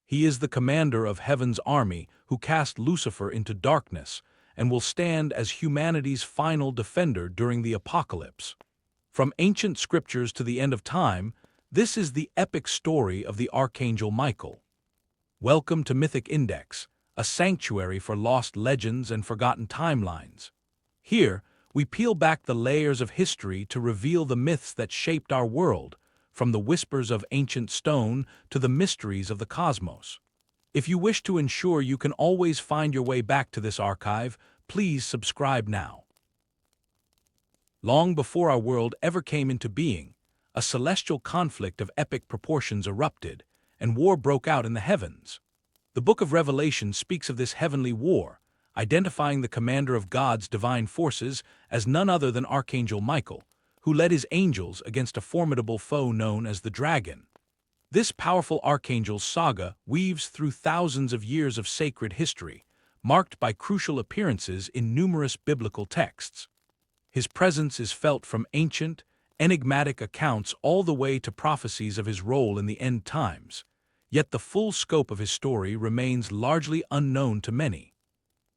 He is the commander of heaven's army who cast Lucifer into darkness and will stand as humanity's final defender during the apocalypse. From ancient scriptures to the end of time, this is the epic story of the Archangel Michael. Welcome to Mythic Index, a sanctuary for lost legends and forgotten timelines. Here, we peel back the layers of history to reveal the myths that shaped our world, from the whispers of ancient stone to the mysteries of the cosmos. If you wish to ensure you can always find your way back to this archive, please subscribe now. Long before our world ever came into being, a celestial conflict of epic proportions erupted, and war broke out in the heavens. The Book of Revelation speaks of this heavenly war, identifying the commander of God's divine forces as none other than Archangel Michael, who led his angels against a formidable foe known as the dragon. This powerful archangel's saga weaves through thousands of years of sacred history, marked by crucial appearances in numerous biblical texts. His presence is felt from ancient, enigmatic accounts all the way to prophecies of his role in the end times, yet the full scope of his story remains largely unknown to many.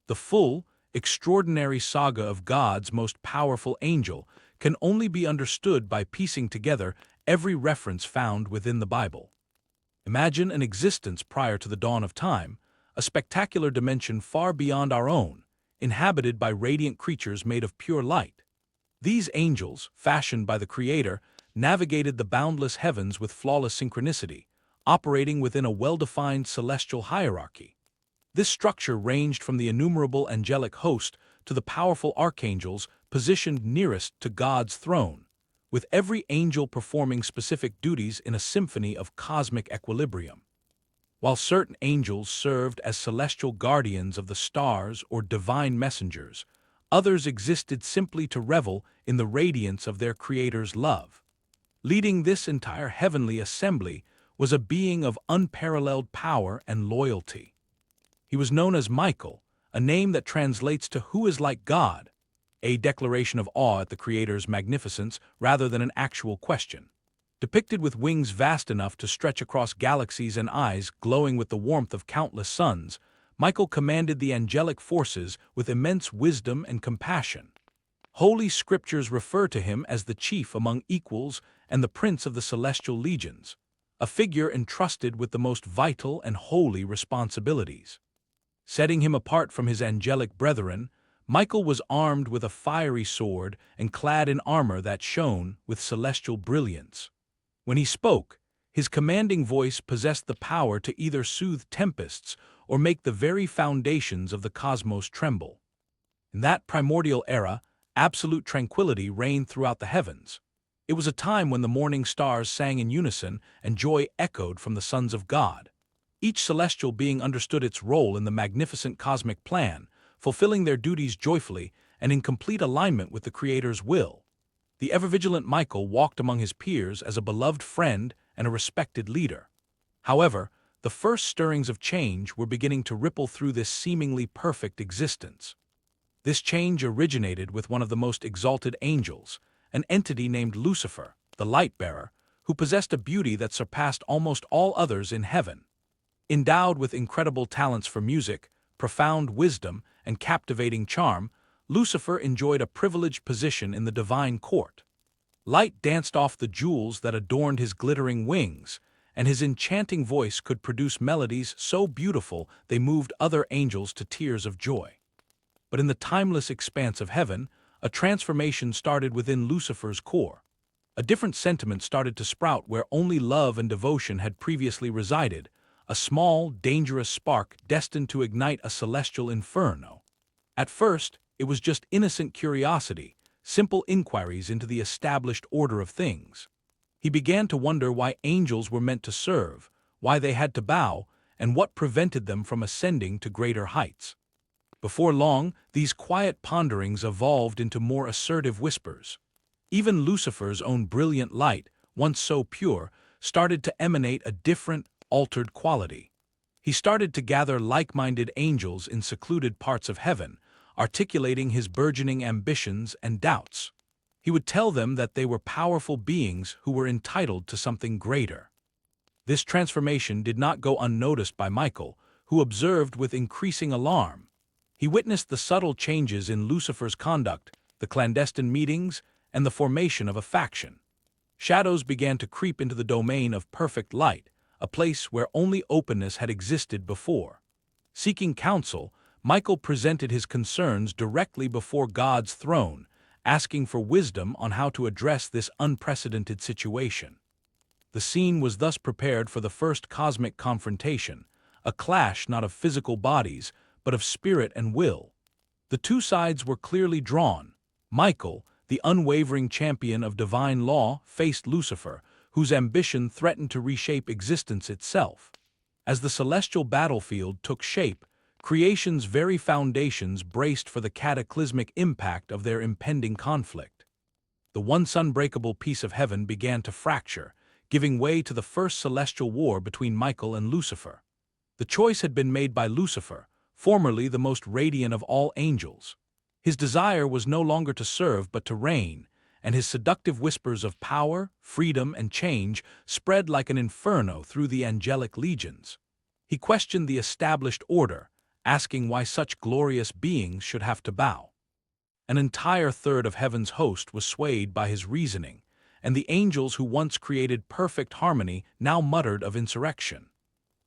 The full, extraordinary saga of God's most powerful angel can only be understood by piecing together every reference found within the Bible. Imagine an existence prior to the dawn of time, a spectacular dimension far beyond our own, inhabited by radiant creatures made of pure light. These angels, fashioned by the Creator, navigated the boundless heavens with flawless synchronicity, operating within a well-defined celestial hierarchy. This structure ranged from the innumerable angelic host to the powerful archangels positioned nearest to God's throne, with every angel performing specific duties in a symphony of cosmic equilibrium. While certain angels served as celestial guardians of the stars or divine messengers, others existed simply to revel in the radiance of their Creator's love. Leading this entire heavenly assembly was a being of unparalleled power and loyalty. He was known as Michael, a name that translates to "who is like God," a declaration of awe at the Creator's magnificence rather than an actual question. Depicted with wings vast enough to stretch across galaxies and eyes glowing with the warmth of countless suns, Michael commanded the angelic forces with immense wisdom and compassion. Holy scriptures refer to him as the chief among equals and the prince of the celestial legions, a figure entrusted with the most vital and holy responsibilities. Setting him apart from his angelic brethren, Michael was armed with a fiery sword and clad in armor that shone with celestial brilliance. When he spoke, his commanding voice possessed the power to either soothe tempests or make the very foundations of the cosmos tremble. In that primordial era, absolute tranquility reigned throughout the heavens. It was a time when the morning stars sang in unison and joy echoed from the sons of God. Each celestial being understood its role in the magnificent cosmic plan, fulfilling their duties joyfully and in complete alignment with the Creator's will. The ever-vigilant Michael walked among his peers as a beloved friend and a respected leader. However, the first stirrings of change were beginning to ripple through this seemingly perfect existence. This change originated with one of the most exalted angels, an entity named Lucifer, the light-bearer, who possessed a beauty that surpassed almost all others in heaven. Endowed with incredible talents for music, profound wisdom, and captivating charm, Lucifer enjoyed a privileged position in the divine court. Light danced off the jewels that adorned his glittering wings, and his enchanting voice could produce melodies so beautiful they moved other angels to tears of joy. But in the timeless expanse of heaven, a transformation started within Lucifer's core. A different sentiment started to sprout where only love and devotion had previously resided, a small, dangerous spark destined to ignite a celestial inferno. At first, it was just innocent curiosity, simple inquiries into the established order of things. He began to wonder why angels were meant to serve, why they had to bow, and what prevented them from ascending to greater heights. Before long, these quiet ponderings evolved into more assertive whispers. Even Lucifer's own brilliant light, once so pure, started to emanate a different, altered quality. He started to gather like-minded angels in secluded parts of heaven, articulating his burgeoning ambitions and doubts. He would tell them that they were powerful beings who were entitled to something greater. This transformation did not go unnoticed by Michael, who observed with increasing alarm. He witnessed the subtle changes in Lucifer's conduct, the clandestine meetings, and the formation of a faction. Shadows began to creep into the domain of perfect light, a place where only openness had existed before. Seeking counsel, Michael presented his concerns directly before God's throne, asking for wisdom on how to address this unprecedented situation. The scene was thus prepared for the first cosmic confrontation, a clash not of physical bodies, but of spirit and will. The two sides were clearly drawn. Michael, the unwavering champion of divine law, faced Lucifer, whose ambition threatened to reshape existence itself. As the celestial battlefield took shape, creation's very foundations braced for the cataclysmic impact of their impending conflict. The once unbreakable peace of heaven began to fracture, giving way to the first celestial war between Michael and Lucifer. The choice had been made by Lucifer, formerly the most radiant of all angels. His desire was no longer to serve but to reign, and his seductive whispers of power, freedom, and change spread like an inferno through the angelic legions. He questioned the established order, asking why such glorious beings should have to bow. An entire third of heaven's host was swayed by his reasoning, and the angels who once created perfect harmony now muttered of insurrection.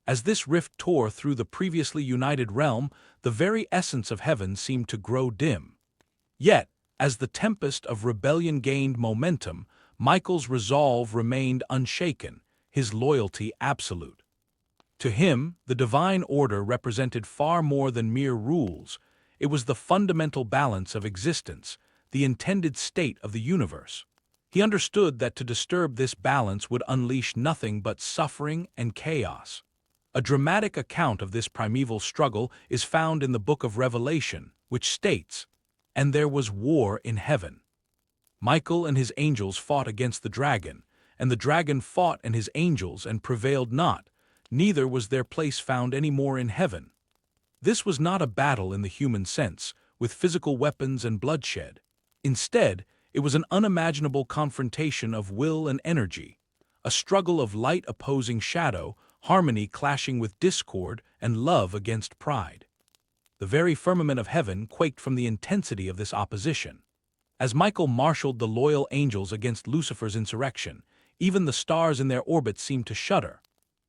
As this rift tore through the previously united realm, the very essence of heaven seemed to grow dim. Yet, as the tempest of rebellion gained momentum, Michael's resolve remained unshaken, his loyalty absolute. To him, the divine order represented far more than mere rules. It was the fundamental balance of existence, the intended state of the universe. He understood that to disturb this balance would unleash nothing but suffering and chaos. A dramatic account of this primeval struggle is found in the Book of Revelation, which states, "And there was war in heaven. Michael and his angels fought against the dragon, and the dragon fought and his angels and prevailed not, neither was their place found any more in heaven." This was not a battle in the human sense, with physical weapons and bloodshed. Instead, it was an unimaginable confrontation of will and energy, a struggle of light opposing shadow, harmony clashing with discord, and love against pride. The very firmament of heaven quaked from the intensity of this opposition. As Michael marshaled the loyal angels against Lucifer's insurrection, even the stars in their orbits seemed to shudder.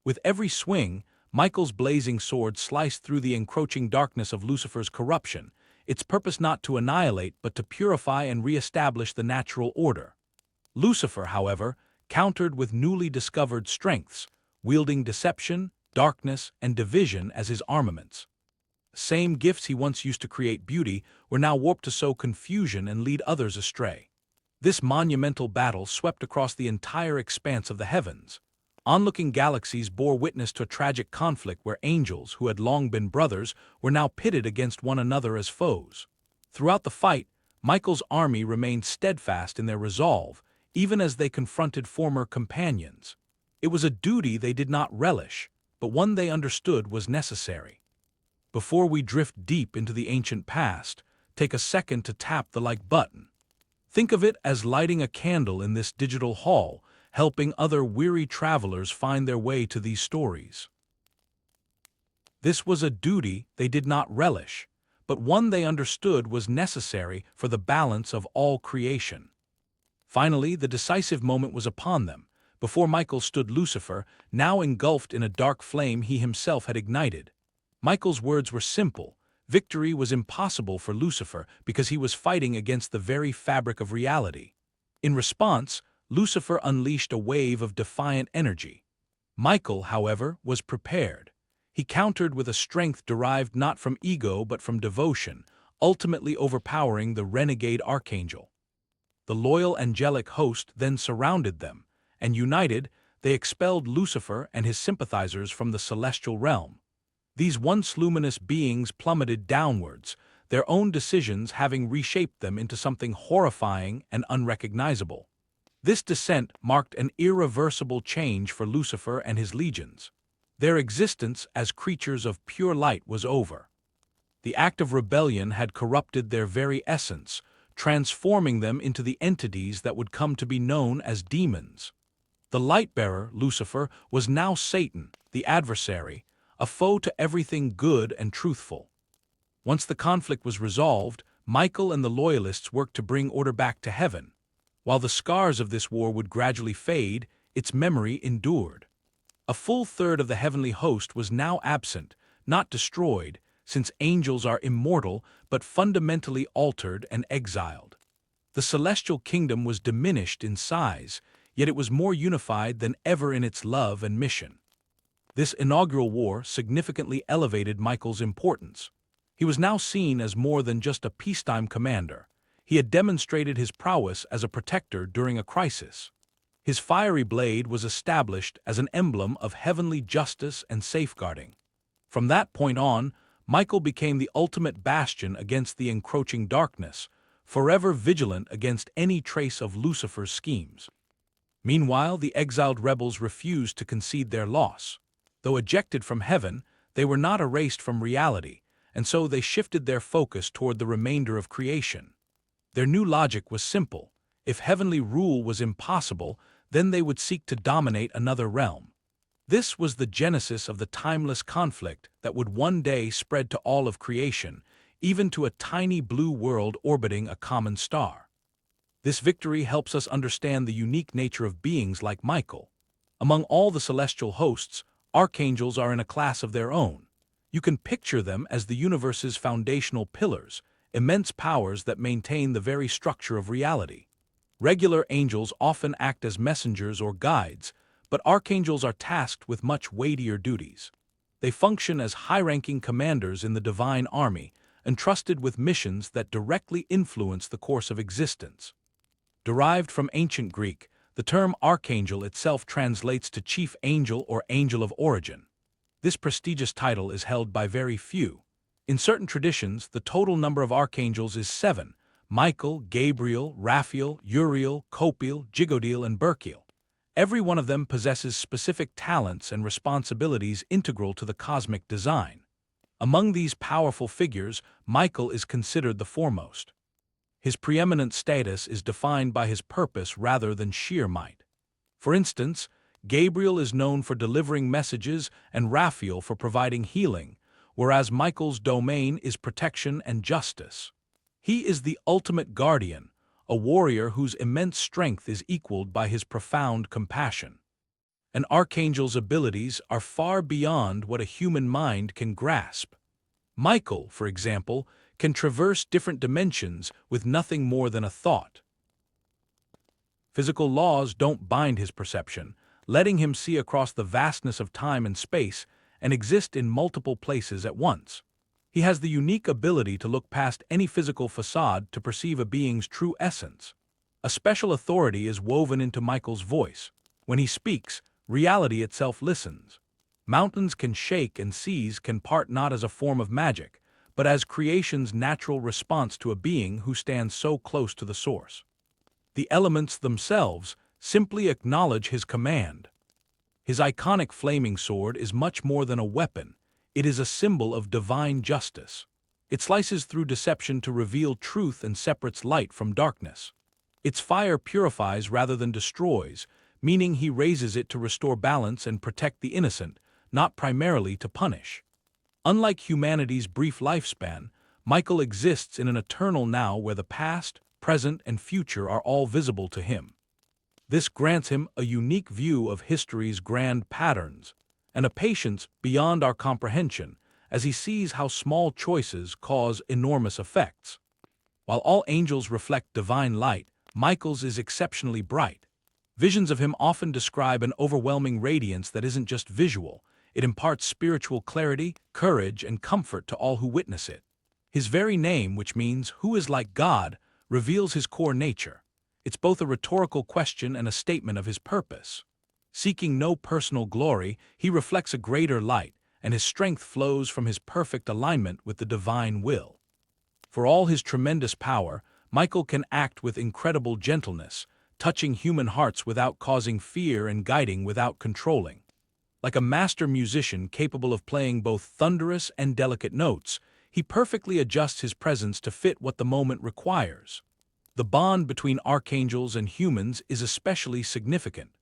With every swing, Michael's blazing sword sliced through the encroaching darkness of Lucifer's corruption, its purpose not to annihilate but to purify and re-establish the natural order. Lucifer, however, countered with newly discovered strengths, wielding deception, darkness, and division as his armaments. The same gifts he once used to create beauty were now warped to sow confusion and lead others astray. This monumental battle swept across the entire expanse of the heavens. Onlooking galaxies bore witness to a tragic conflict where angels, who had long been brothers, were now pitted against one another as foes. Throughout the fight, Michael's army remained steadfast in their resolve, even as they confronted former companions. It was a duty they did not relish, but one they understood was necessary. Before we drift deep into the ancient past, take a second to tap the like button. Think of it as lighting a candle in this digital hall, helping other weary travelers find their way to these stories. This was a duty they did not relish, but one they understood was necessary for the balance of all creation. Finally, the decisive moment was upon them. Before Michael stood Lucifer, now engulfed in a dark flame he himself had ignited. Michael's words were simple. Victory was impossible for Lucifer because he was fighting against the very fabric of reality. In response, Lucifer unleashed a wave of defiant energy. Michael, however, was prepared. He countered with a strength derived not from ego but from devotion, ultimately overpowering the renegade Archangel. The loyal angelic host then surrounded them, and united, they expelled Lucifer and his sympathizers from the celestial realm. These once luminous beings plummeted downwards, their own decisions having reshaped them into something horrifying and unrecognizable. This descent marked an irreversible change for Lucifer and his legions. Their existence as creatures of pure light was over. The act of rebellion had corrupted their very essence, transforming them into the entities that would come to be known as demons. The light-bearer, Lucifer, was now Satan, the adversary, a foe to everything good and truthful. Once the conflict was resolved, Michael and the Loyalists worked to bring order back to heaven. While the scars of this war would gradually fade, its memory endured. A full third of the heavenly host was now absent, not destroyed, since angels are immortal but fundamentally altered and exiled. The celestial kingdom was diminished in size, yet it was more unified than ever in its love and mission. This inaugural war significantly elevated Michael's importance. He was now seen as more than just a peacetime commander. He had demonstrated his prowess as a protector during a crisis. His fiery blade was established as an emblem of heavenly justice and safeguarding. From that point on, Michael became the ultimate bastion against the encroaching darkness, forever vigilant against any trace of Lucifer's schemes. Meanwhile, the exiled rebels refused to concede their loss. Though ejected from heaven, they were not erased from reality, and so they shifted their focus toward the remainder of creation. Their new logic was simple. If heavenly rule was impossible, then they would seek to dominate another realm. This was the genesis of the timeless conflict that would one day spread to all of creation, even to a tiny blue world orbiting a common star. This victory helps us understand the unique nature of beings like Michael. Among all the celestial hosts, archangels are in a class of their own. You can picture them as the universe's foundational pillars, immense powers that maintain the very structure of reality. Regular angels often act as messengers or guides, but archangels are tasked with much weightier duties. They function as high-ranking commanders in the divine army, entrusted with missions that directly influence the course of existence. Derived from ancient Greek, the term archangel itself translates to chief angel or angel of origin. This prestigious title is held by very few. In certain traditions, the total number of archangels is 7: Michael, Gabriel, Raphael, Uriel, Copiel, Jigodil, and Berkiel. Every one of them possesses specific talents and responsibilities integral to the cosmic design. Among these powerful figures, Michael is considered the foremost. His preeminent status is defined by his purpose rather than sheer might. For instance, Gabriel is known for delivering messages and Raphael for providing healing, whereas Michael's domain is protection and justice. He is the ultimate guardian, a warrior whose immense strength is equaled by his profound compassion. An archangel's abilities are far beyond what a human mind can grasp. Michael, for example, can traverse different dimensions with nothing more than a thought. Physical laws don't bind his perception, letting him see across the vastness of time and space and exist in multiple places at once. He has the unique ability to look past any physical facade to perceive a being's true essence. A special authority is woven into Michael's voice. When he speaks, reality itself listens. Mountains can shake and seas can part not as a form of magic, but as creation's natural response to a being who stands so close to the source. The elements themselves simply acknowledge his command. His iconic flaming sword is much more than a weapon. It is a symbol of divine justice. It slices through deception to reveal truth and separates light from darkness. Its fire purifies rather than destroys, meaning he raises it to restore balance and protect the innocent, not primarily to punish. Unlike humanity's brief lifespan, Michael exists in an eternal now where the past, present, and future are all visible to him. This grants him a unique view of history's grand patterns, and a patience beyond our comprehension as he sees how small choices cause enormous effects. While all angels reflect divine light, Michael's is exceptionally bright. Visions of him often describe an overwhelming radiance that isn't just visual. It imparts spiritual clarity, courage, and comfort to all who witness it. His very name, which means "who is like God," reveals his core nature. It's both a rhetorical question and a statement of his purpose. Seeking no personal glory, he reflects a greater light, and his strength flows from his perfect alignment with the divine will. For all his tremendous power, Michael can act with incredible gentleness, touching human hearts without causing fear and guiding without controlling. Like a master musician capable of playing both thunderous and delicate notes, he perfectly adjusts his presence to fit what the moment requires. The bond between archangels and humans is especially significant.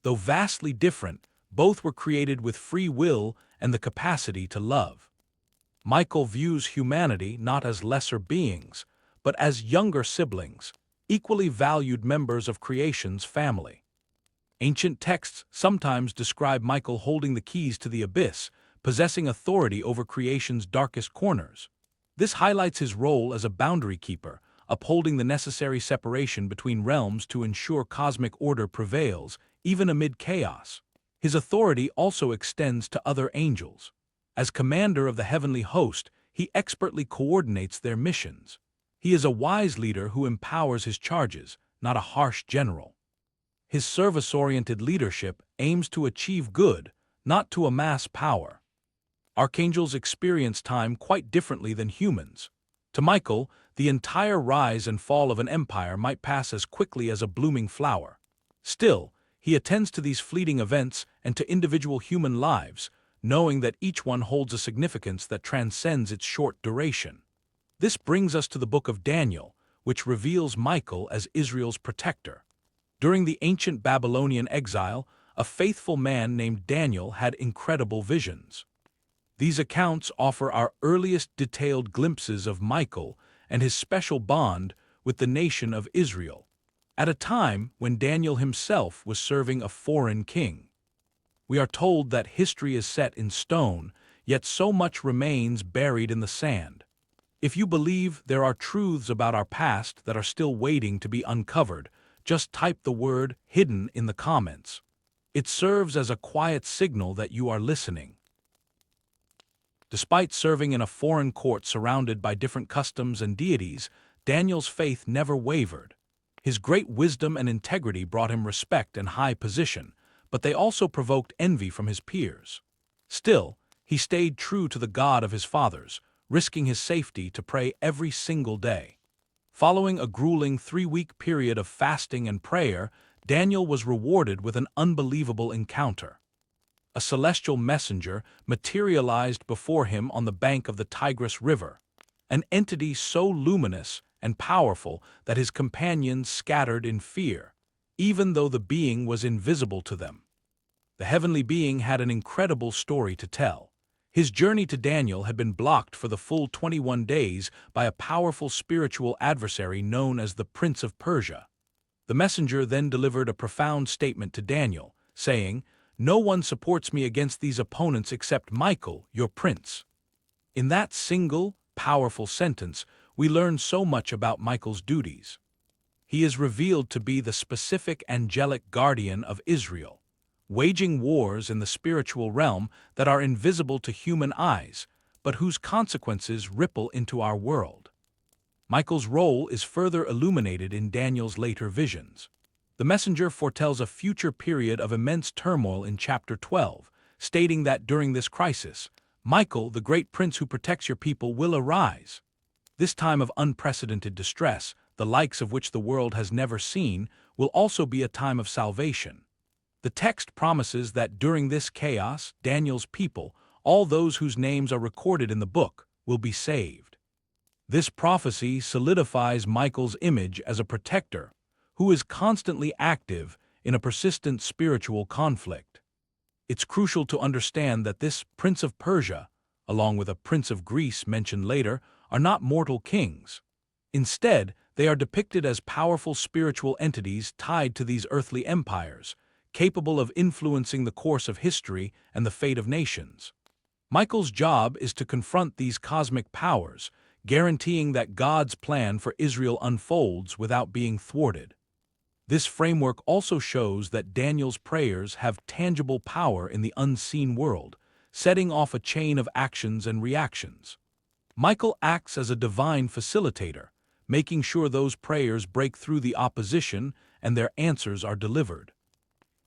Though vastly different, both were created with free will and the capacity to love. Michael views humanity not as lesser beings, but as younger siblings, equally valued members of creation's family. Ancient texts sometimes describe Michael holding the keys to the abyss, possessing authority over creation's darkest corners. This highlights his role as a boundary keeper, upholding the necessary separation between realms to ensure cosmic order prevails, even amid chaos. His authority also extends to other angels. As commander of the heavenly host, he expertly coordinates their missions. He is a wise leader who empowers his charges, not a harsh general. His service-oriented leadership aims to achieve good, not to amass power. Archangels experience time quite differently than humans. To Michael, the entire rise and fall of an empire might pass as quickly as a blooming flower. Still, he attends to these fleeting events and to individual human lives, knowing that each one holds a significance that transcends its short duration. This brings us to the Book of Daniel, which reveals Michael as Israel's protector. During the ancient Babylonian exile, a faithful man named Daniel had incredible visions. These accounts offer our earliest detailed glimpses of Michael and his special bond with the nation of Israel, at a time when Daniel himself was serving a foreign king. We are told that history is set in stone, yet so much remains buried in the sand. If you believe there are truths about our past that are still waiting to be uncovered, just type the word "hidden" in the comments. It serves as a quiet signal that you are listening. Despite serving in a foreign court surrounded by different customs and deities, Daniel's faith never wavered. His great wisdom and integrity brought him respect and high position, but they also provoked envy from his peers. Still, he stayed true to the God of his fathers, risking his safety to pray every single day. Following a grueling 3-week period of fasting and prayer, Daniel was rewarded with an unbelievable encounter. A celestial messenger materialized before him on the bank of the Tigris River, an entity so luminous and powerful that his companions scattered in fear, even though the being was invisible to them. The heavenly being had an incredible story to tell. His journey to Daniel had been blocked for the full 21 days by a powerful spiritual adversary known as the Prince of Persia. The messenger then delivered a profound statement to Daniel, saying, "No one supports me against these opponents except Michael, your prince." In that single, powerful sentence, we learn so much about Michael's duties. He is revealed to be the specific angelic guardian of Israel, waging wars in the spiritual realm that are invisible to human eyes, but whose consequences ripple into our world. Michael's role is further illuminated in Daniel's later visions. The messenger foretells a future period of immense turmoil in chapter 12, stating that during this crisis, Michael, the great prince who protects your people, will arise. This time of unprecedented distress, the likes of which the world has never seen, will also be a time of salvation. The text promises that during this chaos, Daniel's people, all those whose names are recorded in the book, will be saved. This prophecy solidifies Michael's image as a protector who is constantly active in a persistent spiritual conflict. It's crucial to understand that this Prince of Persia, along with a Prince of Greece mentioned later, are not mortal kings. Instead, they are depicted as powerful spiritual entities tied to these earthly empires, capable of influencing the course of history and the fate of nations. Michael's job is to confront these cosmic powers, guaranteeing that God's plan for Israel unfolds without being thwarted. This framework also shows that Daniel's prayers have tangible power in the unseen world, setting off a chain of actions and reactions. Michael acts as a divine facilitator, making sure those prayers break through the opposition and their answers are delivered.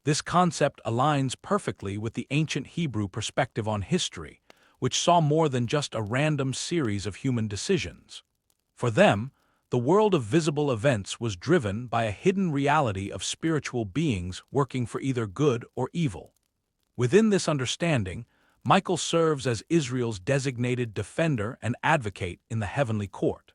This concept aligns perfectly with the ancient Hebrew perspective on history, which saw more than just a random series of human decisions. For them, the world of visible events was driven by a hidden reality of spiritual beings working for either good or evil. Within this understanding, Michael serves as Israel's designated defender and advocate in the heavenly court.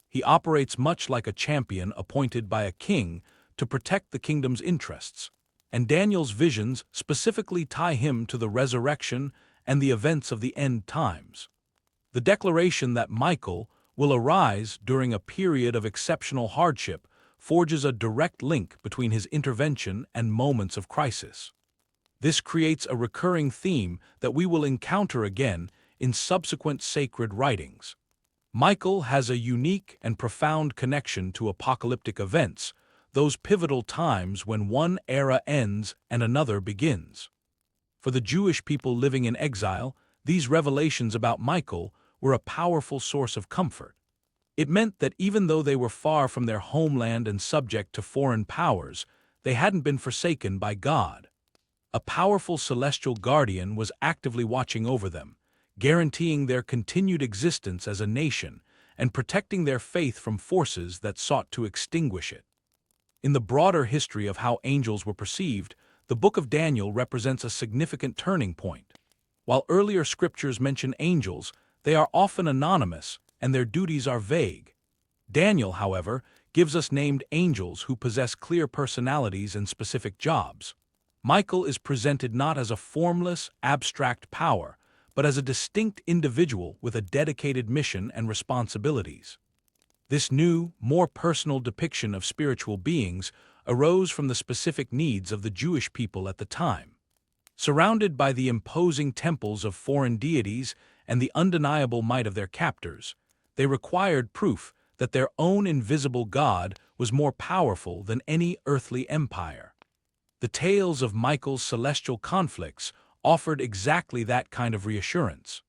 He operates much like a champion appointed by a king to protect the kingdom's interests. and Daniel's visions specifically tie him to the resurrection and the events of the end times. The declaration that Michael will arise during a period of exceptional hardship forges a direct link between his intervention and moments of crisis. This creates a recurring theme that we will encounter again in subsequent sacred writings. Michael has a unique and profound connection to apocalyptic events, those pivotal times when one era ends and another begins. For the Jewish people living in exile, these revelations about Michael were a powerful source of comfort. It meant that even though they were far from their homeland and subject to foreign powers, they hadn't been forsaken by God. A powerful celestial guardian was actively watching over them, guaranteeing their continued existence as a nation and protecting their faith from forces that sought to extinguish it. In the broader history of how angels were perceived, the Book of Daniel represents a significant turning point. While earlier scriptures mention angels, they are often anonymous and their duties are vague. Daniel, however, gives us named angels who possess clear personalities and specific jobs. Michael is presented not as a formless, abstract power, but as a distinct individual with a dedicated mission and responsibilities. This new, more personal depiction of spiritual beings arose from the specific needs of the Jewish people at the time. Surrounded by the imposing temples of foreign deities and the undeniable might of their captors, they required proof that their own invisible God was more powerful than any earthly empire. The tales of Michael's celestial conflicts offered exactly that kind of reassurance.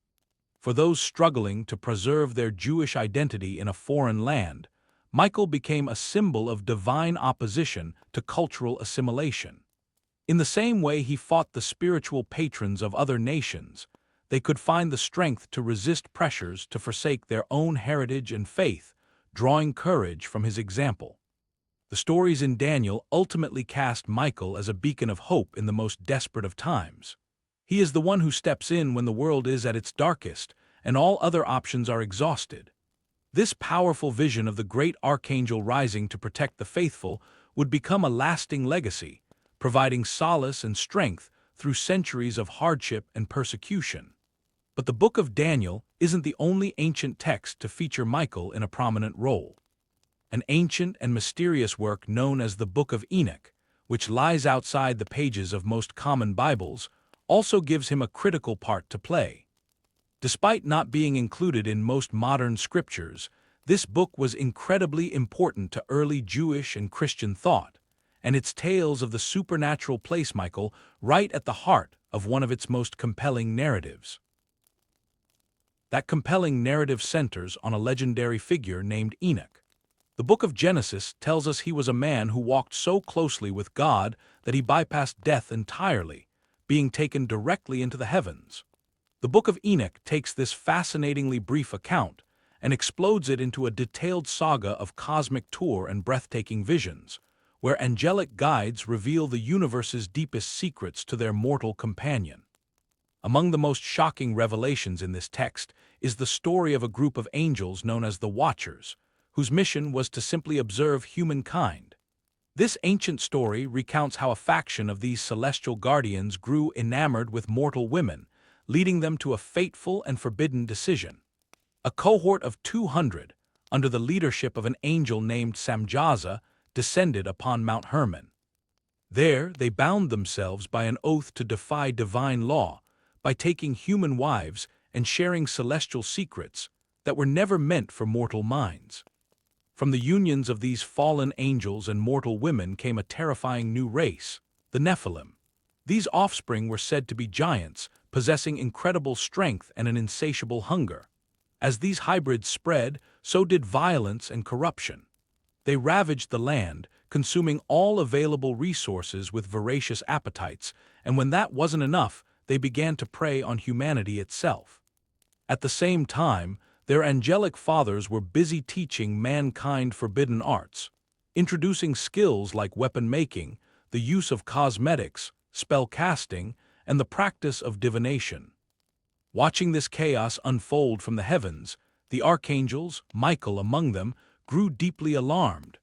For those struggling to preserve their Jewish identity in a foreign land, Michael became a symbol of divine opposition to cultural assimilation. In the same way he fought the spiritual patrons of other nations, they could find the strength to resist pressures to forsake their own heritage and faith, drawing courage from his example. The stories in Daniel ultimately cast Michael as a beacon of hope in the most desperate of times. He is the one who steps in when the world is at its darkest and all other options are exhausted. This powerful vision of the great archangel rising to protect the faithful would become a lasting legacy, providing solace and strength through centuries of hardship and persecution. But the Book of Daniel isn't the only ancient text to feature Michael in a prominent role. An ancient and mysterious work known as the Book of Enoch, which lies outside the pages of most common Bibles, also gives him a critical part to play. Despite not being included in most modern scriptures, this book was incredibly important to early Jewish and Christian thought, and its tales of the supernatural place Michael right at the heart of one of its most compelling narratives. That compelling narrative centers on a legendary figure named Enoch. The Book of Genesis tells us he was a man who walked so closely with God that he bypassed death entirely, being taken directly into the heavens. The Book of Enoch takes this fascinatingly brief account and explodes it into a detailed saga of cosmic tour and breathtaking visions, where angelic guides reveal the universe's deepest secrets to their mortal companion. Among the most shocking revelations in this text is the story of a group of angels known as the Watchers, whose mission was to simply observe humankind. This ancient story recounts how a faction of these celestial guardians grew enamored with mortal women, leading them to a fateful and forbidden decision. A cohort of 200, under the leadership of an angel named Samjaza, descended upon Mount Hermon. There, they bound themselves by an oath to defy divine law, by taking human wives and sharing celestial secrets that were never meant for mortal minds. From the unions of these fallen angels and mortal women came a terrifying new race, the Nephilim. These offspring were said to be giants, possessing incredible strength and an insatiable hunger. As these hybrids spread, so did violence and corruption. They ravaged the land, consuming all available resources with voracious appetites, and when that wasn't enough, they began to prey on humanity itself. At the same time, their angelic fathers were busy teaching mankind forbidden arts, introducing skills like weapon making, the use of cosmetics, spell casting, and the practice of divination. Watching this chaos unfold from the heavens, the archangels, Michael among them, grew deeply alarmed.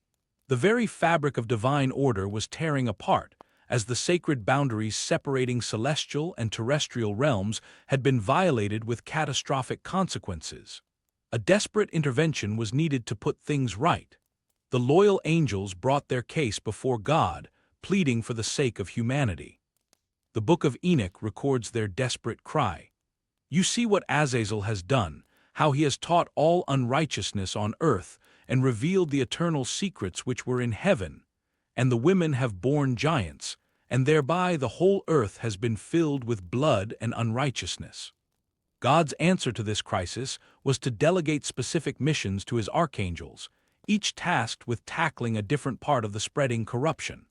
The very fabric of divine order was tearing apart, as the sacred boundaries separating celestial and terrestrial realms had been violated with catastrophic consequences. A desperate intervention was needed to put things right. The loyal angels brought their case before God, pleading for the sake of humanity. The Book of Enoch records their desperate cry. "You see what Azazel has done, how he has taught all unrighteousness on earth, and revealed the eternal secrets which were in heaven. And the women have borne giants, and thereby the whole earth has been filled with blood and unrighteousness." God's answer to this crisis was to delegate specific missions to his archangels, each tasked with tackling a different part of the spreading corruption.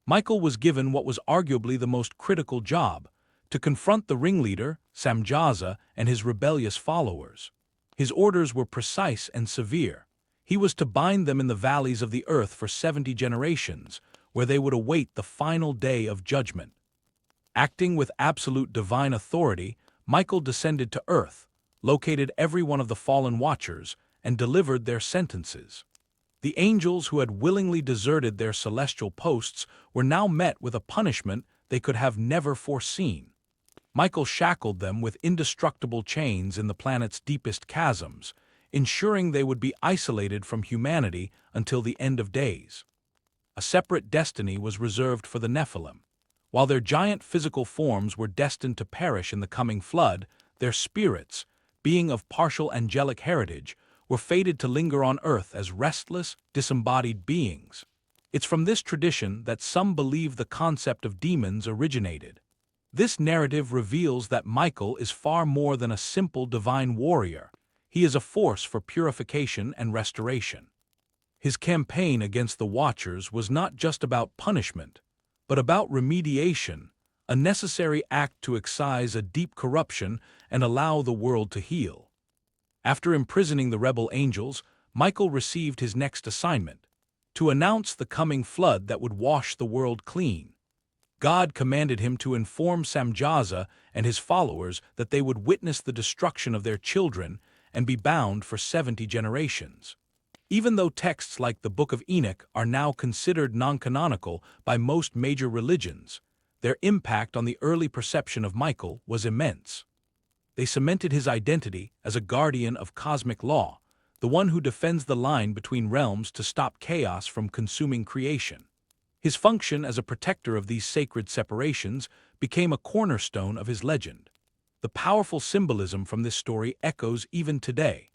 Michael was given what was arguably the most critical job: to confront the ringleader, Samjaza, and his rebellious followers. His orders were precise and severe. He was to bind them in the valleys of the earth for 70 generations, where they would await the final day of judgment. Acting with absolute divine authority, Michael descended to earth, located every one of the fallen Watchers, and delivered their sentences. The angels who had willingly deserted their celestial posts were now met with a punishment they could have never foreseen. Michael shackled them with indestructible chains in the planet's deepest chasms, ensuring they would be isolated from humanity until the end of days. A separate destiny was reserved for the Nephilim. While their giant physical forms were destined to perish in the coming flood, their spirits, being of partial angelic heritage, were fated to linger on earth as restless, disembodied beings. It's from this tradition that some believe the concept of demons originated. This narrative reveals that Michael is far more than a simple divine warrior. He is a force for purification and restoration. His campaign against the Watchers was not just about punishment, but about remediation, a necessary act to excise a deep corruption and allow the world to heal. After imprisoning the rebel angels, Michael received his next assignment: to announce the coming flood that would wash the world clean. God commanded him to inform Samjaza and his followers that they would witness the destruction of their children and be bound for 70 generations. Even though texts like the Book of Enoch are now considered non-canonical by most major religions, their impact on the early perception of Michael was immense. They cemented his identity as a guardian of cosmic law, the one who defends the line between realms to stop chaos from consuming creation. His function as a protector of these sacred separations became a cornerstone of his legend. The powerful symbolism from this story echoes even today.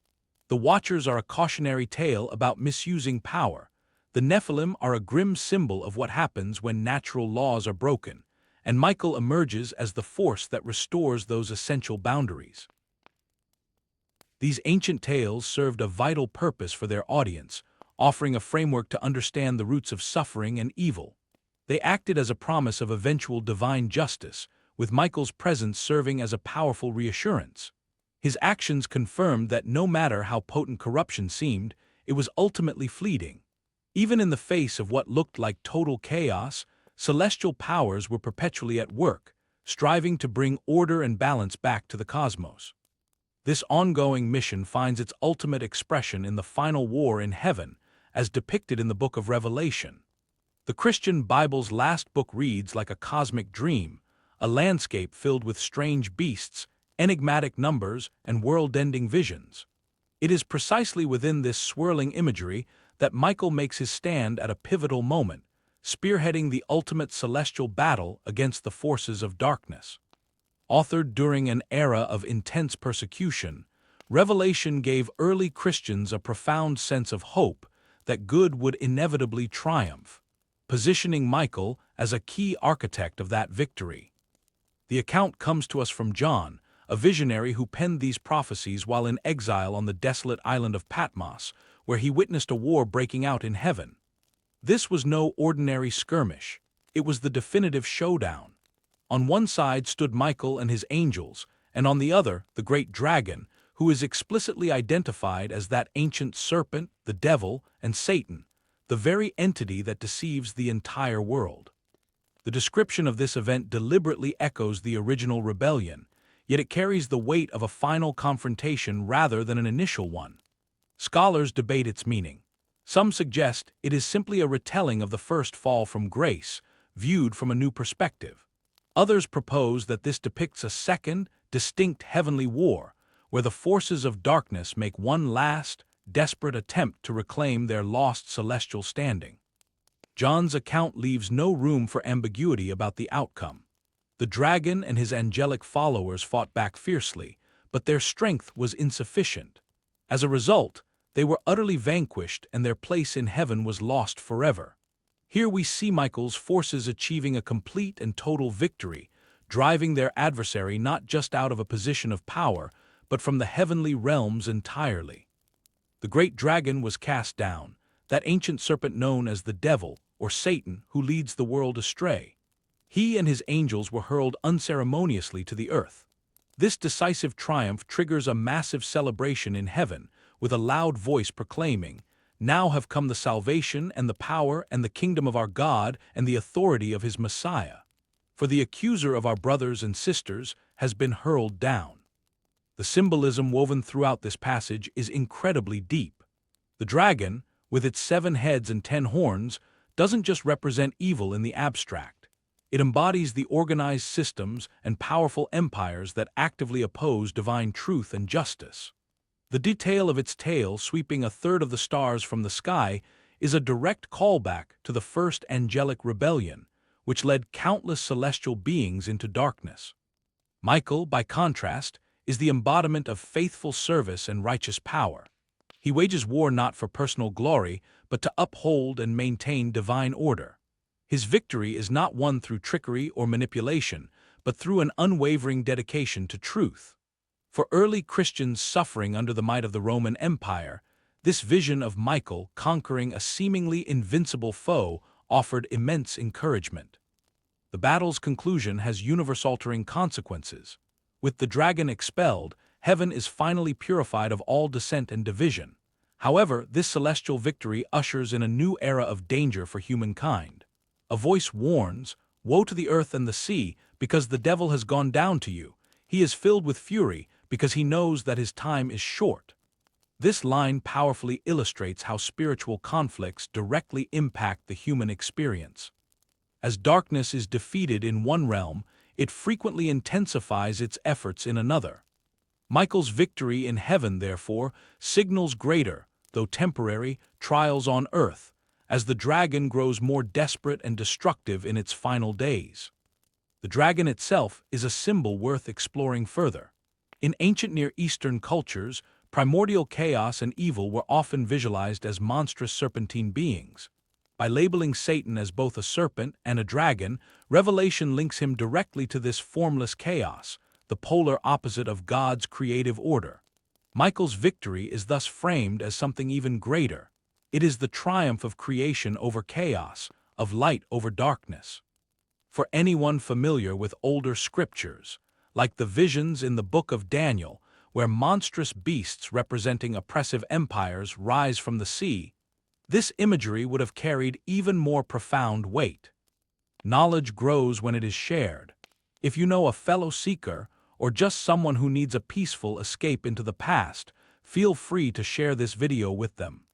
The Watchers are a cautionary tale about misusing power. The Nephilim are a grim symbol of what happens when natural laws are broken, and Michael emerges as the force that restores those essential boundaries. These ancient tales served a vital purpose for their audience, offering a framework to understand the roots of suffering and evil. They acted as a promise of eventual divine justice, with Michael's presence serving as a powerful reassurance. His actions confirmed that no matter how potent corruption seemed, it was ultimately fleeting. Even in the face of what looked like total chaos, celestial powers were perpetually at work, striving to bring order and balance back to the cosmos. This ongoing mission finds its ultimate expression in the final war in heaven, as depicted in the Book of Revelation. The Christian Bible's last book reads like a cosmic dream, a landscape filled with strange beasts, enigmatic numbers, and world-ending visions. It is precisely within this swirling imagery that Michael makes his stand at a pivotal moment, spearheading the ultimate celestial battle against the forces of darkness. Authored during an era of intense persecution, Revelation gave early Christians a profound sense of hope that good would inevitably triumph, positioning Michael as a key architect of that victory. The account comes to us from John, a visionary who penned these prophecies while in exile on the desolate island of Patmos, where he witnessed a war breaking out in heaven. This was no ordinary skirmish. It was the definitive showdown. On one side stood Michael and his angels, and on the other, the great dragon, who is explicitly identified as that ancient serpent, the devil, and Satan, the very entity that deceives the entire world. The description of this event deliberately echoes the original rebellion, yet it carries the weight of a final confrontation rather than an initial one. Scholars debate its meaning. Some suggest it is simply a retelling of the first fall from grace, viewed from a new perspective. Others propose that this depicts a second, distinct heavenly war, where the forces of darkness make one last, desperate attempt to reclaim their lost celestial standing. John's account leaves no room for ambiguity about the outcome. The dragon and his angelic followers fought back fiercely, but their strength was insufficient. As a result, they were utterly vanquished and their place in heaven was lost forever. Here we see Michael's forces achieving a complete and total victory, driving their adversary not just out of a position of power, but from the heavenly realms entirely. The great dragon was cast down, that ancient serpent known as the devil, or Satan, who leads the world astray. He and his angels were hurled unceremoniously to the earth. This decisive triumph triggers a massive celebration in heaven, with a loud voice proclaiming, "Now have come the salvation and the power and the kingdom of our God and the authority of his Messiah. For the accuser of our brothers and sisters has been hurled down." The symbolism woven throughout this passage is incredibly deep. The dragon, with its 7 heads and 10 horns, doesn't just represent evil in the abstract. It embodies the organized systems and powerful empires that actively oppose divine truth and justice. The detail of its tail sweeping a third of the stars from the sky is a direct callback to the first angelic rebellion, which led countless celestial beings into darkness. Michael, by contrast, is the embodiment of faithful service and righteous power. He wages war not for personal glory, but to uphold and maintain divine order. His victory is not won through trickery or manipulation, but through an unwavering dedication to truth. For early Christians suffering under the might of the Roman Empire, this vision of Michael conquering a seemingly invincible foe offered immense encouragement. The battle's conclusion has universe-altering consequences. With the dragon expelled, heaven is finally purified of all dissent and division. However, this celestial victory ushers in a new era of danger for humankind. A voice warns, "Woe to the earth and the sea, because the devil has gone down to you. He is filled with fury, because he knows that his time is short." This line powerfully illustrates how spiritual conflicts directly impact the human experience. As darkness is defeated in one realm, it frequently intensifies its efforts in another. Michael's victory in heaven, therefore, signals greater, though temporary, trials on earth, as the dragon grows more desperate and destructive in its final days. The dragon itself is a symbol worth exploring further. In ancient Near Eastern cultures, primordial chaos and evil were often visualized as monstrous serpentine beings. By labeling Satan as both a serpent and a dragon, Revelation links him directly to this formless chaos, the polar opposite of God's creative order. Michael's victory is thus framed as something even greater. It is the triumph of creation over chaos, of light over darkness. For anyone familiar with older scriptures, like the visions in the Book of Daniel, where monstrous beasts representing oppressive empires rise from the sea, this imagery would have carried even more profound weight. Knowledge grows when it is shared. If you know a fellow seeker, or just someone who needs a peaceful escape into the past, feel free to share this video with them.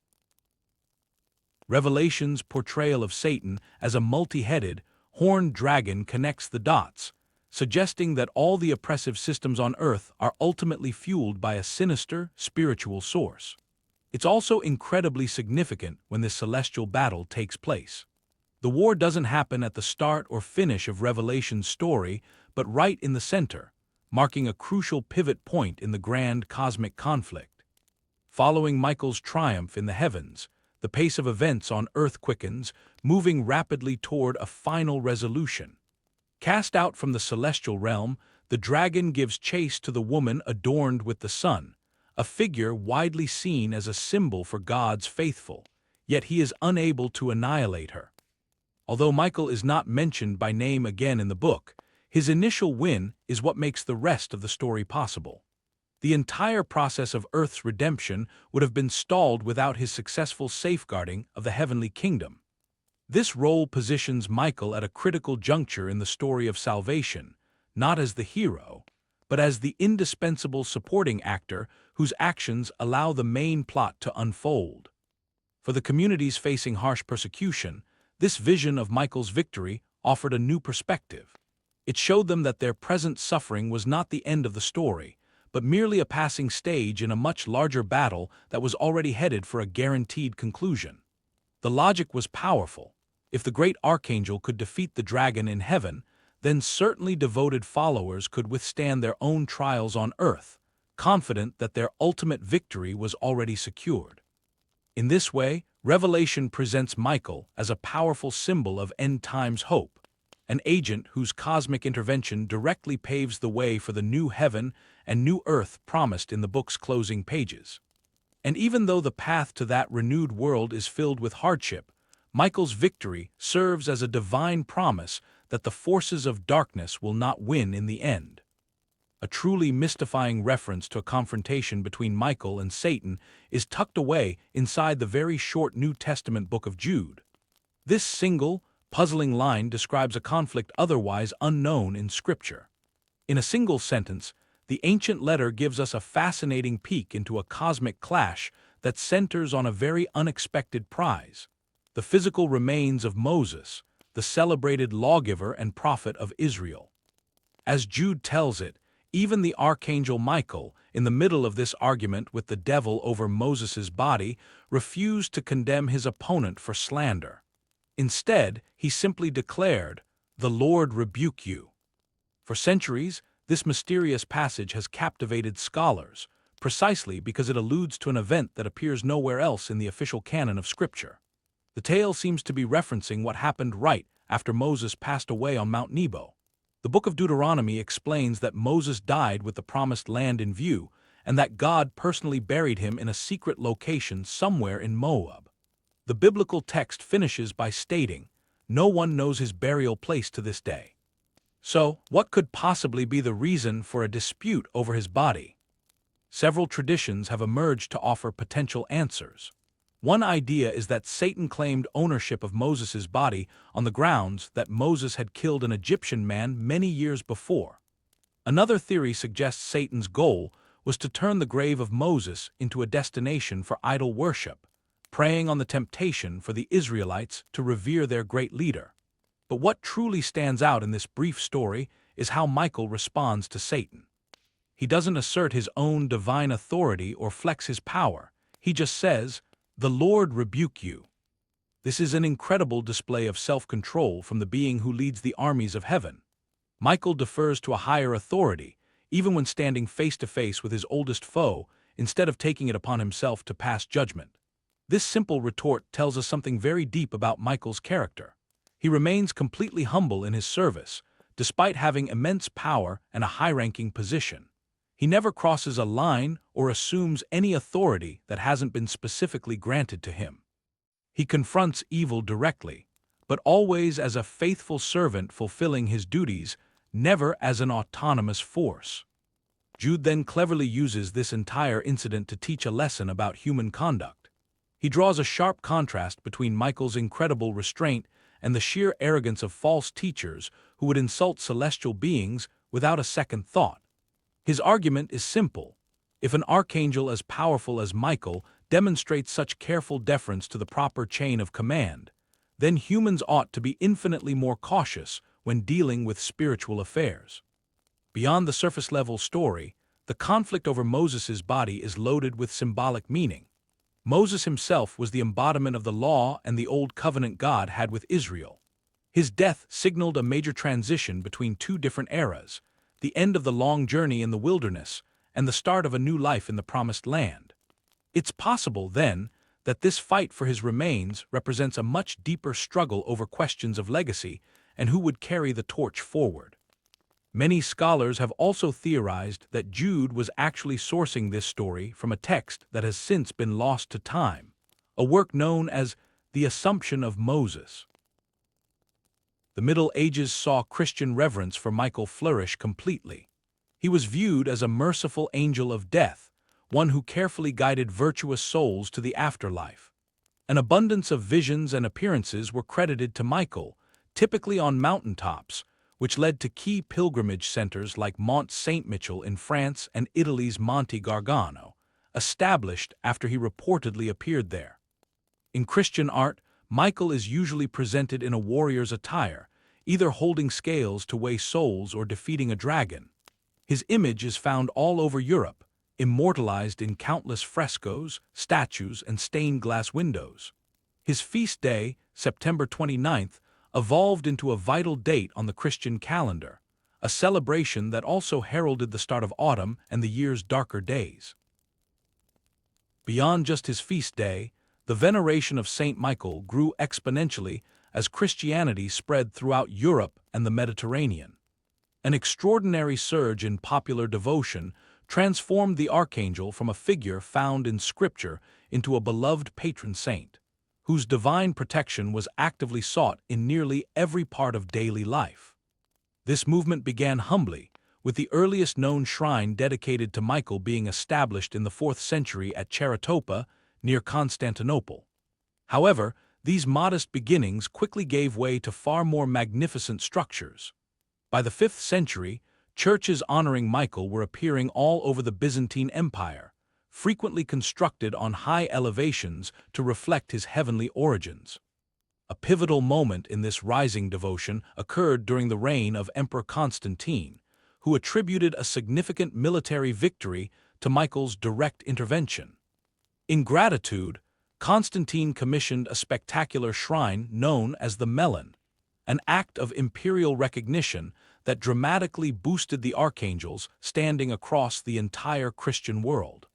Revelation's portrayal of Satan as a multi-headed, horned dragon connects the dots, suggesting that all the oppressive systems on Earth are ultimately fueled by a sinister, spiritual source. It's also incredibly significant when this celestial battle takes place. The war doesn't happen at the start or finish of Revelation's story, but right in the center, marking a crucial pivot point in the grand cosmic conflict. Following Michael's triumph in the heavens, the pace of events on Earth quickens, moving rapidly toward a final resolution. Cast out from the celestial realm, the dragon gives chase to the woman adorned with the sun, a figure widely seen as a symbol for God's faithful, yet he is unable to annihilate her. Although Michael is not mentioned by name again in the book, his initial win is what makes the rest of the story possible. The entire process of Earth's redemption would have been stalled without his successful safeguarding of the heavenly kingdom. This role positions Michael at a critical juncture in the story of salvation, not as the hero, but as the indispensable supporting actor whose actions allow the main plot to unfold. For the communities facing harsh persecution, this vision of Michael's victory offered a new perspective. It showed them that their present suffering was not the end of the story, but merely a passing stage in a much larger battle that was already headed for a guaranteed conclusion. The logic was powerful. If the great Archangel could defeat the dragon in heaven, then certainly devoted followers could withstand their own trials on earth, confident that their ultimate victory was already secured. In this way, Revelation presents Michael as a powerful symbol of end-times hope, an agent whose cosmic intervention directly paves the way for the new heaven and new earth promised in the book's closing pages. And even though the path to that renewed world is filled with hardship, Michael's victory serves as a divine promise that the forces of darkness will not win in the end. A truly mystifying reference to a confrontation between Michael and Satan is tucked away inside the very short New Testament book of Jude. This single, puzzling line describes a conflict otherwise unknown in Scripture. In a single sentence, the ancient letter gives us a fascinating peek into a cosmic clash that centers on a very unexpected prize: the physical remains of Moses, the celebrated lawgiver and prophet of Israel. As Jude tells it, even the Archangel Michael, in the middle of this argument with the devil over Moses' body, refused to condemn his opponent for slander. Instead, he simply declared, "The Lord rebuke you." For centuries, this mysterious passage has captivated scholars, precisely because it alludes to an event that appears nowhere else in the official canon of Scripture. The tale seems to be referencing what happened right after Moses passed away on Mount Nebo. The Book of Deuteronomy explains that Moses died with the promised land in view, and that God personally buried him in a secret location somewhere in Moab. The biblical text finishes by stating, "No one knows his burial place to this day." So, what could possibly be the reason for a dispute over his body? Several traditions have emerged to offer potential answers. One idea is that Satan claimed ownership of Moses' body on the grounds that Moses had killed an Egyptian man many years before. Another theory suggests Satan's goal was to turn the grave of Moses into a destination for idol worship, preying on the temptation for the Israelites to revere their great leader. But what truly stands out in this brief story is how Michael responds to Satan. He doesn't assert his own divine authority or flex his power. He just says, "The Lord rebuke you." This is an incredible display of self-control from the being who leads the armies of heaven. Michael defers to a higher authority, even when standing face-to-face with his oldest foe, instead of taking it upon himself to pass judgment. This simple retort tells us something very deep about Michael's character. He remains completely humble in his service, despite having immense power and a high-ranking position. He never crosses a line or assumes any authority that hasn't been specifically granted to him. He confronts evil directly, but always as a faithful servant fulfilling his duties, never as an autonomous force. Jude then cleverly uses this entire incident to teach a lesson about human conduct. He draws a sharp contrast between Michael's incredible restraint and the sheer arrogance of false teachers who would insult celestial beings without a second thought. His argument is simple. If an archangel as powerful as Michael demonstrates such careful deference to the proper chain of command, then humans ought to be infinitely more cautious when dealing with spiritual affairs. Beyond the surface-level story, the conflict over Moses' body is loaded with symbolic meaning. Moses himself was the embodiment of the law and the old covenant God had with Israel. His death signaled a major transition between two different eras: the end of the long journey in the wilderness and the start of a new life in the promised land. It's possible, then, that this fight for his remains represents a much deeper struggle over questions of legacy and who would carry the torch forward. Many scholars have also theorized that Jude was actually sourcing this story from a text that has since been lost to time, a work known as the Assumption of Moses. The Middle Ages saw Christian reverence for Michael flourish completely. He was viewed as a merciful angel of death, one who carefully guided virtuous souls to the afterlife. An abundance of visions and appearances were credited to Michael, typically on mountaintops, which led to key pilgrimage centers like Mont Saint-Michel in France and Italy's Monte Gargano, established after he reportedly appeared there. In Christian art, Michael is usually presented in a warrior's attire, either holding scales to weigh souls or defeating a dragon. His image is found all over Europe, immortalized in countless frescoes, statues, and stained glass windows. His feast day, September 29th, evolved into a vital date on the Christian calendar, a celebration that also heralded the start of autumn and the year's darker days. Beyond just his feast day, the veneration of Saint Michael grew exponentially as Christianity spread throughout Europe and the Mediterranean. An extraordinary surge in popular devotion transformed the archangel from a figure found in Scripture into a beloved patron saint, whose divine protection was actively sought in nearly every part of daily life. This movement began humbly, with the earliest known shrine dedicated to Michael being established in the 4th century at Cheratopa, near Constantinople. However, these modest beginnings quickly gave way to far more magnificent structures. By the 5th century, churches honoring Michael were appearing all over the Byzantine Empire, frequently constructed on high elevations to reflect his heavenly origins. A pivotal moment in this rising devotion occurred during the reign of Emperor Constantine, who attributed a significant military victory to Michael's direct intervention. In gratitude, Constantine commissioned a spectacular shrine known as the Melon, an act of imperial recognition that dramatically boosted the archangels standing across the entire Christian world.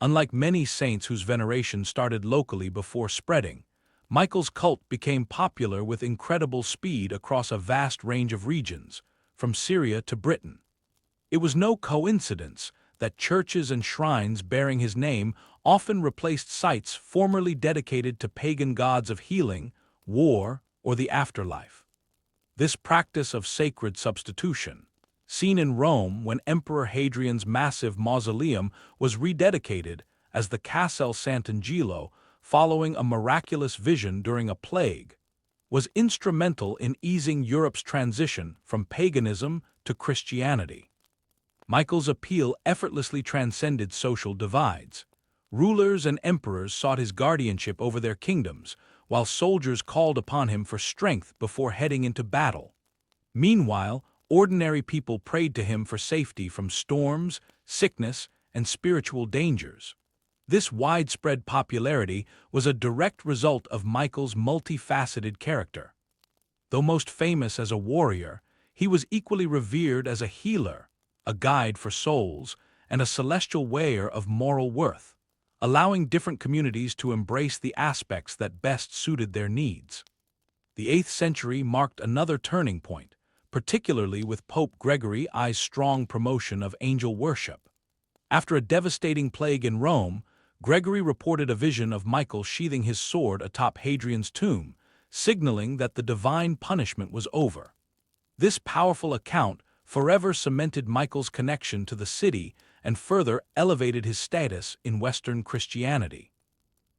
Unlike many saints whose veneration started locally before spreading, Michael's cult became popular with incredible speed across a vast range of regions, from Syria to Britain. It was no coincidence that churches and shrines bearing his name often replaced sites formerly dedicated to pagan gods of healing, war, or the afterlife. This practice of sacred substitution, seen in Rome when Emperor Hadrian's massive mausoleum was rededicated as the Castel Sant'Angelo following a miraculous vision during a plague, was instrumental in easing Europe's transition from paganism to Christianity. Michael's appeal effortlessly transcended social divides. Rulers and emperors sought his guardianship over their kingdoms, while soldiers called upon him for strength before heading into battle. Meanwhile, ordinary people prayed to him for safety from storms, sickness, and spiritual dangers. This widespread popularity was a direct result of Michael's multifaceted character. Though most famous as a warrior, he was equally revered as a healer, a guide for souls, and a celestial weigher of moral worth, allowing different communities to embrace the aspects that best suited their needs. The 8th century marked another turning point, particularly with Pope Gregory I's strong promotion of angel worship. After a devastating plague in Rome, Gregory reported a vision of Michael sheathing his sword atop Hadrian's tomb, signaling that the divine punishment was over. This powerful account forever cemented Michael's connection to the city and further elevated his status in Western Christianity.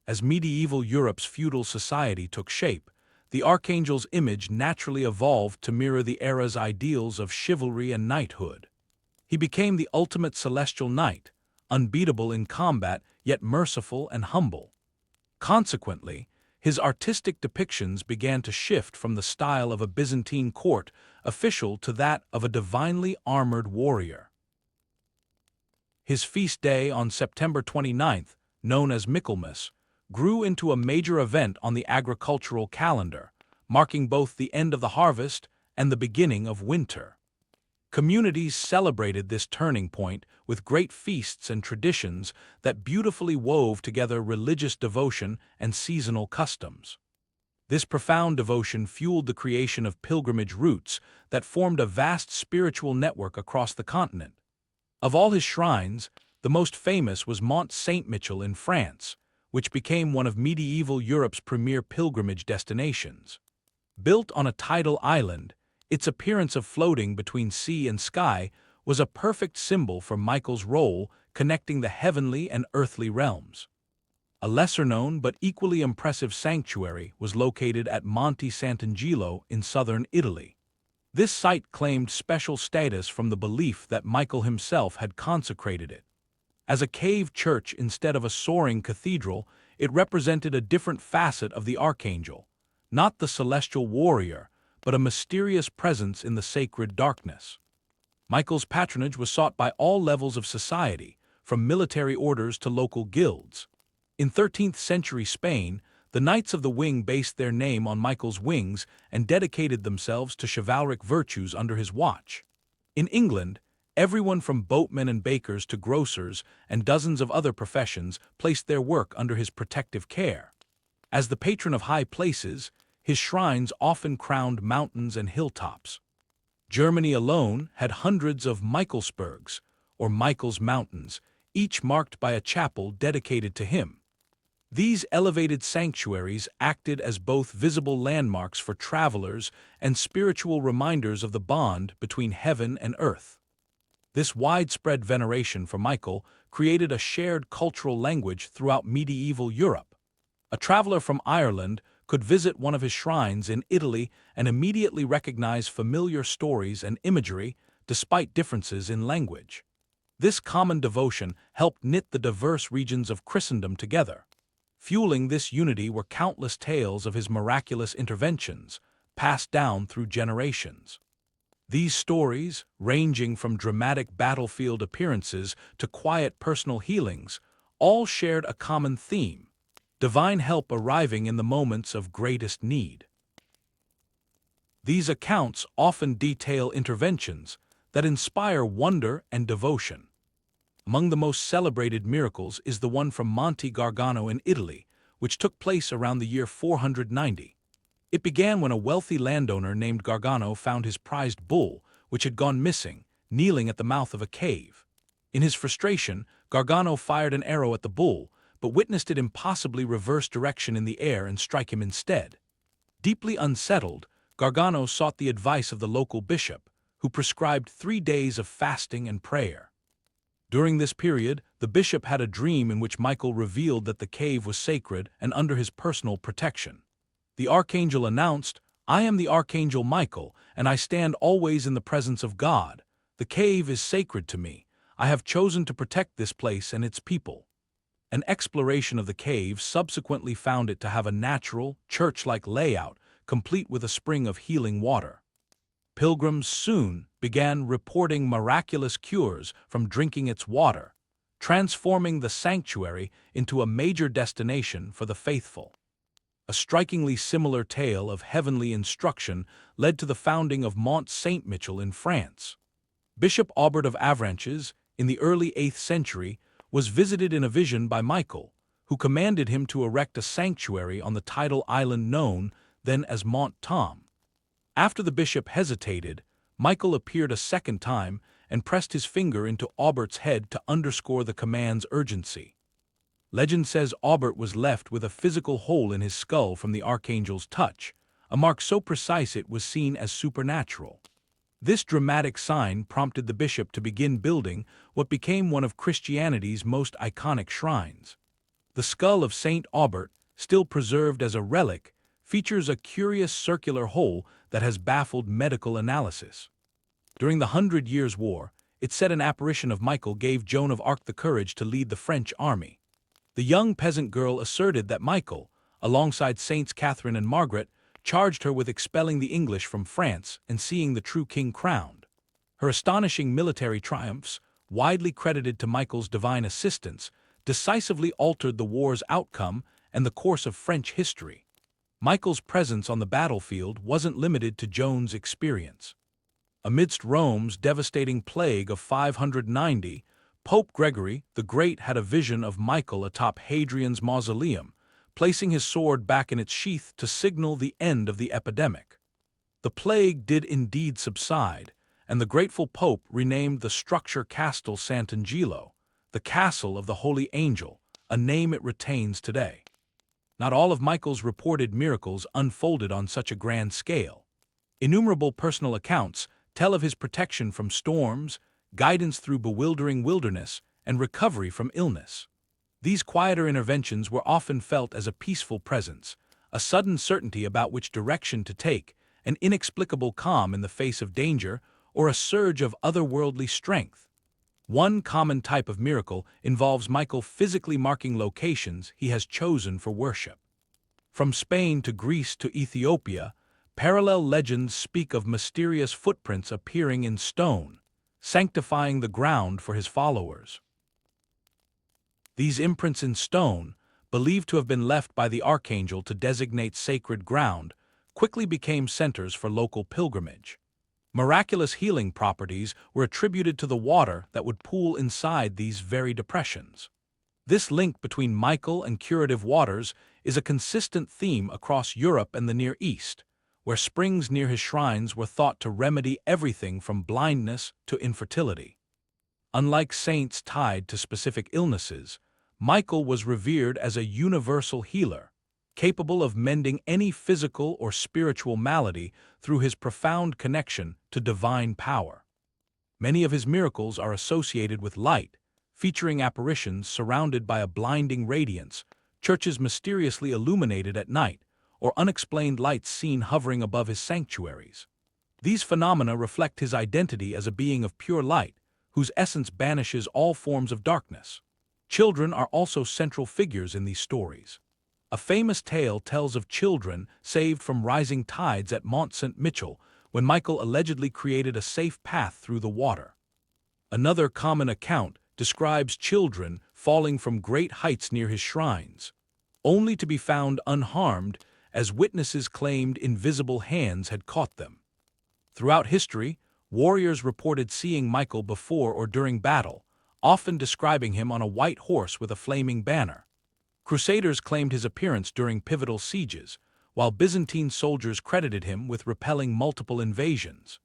As medieval Europe's feudal society took shape, the archangel's image naturally evolved to mirror the era's ideals of chivalry and knighthood. He became the ultimate celestial knight, unbeatable in combat yet merciful and humble. Consequently, his artistic depictions began to shift from the style of a Byzantine court official to that of a divinely armored warrior. His feast day on September 29th, known as Michaelmas, grew into a major event on the agricultural calendar, marking both the end of the harvest and the beginning of winter. Communities celebrated this turning point with great feasts and traditions that beautifully wove together religious devotion and seasonal customs. This profound devotion fueled the creation of pilgrimage routes that formed a vast spiritual network across the continent. Of all his shrines, the most famous was Mont Saint-Michel in France, which became one of medieval Europe's premier pilgrimage destinations. Built on a tidal island, its appearance of floating between sea and sky was a perfect symbol for Michael's role connecting the heavenly and earthly realms. A lesser-known but equally impressive sanctuary was located at Mont Saint-Michel in southern Italy. This site claimed special status from the belief that Michael himself had consecrated it. As a cave church instead of a soaring cathedral, it represented a different facet of the archangel, not the celestial warrior, but a mysterious presence in the sacred darkness. Michael's patronage was sought by all levels of society, from military orders to local guilds. In 13th century Spain, the Knights of the Wing based their name on Michael's wings and dedicated themselves to chivalric virtues under his watch. In England, everyone from boatmen and bakers to grocers and dozens of other professions placed their work under his protective care. As the patron of high places, his shrines often crowned mountains and hilltops. Germany alone had hundreds of Michaelsburgs, or Michael's Mountains, each marked by a chapel dedicated to him. These elevated sanctuaries acted as both visible landmarks for travelers and spiritual reminders of the bond between heaven and earth. This widespread veneration for Michael created a shared cultural language throughout medieval Europe. A traveler from Ireland could visit one of his shrines in Italy and immediately recognize familiar stories and imagery despite differences in language. This common devotion helped knit the diverse regions of Christendom together. Fueling this unity were countless tales of his miraculous interventions, passed down through generations. These stories, ranging from dramatic battlefield appearances to quiet personal healings, all shared a common theme: divine help arriving in the moments of greatest need. These accounts often detail interventions that inspire wonder and devotion. Among the most celebrated miracles is the one from Monte Gargano in Italy, which took place around the year 490. It began when a wealthy landowner named Gargano found his prized bull, which had gone missing, kneeling at the mouth of a cave. In his frustration, Gargano fired an arrow at the bull, but witnessed it impossibly reverse direction in the air and strike him instead. Deeply unsettled, Gargano sought the advice of the local bishop, who prescribed 3 days of fasting and prayer. During this period, the bishop had a dream in which Michael revealed that the cave was sacred and under his personal protection. The archangel announced, "I am the Archangel Michael, and I stand always in the presence of God. The cave is sacred to me. I have chosen to protect this place and its people." An exploration of the cave subsequently found it to have a natural, church-like layout, complete with a spring of healing water. Pilgrims soon began reporting miraculous cures from drinking its water, transforming the sanctuary into a major destination for the faithful. A strikingly similar tale of heavenly instruction led to the founding of Mont Saint-Michel in France. Bishop Aubert of Avranches, in the early 8th century, was visited in a vision by Michael, who commanded him to erect a sanctuary on the tidal island known then as Mont Saint-Michel. After the bishop hesitated, Michael appeared a second time and pressed his finger into Aubert's head to underscore the command's urgency. Legend says Aubert was left with a physical hole in his skull from the archangel's touch, a mark so precise it was seen as supernatural. This dramatic sign prompted the bishop to begin building what became one of Christianity's most iconic shrines. The skull of Saint Aubert, still preserved as a relic, features a curious circular hole that has baffled medical analysis. During the 100 Years' War, it said an apparition of Michael gave Joan of Arc the courage to lead the French army. The young peasant girl asserted that Michael, alongside Saints Catherine and Margaret, charged her with expelling the English from France and seeing the true king crowned. Her astonishing military triumphs, widely credited to Michael's divine assistance, decisively altered the war's outcome and the course of French history. Michael's presence on the battlefield wasn't limited to Joan's experience. Amidst Rome's devastating plague of 590, Pope Gregory the Great had a vision of Michael atop Hadrian's mausoleum, placing his sword back in its sheath to signal the end of the epidemic. The plague did indeed subside, and the grateful Pope renamed the structure Castel Sant'Angelo, the Castle of the Holy Angel, a name it retains today. Not all of Michael's reported miracles unfolded on such a grand scale. Innumerable personal accounts tell of his protection from storms, guidance through bewildering wilderness, and recovery from illness. These quieter interventions were often felt as a peaceful presence, a sudden certainty about which direction to take, an inexplicable calm in the face of danger, or a surge of otherworldly strength. One common type of miracle involves Michael physically marking locations he has chosen for worship. From Spain to Greece to Ethiopia, Parallel legends speak of mysterious footprints appearing in stone, sanctifying the ground for his followers. These imprints in stone, believed to have been left by the Archangel to designate sacred ground, quickly became centers for local pilgrimage. Miraculous healing properties were attributed to the water that would pool inside these very depressions. This link between Michael and curative waters is a consistent theme across Europe and the Near East, where springs near his shrines were thought to remedy everything from blindness to infertility. Unlike saints tied to specific illnesses, Michael was revered as a universal healer, capable of mending any physical or spiritual malady through his profound connection to divine power. Many of his miracles are associated with light, featuring apparitions surrounded by a blinding radiance, churches mysteriously illuminated at night, or unexplained lights seen hovering above his sanctuaries. These phenomena reflect his identity as a being of pure light, whose essence banishes all forms of darkness. Children are also central figures in these stories. A famous tale tells of children saved from rising tides at Mont Saint-Michel when Michael allegedly created a safe path through the water. Another common account describes children falling from great heights near his shrines, only to be found unharmed as witnesses claimed invisible hands had caught them. Throughout history, warriors reported seeing Michael before or during battle, often describing him on a white horse with a flaming banner. Crusaders claimed his appearance during pivotal sieges, while Byzantine soldiers credited him with repelling multiple invasions.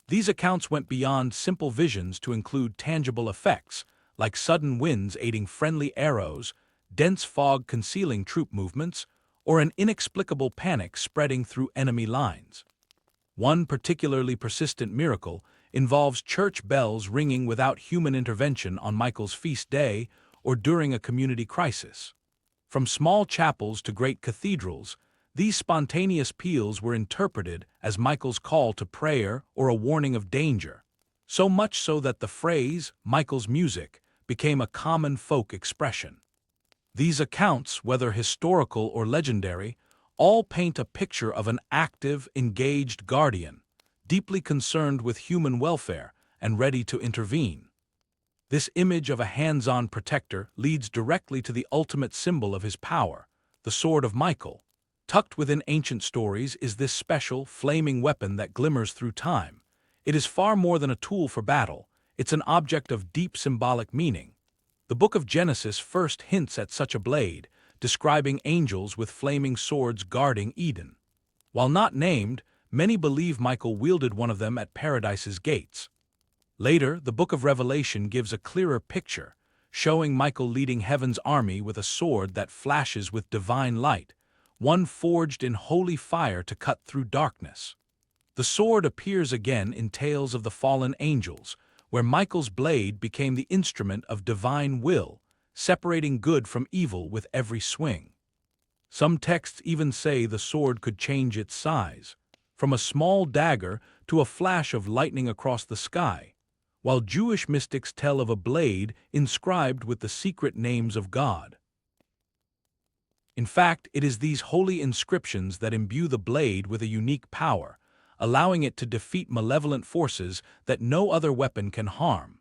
These accounts went beyond simple visions to include tangible effects, like sudden winds aiding friendly arrows, dense fog concealing troop movements, or an inexplicable panic spreading through enemy lines. One particularly persistent miracle involves church bells ringing without human intervention on Michael's feast day or during a community crisis. From small chapels to great cathedrals, these spontaneous peals were interpreted as Michael's call to prayer or a warning of danger, so much so that the phrase, "Michael's music," became a common folk expression. These accounts, whether historical or legendary, all paint a picture of an active, engaged guardian, deeply concerned with human welfare and ready to intervene. This image of a hands-on protector leads directly to the ultimate symbol of his power, the Sword of Michael. Tucked within ancient stories is this special, flaming weapon that glimmers through time. It is far more than a tool for battle, it's an object of deep symbolic meaning. The Book of Genesis first hints at such a blade, describing angels with flaming swords guarding Eden. While not named, many believe Michael wielded one of them at Paradise's gates. Later, the Book of Revelation gives a clearer picture, showing Michael leading heaven's army with a sword that flashes with divine light, one forged in holy fire to cut through darkness. The sword appears again in Tales of the Fallen Angels, where Michael's blade became the instrument of divine will, separating good from evil with every swing. Some texts even say the sword could change its size, from a small dagger to a flash of lightning across the sky, while Jewish mystics tell of a blade inscribed with the secret names of God. In fact, it is these holy inscriptions that imbue the blade with a unique power, allowing it to defeat malevolent forces that no other weapon can harm.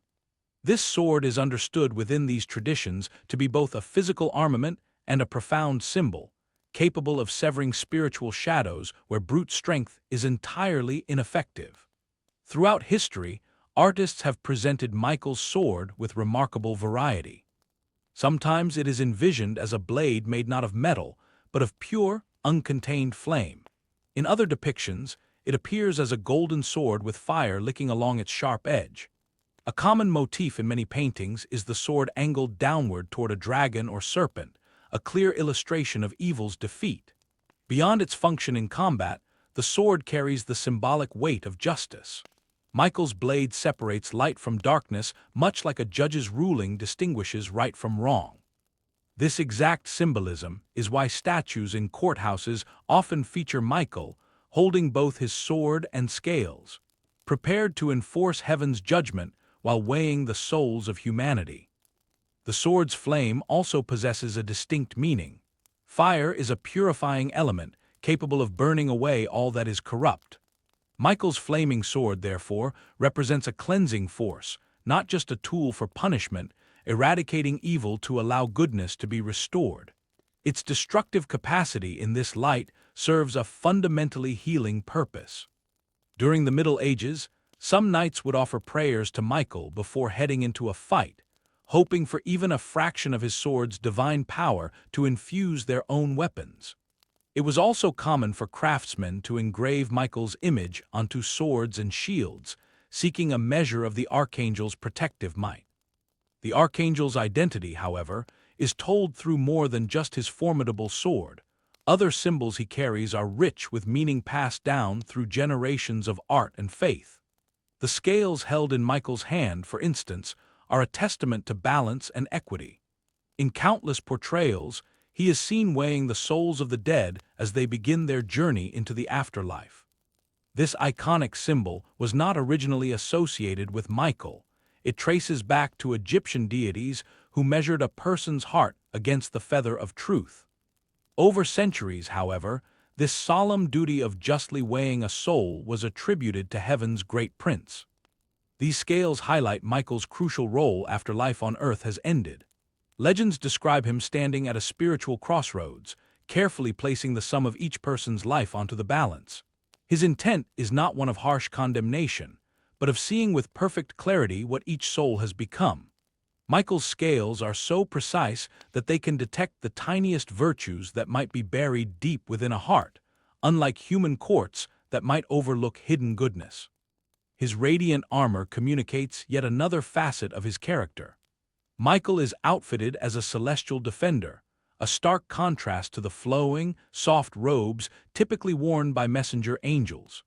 This sword is understood within these traditions to be both a physical armament and a profound symbol, capable of severing spiritual shadows where brute strength is entirely ineffective. Throughout history, artists have presented Michael's sword with remarkable variety. Sometimes it is envisioned as a blade made not of metal, but of pure, uncontained flame. In other depictions, it appears as a golden sword with fire licking along its sharp edge. A common motif in many paintings is the sword angled downward toward a dragon or serpent, a clear illustration of evil's defeat. Beyond its function in combat, the sword carries the symbolic weight of justice. Michael's blade separates light from darkness, much like a judge's ruling distinguishes right from wrong. This exact symbolism is why statues in courthouses often feature Michael holding both his sword and scales, prepared to enforce heaven's judgment while weighing the souls of humanity. The sword's flame also possesses a distinct meaning. Fire is a purifying element, capable of burning away all that is corrupt. Michael's flaming sword, therefore, represents a cleansing force, not just a tool for punishment, eradicating evil to allow goodness to be restored. Its destructive capacity in this light serves a fundamentally healing purpose. During the Middle Ages, some knights would offer prayers to Michael before heading into a fight, hoping for even a fraction of his sword's divine power to infuse their own weapons. It was also common for craftsmen to engrave Michael's image onto swords and shields, seeking a measure of the Archangel's protective might. The Archangel's identity, however, is told through more than just his formidable sword. Other symbols he carries are rich with meaning passed down through generations of art and faith. The scales held in Michael's hand, for instance, are a testament to balance and equity. In countless portrayals, he is seen weighing the souls of the dead as they begin their journey into the afterlife. This iconic symbol was not originally associated with Michael. It traces back to Egyptian deities who measured a person's heart against the feather of truth. Over centuries, however, this solemn duty of justly weighing a soul was attributed to heaven's great prince. These scales highlight Michael's crucial role after life on earth has ended. Legends describe him standing at a spiritual crossroads, carefully placing the sum of each person's life onto the balance. His intent is not one of harsh condemnation, but of seeing with perfect clarity what each soul has become. Michael's scales are so precise that they can detect the tiniest virtues that might be buried deep within a heart, unlike human courts that might overlook hidden goodness. His radiant armor communicates yet another facet of his character. Michael is outfitted as a celestial defender, a stark contrast to the flowing, soft robes typically worn by messenger angels.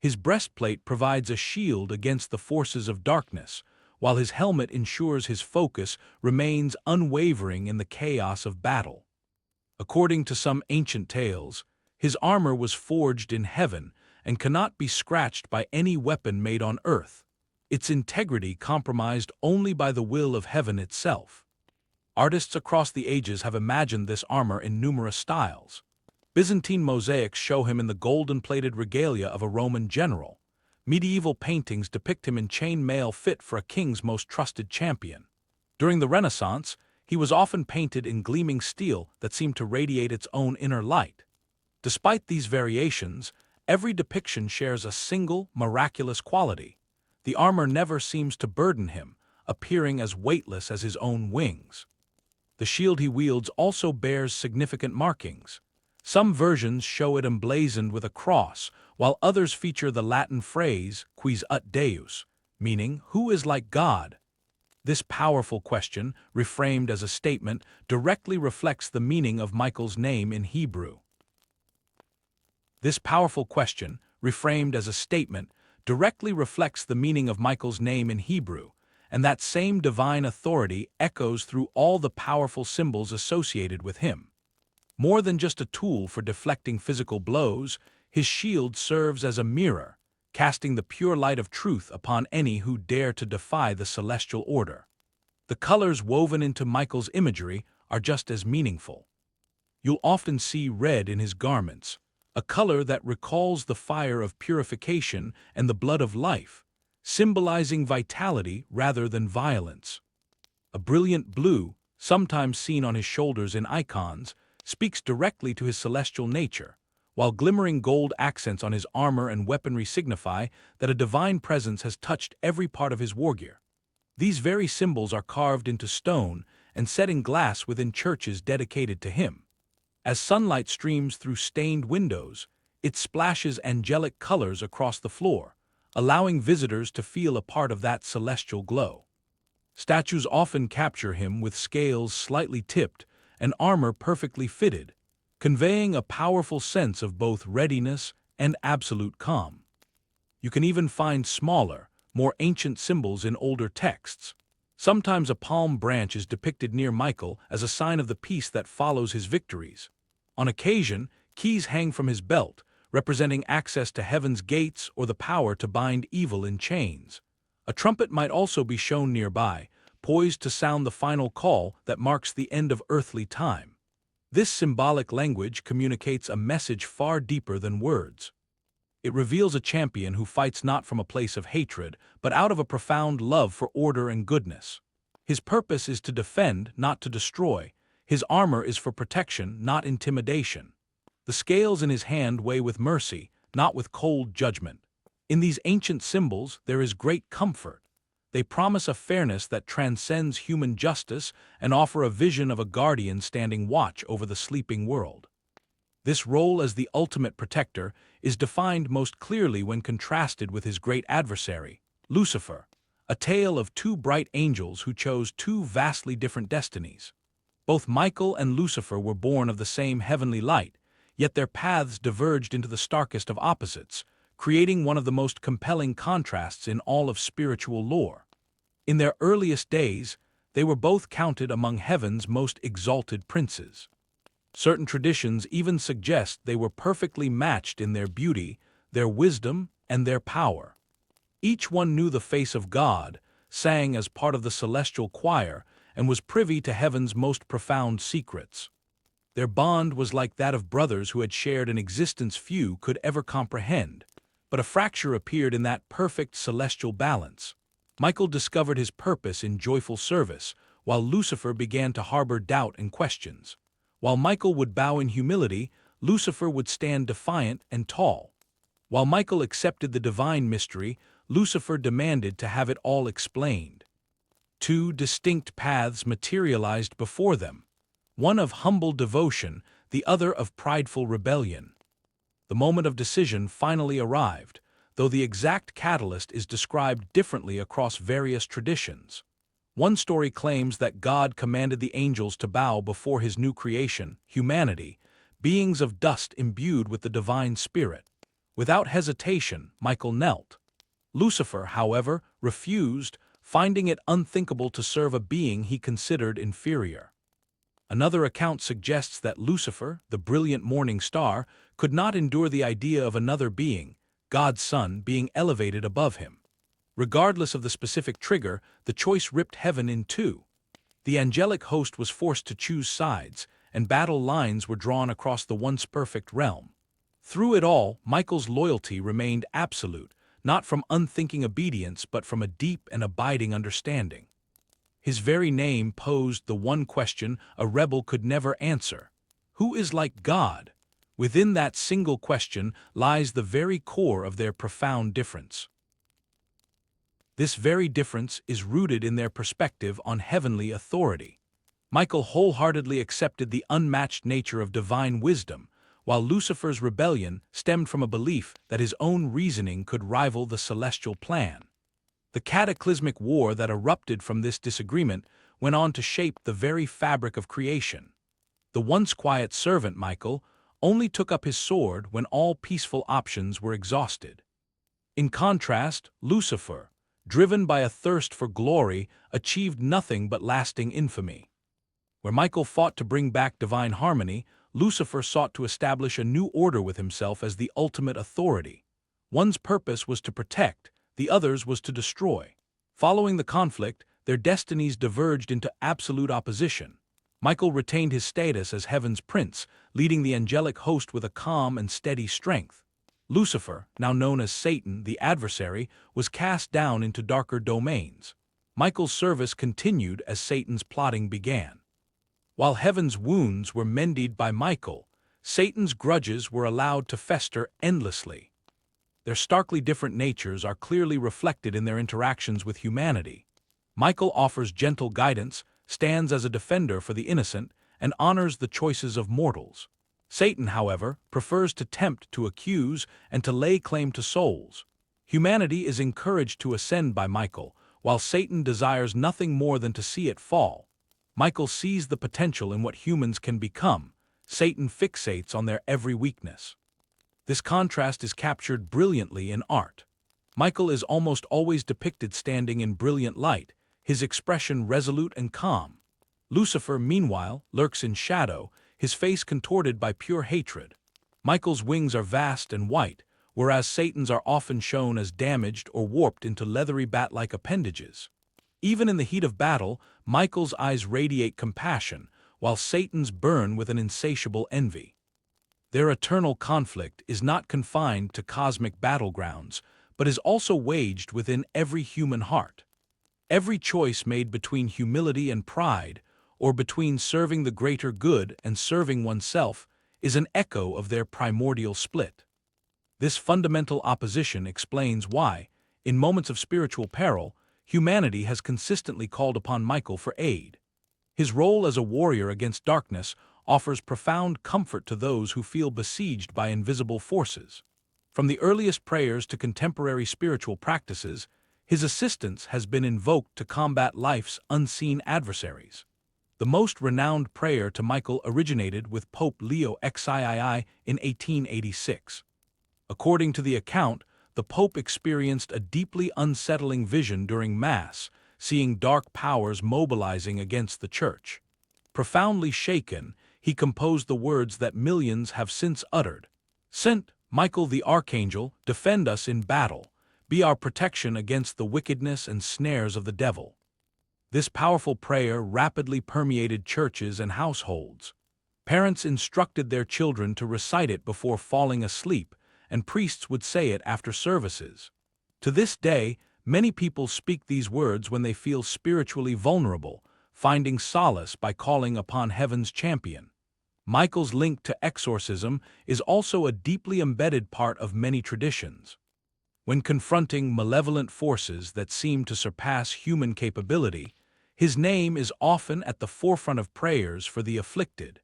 His breastplate provides a shield against the forces of darkness, while his helmet ensures his focus remains unwavering in the chaos of battle. According to some ancient tales, his armor was forged in heaven and cannot be scratched by any weapon made on earth, its integrity compromised only by the will of heaven itself. Artists across the ages have imagined this armor in numerous styles. Byzantine mosaics show him in the golden-plated regalia of a Roman general. Medieval paintings depict him in chain-mail fit for a king's most trusted champion. During the Renaissance, he was often painted in gleaming steel that seemed to radiate its own inner light. Despite these variations, every depiction shares a single, miraculous quality. The armor never seems to burden him, appearing as weightless as his own wings. The shield he wields also bears significant markings. Some versions show it emblazoned with a cross, while others feature the Latin phrase, quis ut Deus, meaning, who is like God? This powerful question, reframed as a statement, directly reflects the meaning of Michael's name in Hebrew. This powerful question, reframed as a statement, directly reflects the meaning of Michael's name in Hebrew, and that same divine authority echoes through all the powerful symbols associated with him. More than just a tool for deflecting physical blows, his shield serves as a mirror, casting the pure light of truth upon any who dare to defy the celestial order. The colors woven into Michael's imagery are just as meaningful. You'll often see red in his garments, a color that recalls the fire of purification and the blood of life, symbolizing vitality rather than violence. A brilliant blue, sometimes seen on his shoulders in icons, speaks directly to his celestial nature, while glimmering gold accents on his armor and weaponry signify that a divine presence has touched every part of his wargear. These very symbols are carved into stone and set in glass within churches dedicated to him. As sunlight streams through stained windows, it splashes angelic colors across the floor, allowing visitors to feel a part of that celestial glow. Statues often capture him with scales slightly tipped and armor perfectly fitted, conveying a powerful sense of both readiness and absolute calm. You can even find smaller, more ancient symbols in older texts. Sometimes a palm branch is depicted near Michael as a sign of the peace that follows his victories. On occasion, keys hang from his belt, representing access to heaven's gates or the power to bind evil in chains. A trumpet might also be shown nearby, poised to sound the final call that marks the end of earthly time. This symbolic language communicates a message far deeper than words. It reveals a champion who fights not from a place of hatred, but out of a profound love for order and goodness. His purpose is to defend, not to destroy. His armor is for protection, not intimidation. The scales in his hand weigh with mercy, not with cold judgment. In these ancient symbols there is great comfort. They promise a fairness that transcends human justice and offer a vision of a guardian standing watch over the sleeping world. This role as the ultimate protector is defined most clearly when contrasted with his great adversary, Lucifer, a tale of two bright angels who chose two vastly different destinies. Both Michael and Lucifer were born of the same heavenly light, yet their paths diverged into the starkest of opposites, creating one of the most compelling contrasts in all of spiritual lore. In their earliest days, they were both counted among heaven's most exalted princes. Certain traditions even suggest they were perfectly matched in their beauty, their wisdom, and their power. Each one knew the face of God, sang as part of the celestial choir, and was privy to heaven's most profound secrets. Their bond was like that of brothers who had shared an existence few could ever comprehend, but a fracture appeared in that perfect celestial balance. Michael discovered his purpose in joyful service, while Lucifer began to harbor doubt and questions. While Michael would bow in humility, Lucifer would stand defiant and tall. While Michael accepted the divine mystery, Lucifer demanded to have it all explained. Two distinct paths materialized before them, one of humble devotion, the other of prideful rebellion. The moment of decision finally arrived, though the exact catalyst is described differently across various traditions. One story claims that God commanded the angels to bow before his new creation, humanity, beings of dust imbued with the divine spirit. Without hesitation, Michael knelt. Lucifer, however, refused, finding it unthinkable to serve a being he considered inferior. Another account suggests that Lucifer, the brilliant morning star, could not endure the idea of another being, God's son, being elevated above him. Regardless of the specific trigger, the choice ripped heaven in two. The angelic host was forced to choose sides, and battle lines were drawn across the once perfect realm. Through it all, Michael's loyalty remained absolute, not from unthinking obedience but from a deep and abiding understanding. His very name posed the one question a rebel could never answer: who is like God? Within that single question lies the very core of their profound difference. This very difference is rooted in their perspective on heavenly authority. Michael wholeheartedly accepted the unmatched nature of divine wisdom, while Lucifer's rebellion stemmed from a belief that his own reasoning could rival the celestial plan. The cataclysmic war that erupted from this disagreement went on to shape the very fabric of creation. The once quiet servant Michael only took up his sword when all peaceful options were exhausted. In contrast, Lucifer, driven by a thirst for glory, achieved nothing but lasting infamy. Where Michael fought to bring back divine harmony, Lucifer sought to establish a new order with himself as the ultimate authority. One's purpose was to protect, the other's was to destroy. Following the conflict, their destinies diverged into absolute opposition. Michael retained his status as heaven's prince, leading the angelic host with a calm and steady strength. Lucifer, now known as Satan, the adversary, was cast down into darker domains. Michael's service continued as Satan's plotting began. While heaven's wounds were mended by Michael, Satan's grudges were allowed to fester endlessly. Their starkly different natures are clearly reflected in their interactions with humanity. Michael offers gentle guidance, stands as a defender for the innocent, and honors the choices of mortals. Satan, however, prefers to tempt, to accuse, and to lay claim to souls. Humanity is encouraged to ascend by Michael, while Satan desires nothing more than to see it fall. Michael sees the potential in what humans can become. Satan fixates on their every weakness. This contrast is captured brilliantly in art. Michael is almost always depicted standing in brilliant light, his expression resolute and calm. Lucifer, meanwhile, lurks in shadow, his face contorted by pure hatred. Michael's wings are vast and white, whereas Satan's are often shown as damaged or warped into leathery bat-like appendages. Even in the heat of battle, Michael's eyes radiate compassion, while Satan's burn with an insatiable envy. Their eternal conflict is not confined to cosmic battlegrounds, but is also waged within every human heart. Every choice made between humility and pride, or between serving the greater good and serving oneself, is an echo of their primordial split. This fundamental opposition explains why, in moments of spiritual peril, humanity has consistently called upon Michael for aid. His role as a warrior against darkness offers profound comfort to those who feel besieged by invisible forces. From the earliest prayers to contemporary spiritual practices, his assistance has been invoked to combat life's unseen adversaries. The most renowned prayer to Michael originated with Pope Leo XIII in 1886. According to the account, the Pope experienced a deeply unsettling vision during Mass, seeing dark powers mobilizing against the Church. Profoundly shaken, he composed the words that millions have since uttered. "Saint Michael the Archangel, defend us in battle. Be our protection against the wickedness and snares of the devil." This powerful prayer rapidly permeated churches and households. Parents instructed their children to recite it before falling asleep, and priests would say it after services. To this day, many people speak these words when they feel spiritually vulnerable, finding solace by calling upon heaven's champion. Michael's link to exorcism is also a deeply embedded part of many traditions. When confronting malevolent forces that seem to surpass human capability, his name is often at the forefront of prayers for the afflicted.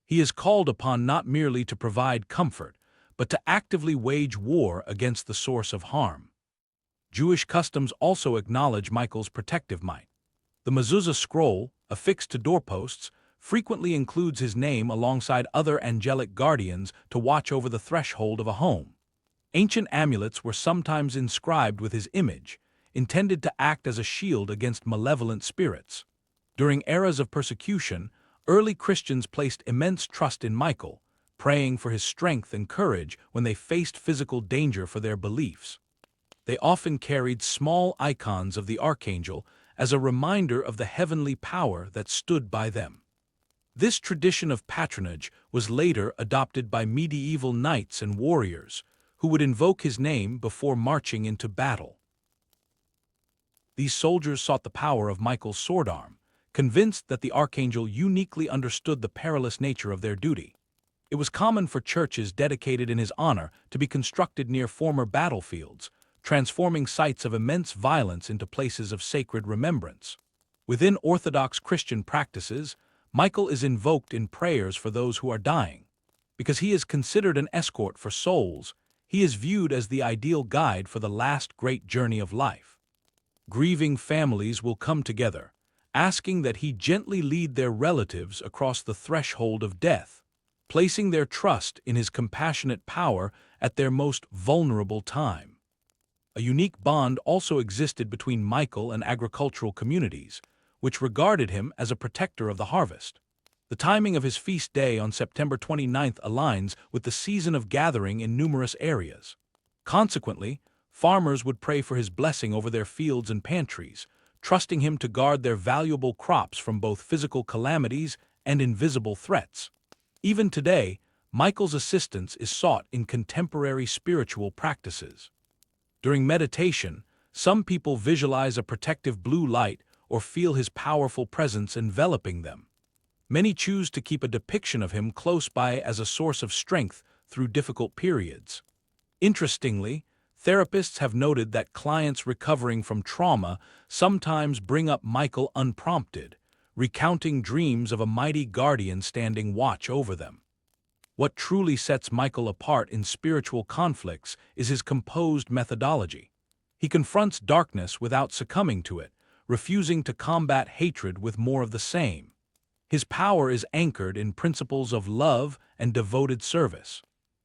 He is called upon not merely to provide comfort, but to actively wage war against the source of harm. Jewish customs also acknowledge Michael's protective might. The mezuzah scroll, affixed to doorposts, frequently includes his name alongside other angelic guardians to watch over the threshold of a home. Ancient amulets were sometimes inscribed with his image, intended to act as a shield against malevolent spirits. During eras of persecution, early Christians placed immense trust in Michael, praying for his strength and courage when they faced physical danger for their beliefs. They often carried small icons of the Archangel as a reminder of the heavenly power that stood by them. This tradition of patronage was later adopted by medieval knights and warriors, who would invoke his name before marching into battle. These soldiers sought the power of Michael's sword arm, convinced that the Archangel uniquely understood the perilous nature of their duty. It was common for churches dedicated in his honor to be constructed near former battlefields, transforming sites of immense violence into places of sacred remembrance. Within Orthodox Christian practices, Michael is invoked in prayers for those who are dying. Because he is considered an escort for souls, he is viewed as the ideal guide for the last great journey of life. Grieving families will come together, asking that he gently lead their relatives across the threshold of death, placing their trust in his compassionate power at their most vulnerable time. A unique bond also existed between Michael and agricultural communities, which regarded him as a protector of the harvest. The timing of his feast day on September 29th aligns with the season of gathering in numerous areas. Consequently, farmers would pray for his blessing over their fields and pantries, trusting him to guard their valuable crops from both physical calamities and invisible threats. Even today, Michael's assistance is sought in contemporary spiritual practices. During meditation, some people visualize a protective blue light or feel his powerful presence enveloping them. Many choose to keep a depiction of him close by as a source of strength through difficult periods. Interestingly, therapists have noted that clients recovering from trauma sometimes bring up Michael unprompted, recounting dreams of a mighty guardian standing watch over them. What truly sets Michael apart in spiritual conflicts is his composed methodology. He confronts darkness without succumbing to it, refusing to combat hatred with more of the same. His power is anchored in principles of love and devoted service.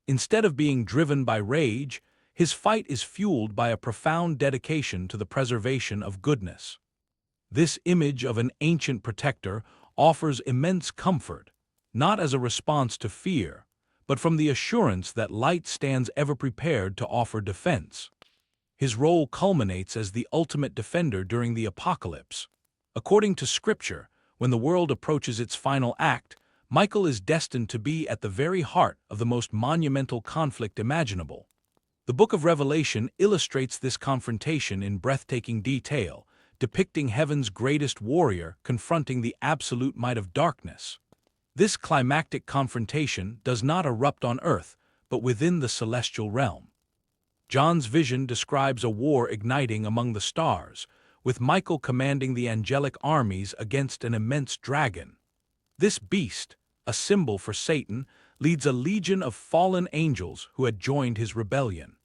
Instead of being driven by rage, his fight is fueled by a profound dedication to the preservation of goodness. This image of an ancient protector offers immense comfort, not as a response to fear, but from the assurance that light stands ever prepared to offer defense. His role culminates as the ultimate defender during the apocalypse. According to Scripture, when the world approaches its final act, Michael is destined to be at the very heart of the most monumental conflict imaginable. The Book of Revelation illustrates this confrontation in breathtaking detail, depicting heaven's greatest warrior confronting the absolute might of darkness. This climactic confrontation does not erupt on earth, but within the celestial realm. John's vision describes a war igniting among the stars, with Michael commanding the angelic armies against an immense dragon. This beast, a symbol for Satan, leads a legion of fallen angels who had joined his rebellion.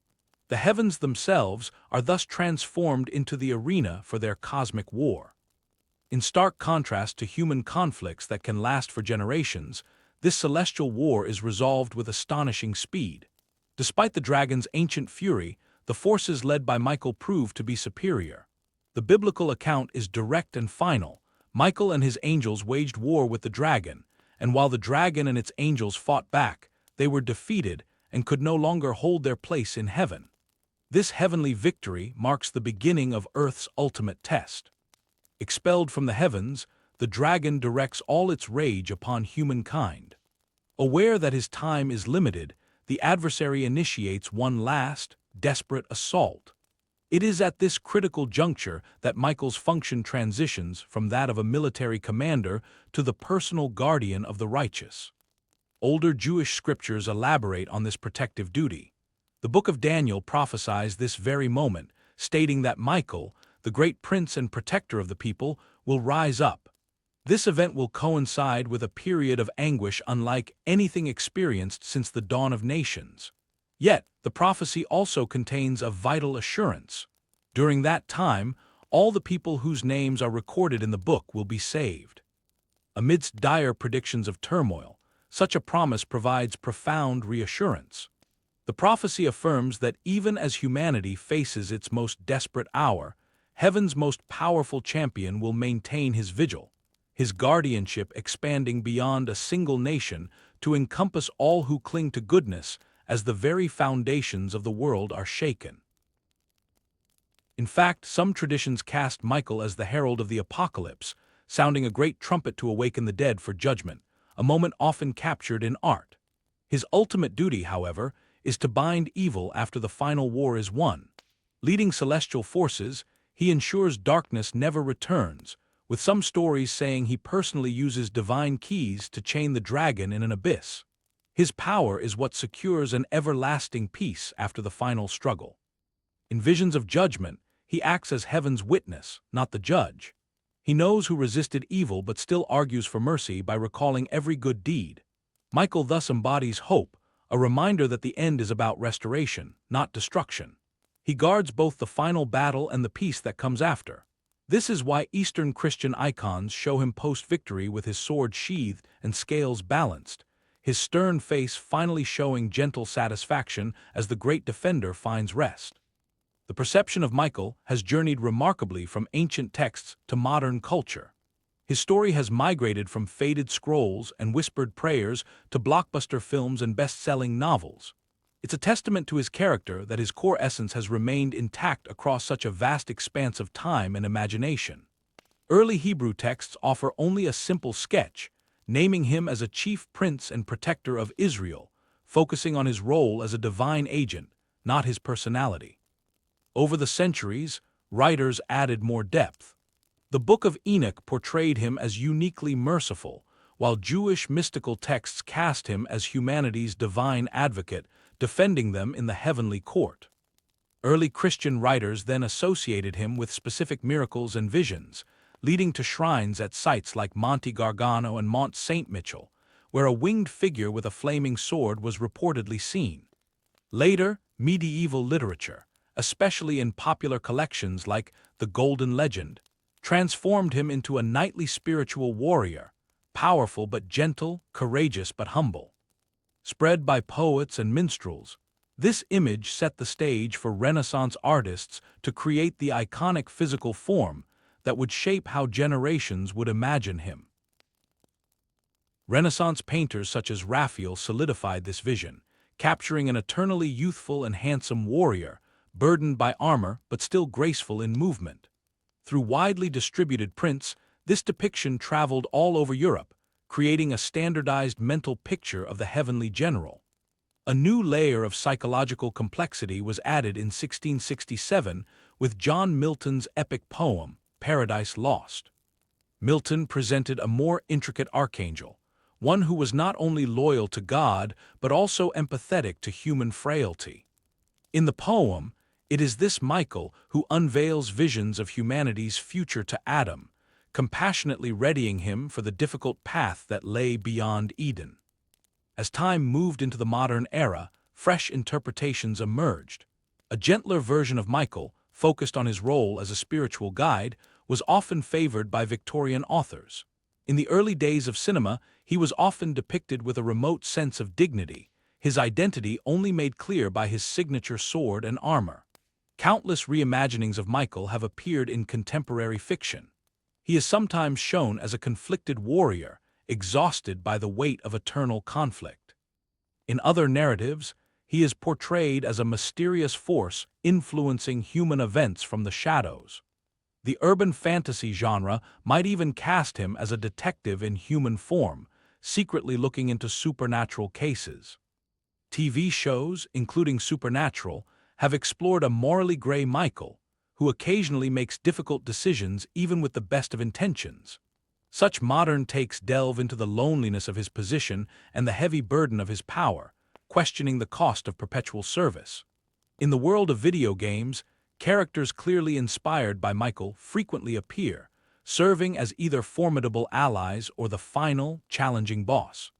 The heavens themselves are thus transformed into the arena for their cosmic war. In stark contrast to human conflicts that can last for generations, this celestial war is resolved with astonishing speed. Despite the dragon's ancient fury, the forces led by Michael prove to be superior. The biblical account is direct and final. Michael and his angels waged war with the dragon, and while the dragon and its angels fought back, they were defeated and could no longer hold their place in heaven. This heavenly victory marks the beginning of Earth's ultimate test. Expelled from the heavens, the dragon directs all its rage upon humankind. Aware that his time is limited, the adversary initiates one last, desperate assault. It is at this critical juncture that Michael's function transitions from that of a military commander to the personal guardian of the righteous. Older Jewish scriptures elaborate on this protective duty. The Book of Daniel prophesies this very moment, stating that Michael, the great prince and protector of the people, will rise up. This event will coincide with a period of anguish unlike anything experienced since the dawn of nations. Yet, the prophecy also contains a vital assurance. During that time, all the people whose names are recorded in the book will be saved. Amidst dire predictions of turmoil, such a promise provides profound reassurance. The prophecy affirms that even as humanity faces its most desperate hour, heaven's most powerful champion will maintain his vigil, his guardianship expanding beyond a single nation to encompass all who cling to goodness as the very foundations of the world are shaken. In fact, some traditions cast Michael as the herald of the apocalypse, sounding a great trumpet to awaken the dead for judgment, a moment often captured in art. His ultimate duty, however, is to bind evil after the final war is won. Leading celestial forces, he ensures darkness never returns, with some stories saying he personally uses divine keys to chain the dragon in an abyss. His power is what secures an everlasting peace after the final struggle. In visions of judgment, he acts as heaven's witness, not the judge. He knows who resisted evil but still argues for mercy by recalling every good deed. Michael thus embodies hope, a reminder that the end is about restoration, not destruction. He guards both the final battle and the peace that comes after. This is why Eastern Christian icons show him post-victory with his sword sheathed and scales balanced, his stern face finally showing gentle satisfaction as the great defender finds rest. The perception of Michael has journeyed remarkably from ancient texts to modern culture. His story has migrated from faded scrolls and whispered prayers to blockbuster films and best-selling novels. It's a testament to his character that his core essence has remained intact across such a vast expanse of time and imagination. Early Hebrew texts offer only a simple sketch, naming him as a chief prince and protector of Israel, focusing on his role as a divine agent, not his personality. Over the centuries, writers added more depth. The Book of Enoch portrayed him as uniquely merciful, while Jewish mystical texts cast him as humanity's divine advocate, defending them in the heavenly court. Early Christian writers then associated him with specific miracles and visions, leading to shrines at sites like Monte Gargano and Mont Saint-Michel, where a winged figure with a flaming sword was reportedly seen. Later, medieval literature, especially in popular collections like The Golden Legend, transformed him into a knightly spiritual warrior, powerful but gentle, courageous but humble. Spread by poets and minstrels, this image set the stage for Renaissance artists to create the iconic physical form that would shape how generations would imagine him. Renaissance painters such as Raphael solidified this vision, capturing an eternally youthful and handsome warrior, burdened by armor but still graceful in movement. Through widely distributed prints, This depiction traveled all over Europe, creating a standardized mental picture of the heavenly general. A new layer of psychological complexity was added in 1667 with John Milton's epic poem, Paradise Lost. Milton presented a more intricate archangel, one who was not only loyal to God but also empathetic to human frailty. In the poem, it is this Michael who unveils visions of humanity's future to Adam, compassionately readying him for the difficult path that lay beyond Eden. As time moved into the modern era, fresh interpretations emerged. A gentler version of Michael, focused on his role as a spiritual guide, was often favored by Victorian authors. In the early days of cinema, he was often depicted with a remote sense of dignity, his identity only made clear by his signature sword and armor. Countless reimaginings of Michael have appeared in contemporary fiction. He is sometimes shown as a conflicted warrior, exhausted by the weight of eternal conflict. In other narratives, he is portrayed as a mysterious force influencing human events from the shadows. The urban fantasy genre might even cast him as a detective in human form, secretly looking into supernatural cases. TV shows, including Supernatural, have explored a morally gray Michael, who occasionally makes difficult decisions even with the best of intentions. Such modern takes delve into the loneliness of his position and the heavy burden of his power, questioning the cost of perpetual service. In the world of video games, characters clearly inspired by Michael frequently appear, serving as either formidable allies or the final, challenging boss.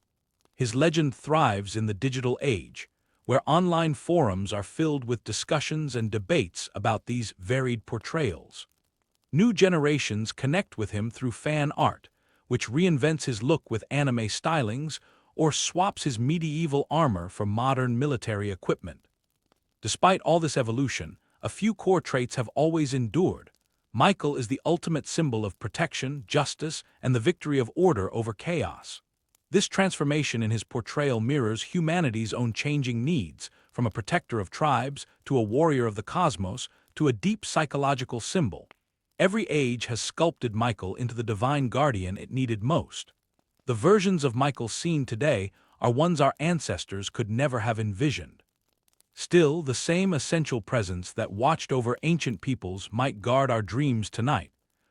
His legend thrives in the digital age, where online forums are filled with discussions and debates about these varied portrayals. New generations connect with him through fan art, which reinvents his look with anime stylings or swaps his medieval armor for modern military equipment. Despite all this evolution, a few core traits have always endured. Michael is the ultimate symbol of protection, justice, and the victory of order over chaos. This transformation in his portrayal mirrors humanity's own changing needs, from a protector of tribes to a warrior of the cosmos to a deep psychological symbol. Every age has sculpted Michael into the divine guardian it needed most. The versions of Michael seen today are ones our ancestors could never have envisioned. Still, the same essential presence that watched over ancient peoples might guard our dreams tonight,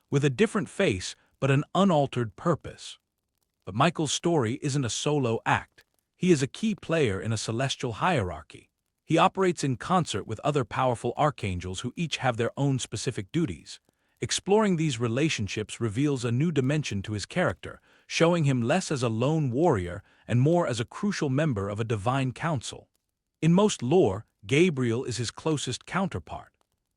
with a different face but an unaltered purpose. But Michael's story isn't a solo act. He is a key player in a celestial hierarchy. He operates in concert with other powerful archangels who each have their own specific duties. Exploring these relationships reveals a new dimension to his character, showing him less as a lone warrior and more as a crucial member of a divine council. In most lore, Gabriel is his closest counterpart.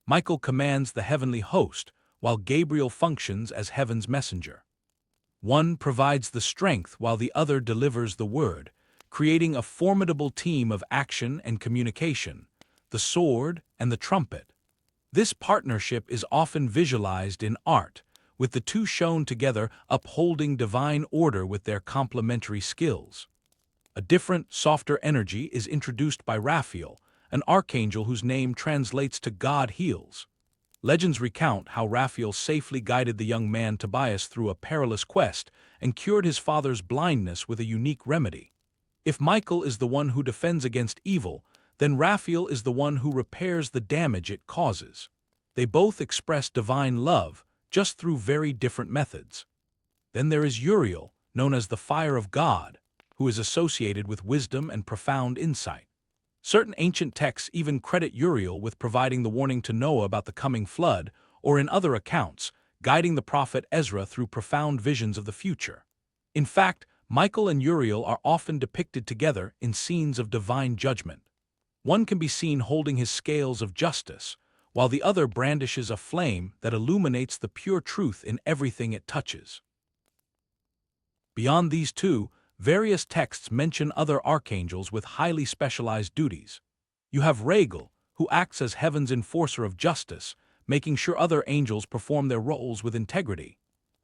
Michael commands the heavenly host, while Gabriel functions as heaven's messenger. One provides the strength while the other delivers the word, creating a formidable team of action and communication, the sword and the trumpet. This partnership is often visualized in art, with the two shown together upholding divine order with their complementary skills. A different, softer energy is introduced by Raphael, an archangel whose name translates to God heals. Legends recount how Raphael safely guided the young man Tobias through a perilous quest and cured his father's blindness with a unique remedy. If Michael is the one who defends against evil, then Raphael is the one who repairs the damage it causes. They both express divine love, just through very different methods. Then there is Uriel, known as the Fire of God, who is associated with wisdom and profound insight. Certain ancient texts even credit Uriel with providing the warning to Noah about the coming flood, or in other accounts, guiding the prophet Ezra through profound visions of the future. In fact, Michael and Uriel are often depicted together in scenes of divine judgment. One can be seen holding his scales of justice, while the other brandishes a flame that illuminates the pure truth in everything it touches. Beyond these two, various texts mention other archangels with highly specialized duties. You have Raguel, who acts as heaven's enforcer of justice, making sure other angels perform their roles with integrity.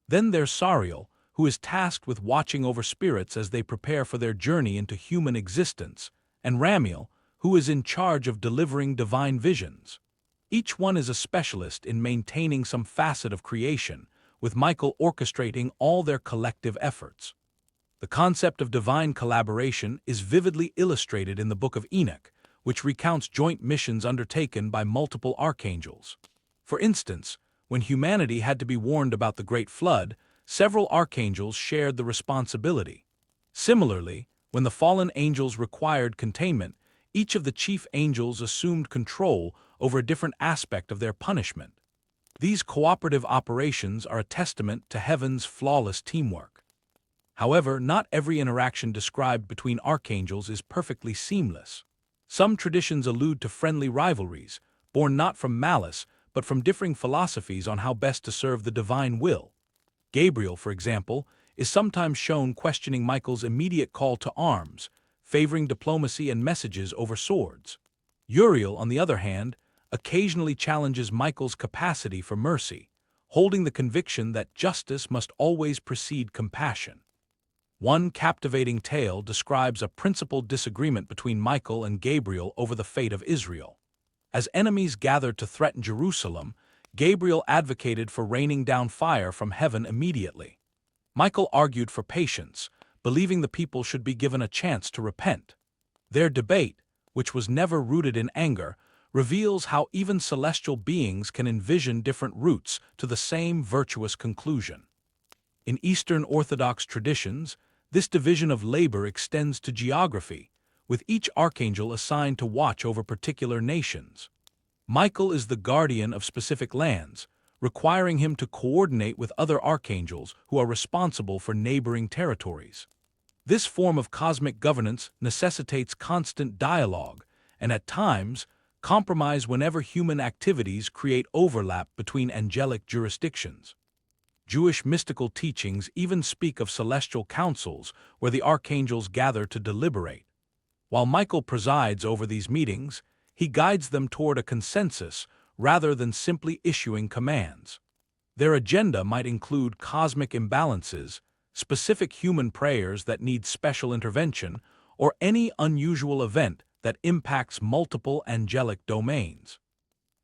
Then there's Sariel, who is tasked with watching over spirits as they prepare for their journey into human existence, and Ramiel, who is in charge of delivering divine visions. Each one is a specialist in maintaining some facet of creation, with Michael orchestrating all their collective efforts. The concept of divine collaboration is vividly illustrated in the Book of Enoch, which recounts joint missions undertaken by multiple archangels. For instance, when humanity had to be warned about the Great Flood, several archangels shared the responsibility. Similarly, when the fallen angels required containment, each of the chief angels assumed control over a different aspect of their punishment. These cooperative operations are a testament to heaven's flawless teamwork. However, not every interaction described between archangels is perfectly seamless. Some traditions allude to friendly rivalries, born not from malice, but from differing philosophies on how best to serve the divine will. Gabriel, for example, is sometimes shown questioning Michael's immediate call to arms, favoring diplomacy and messages over swords. Uriel, on the other hand, occasionally challenges Michael's capacity for mercy, holding the conviction that justice must always precede compassion. One captivating tale describes a principled disagreement between Michael and Gabriel over the fate of Israel. As enemies gathered to threaten Jerusalem, Gabriel advocated for raining down fire from heaven immediately. Michael argued for patience, believing the people should be given a chance to repent. Their debate, which was never rooted in anger, reveals how even celestial beings can envision different routes to the same virtuous conclusion. In Eastern Orthodox traditions, this division of labor extends to geography, with each archangel assigned to watch over particular nations. Michael is the guardian of specific lands, requiring him to coordinate with other archangels who are responsible for neighboring territories. This form of cosmic governance necessitates constant dialogue, and at times, compromise whenever human activities create overlap between angelic jurisdictions. Jewish mystical teachings even speak of celestial councils where the archangels gather to deliberate. While Michael presides over these meetings, he guides them toward a consensus rather than simply issuing commands. Their agenda might include cosmic imbalances, specific human prayers that need special intervention, or any unusual event that impacts multiple angelic domains.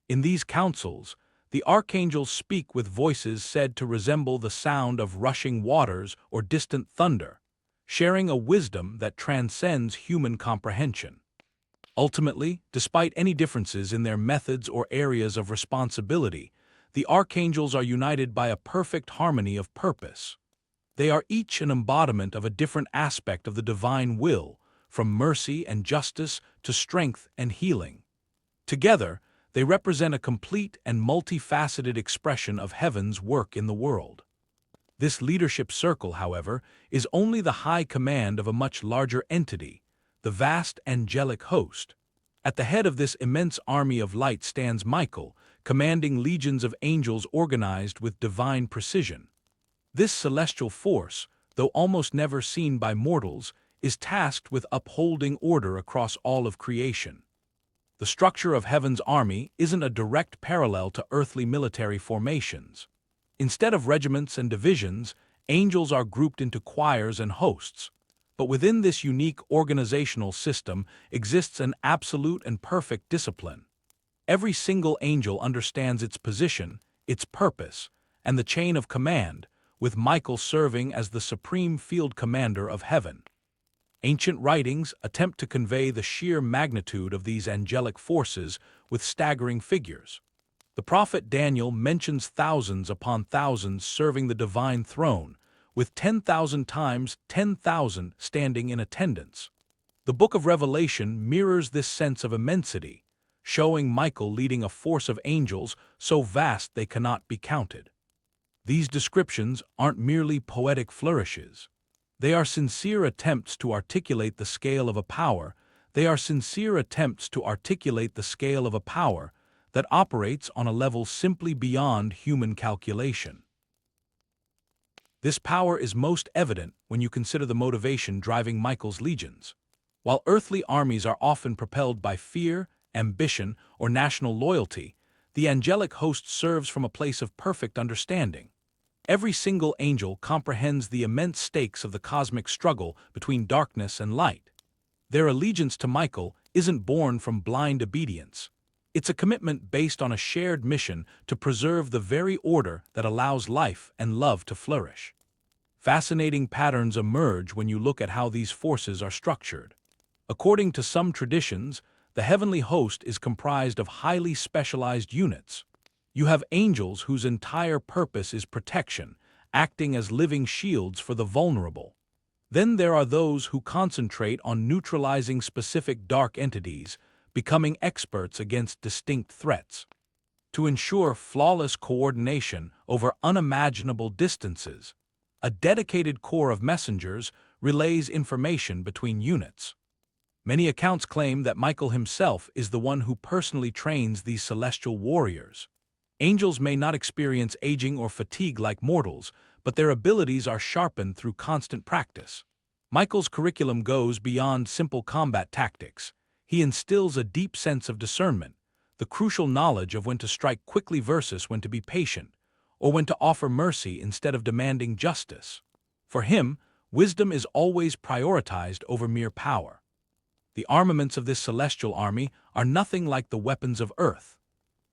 In these councils, the archangels speak with voices said to resemble the sound of rushing waters or distant thunder, sharing a wisdom that transcends human comprehension. Ultimately, despite any differences in their methods or areas of responsibility, the archangels are united by a perfect harmony of purpose. They are each an embodiment of a different aspect of the divine will, from mercy and justice to strength and healing. Together, they represent a complete and multifaceted expression of heaven's work in the world. This leadership circle, however, is only the high command of a much larger entity, the vast angelic host. At the head of this immense army of light stands Michael, commanding legions of angels organized with divine precision. This celestial force, though almost never seen by mortals, is tasked with upholding order across all of creation. The structure of heaven's army isn't a direct parallel to earthly military formations. Instead of regiments and divisions, angels are grouped into choirs and hosts. But within this unique organizational system exists an absolute and perfect discipline. Every single angel understands its position, its purpose, and the chain of command, with Michael serving as the supreme field commander of heaven. Ancient writings attempt to convey the sheer magnitude of these angelic forces with staggering figures. The prophet Daniel mentions thousands upon thousands serving the divine throne, with 10,000 times 10,000 standing in attendance. The Book of Revelation mirrors this sense of immensity, showing Michael leading a force of angels so vast they cannot be counted. These descriptions aren't merely poetic flourishes. They are sincere attempts to articulate the scale of a power. That operates on a level simply beyond human calculation. This power is most evident when you consider the motivation driving Michael's legions. While earthly armies are often propelled by fear, ambition, or national loyalty, the angelic host serves from a place of perfect understanding. Every single angel comprehends the immense stakes of the cosmic struggle between darkness and light. Their allegiance to Michael isn't born from blind obedience. It's a commitment based on a shared mission to preserve the very order that allows life and love to flourish. Fascinating patterns emerge when you look at how these forces are structured. According to some traditions, the heavenly host is comprised of highly specialized units. You have angels whose entire purpose is protection, acting as living shields for the vulnerable. Then there are those who concentrate on neutralizing specific dark entities, becoming experts against distinct threats. To ensure flawless coordination over unimaginable distances, a dedicated corps of messengers relays information between units. Many accounts claim that Michael himself is the one who personally trains these celestial warriors. Angels may not experience aging or fatigue like mortals, but their abilities are sharpened through constant practice. Michael's curriculum goes beyond simple combat tactics. He instills a deep sense of discernment, the crucial knowledge of when to strike quickly versus when to be patient, or when to offer mercy instead of demanding justice. For him, wisdom is always prioritized over mere power. The armaments of this celestial army are nothing like the weapons of earth.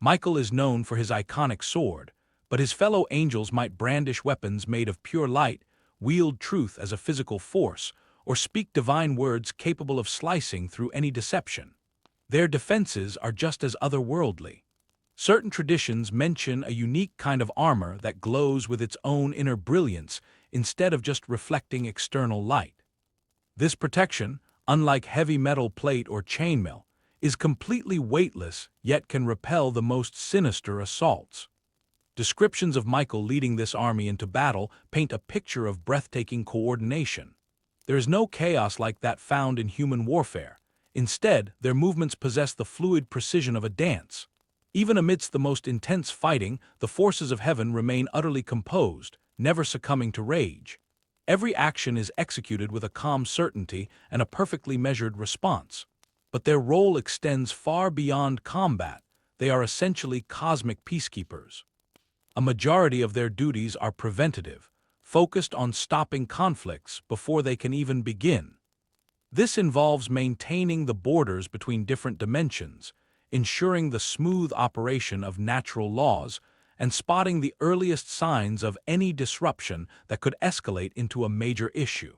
Michael is known for his iconic sword, but his fellow angels might brandish weapons made of pure light, wield truth as a physical force, or speak divine words capable of slicing through any deception. Their defenses are just as otherworldly. Certain traditions mention a unique kind of armor that glows with its own inner brilliance instead of just reflecting external light. This protection, unlike heavy metal plate or chainmail, is completely weightless yet can repel the most sinister assaults. Descriptions of Michael leading this army into battle paint a picture of breathtaking coordination. There is no chaos like that found in human warfare. Instead, their movements possess the fluid precision of a dance. Even amidst the most intense fighting, the forces of heaven remain utterly composed, never succumbing to rage. Every action is executed with a calm certainty and a perfectly measured response. But their role extends far beyond combat. They are essentially cosmic peacekeepers. A majority of their duties are preventative, focused on stopping conflicts before they can even begin. This involves maintaining the borders between different dimensions, ensuring the smooth operation of natural laws, and spotting the earliest signs of any disruption that could escalate into a major issue.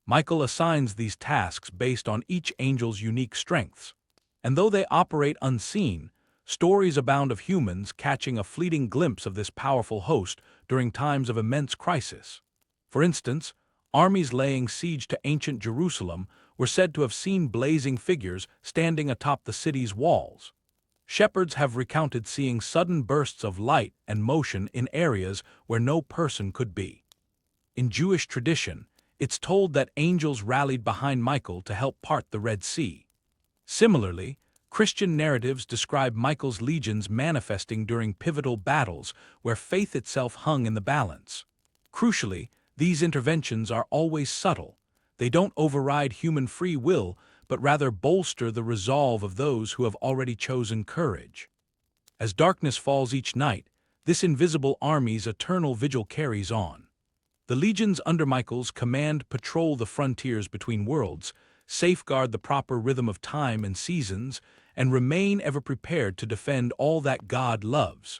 Michael assigns these tasks based on each angel's unique strengths, and though they operate unseen, stories abound of humans catching a fleeting glimpse of this powerful host during times of immense crisis. For instance, armies laying siege to ancient Jerusalem were said to have seen blazing figures standing atop the city's walls. Shepherds have recounted seeing sudden bursts of light and motion in areas where no person could be. In Jewish tradition, it's told that angels rallied behind Michael to help part the Red Sea. Similarly, Christian narratives describe Michael's legions manifesting during pivotal battles where faith itself hung in the balance. Crucially, these interventions are always subtle. They don't override human free will, but rather bolster the resolve of those who have already chosen courage. As darkness falls each night, this invisible army's eternal vigil carries on. The legions under Michael's command patrol the frontiers between worlds, safeguard the proper rhythm of time and seasons, and remain ever prepared to defend all that God loves.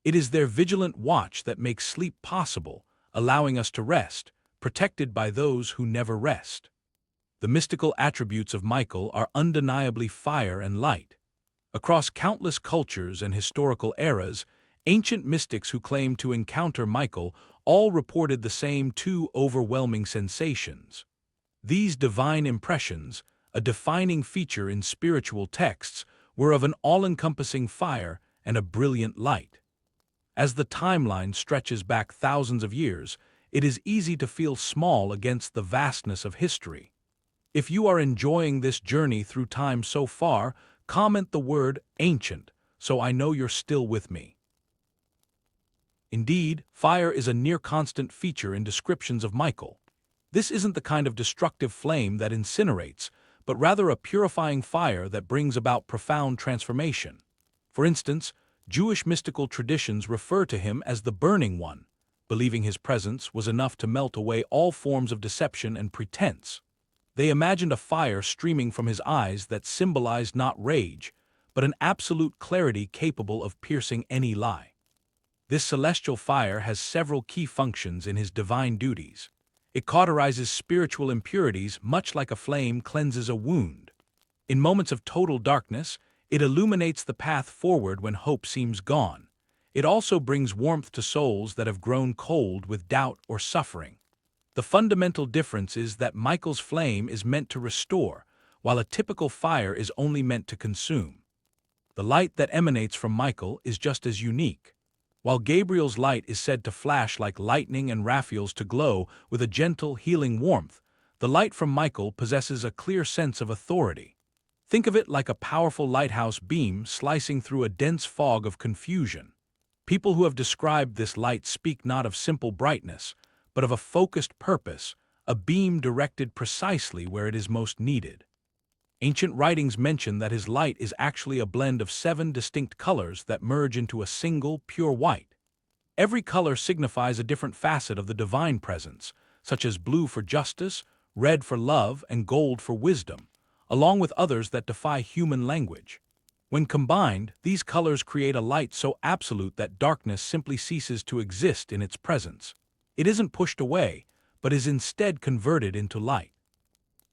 It is their vigilant watch that makes sleep possible, allowing us to rest, protected by those who never rest. The mystical attributes of Michael are undeniably fire and light. Across countless cultures and historical eras, ancient mystics who claimed to encounter Michael all reported the same two overwhelming sensations. These divine impressions, a defining feature in spiritual texts, were of an all-encompassing fire and a brilliant light. As the timeline stretches back thousands of years, it is easy to feel small against the vastness of history. If you are enjoying this journey through time so far, comment the word ancient, so I know you're still with me. Indeed, fire is a near-constant feature in descriptions of Michael. This isn't the kind of destructive flame that incinerates, but rather a purifying fire that brings about profound transformation. For instance, Jewish mystical traditions refer to him as the Burning One, believing his presence was enough to melt away all forms of deception and pretense. They imagined a fire streaming from his eyes that symbolized not rage, but an absolute clarity capable of piercing any lie. This celestial fire has several key functions in his divine duties. It cauterizes spiritual impurities much like a flame cleanses a wound. In moments of total darkness, it illuminates the path forward when hope seems gone. It also brings warmth to souls that have grown cold with doubt or suffering. The fundamental difference is that Michael's flame is meant to restore, while a typical fire is only meant to consume. The light that emanates from Michael is just as unique. While Gabriel's light is said to flash like lightning and Raphael's to glow with a gentle, healing warmth, the light from Michael possesses a clear sense of authority. Think of it like a powerful lighthouse beam slicing through a dense fog of confusion. People who have described this light speak not of simple brightness, but of a focused purpose, a beam directed precisely where it is most needed. Ancient writings mention that his light is actually a blend of 7 distinct colors that merge into a single, pure white. Every color signifies a different facet of the divine presence, such as blue for justice, red for love, and gold for wisdom, along with others that defy human language. When combined, these colors create a light so absolute that darkness simply ceases to exist in its presence. It isn't pushed away, but is instead converted into light.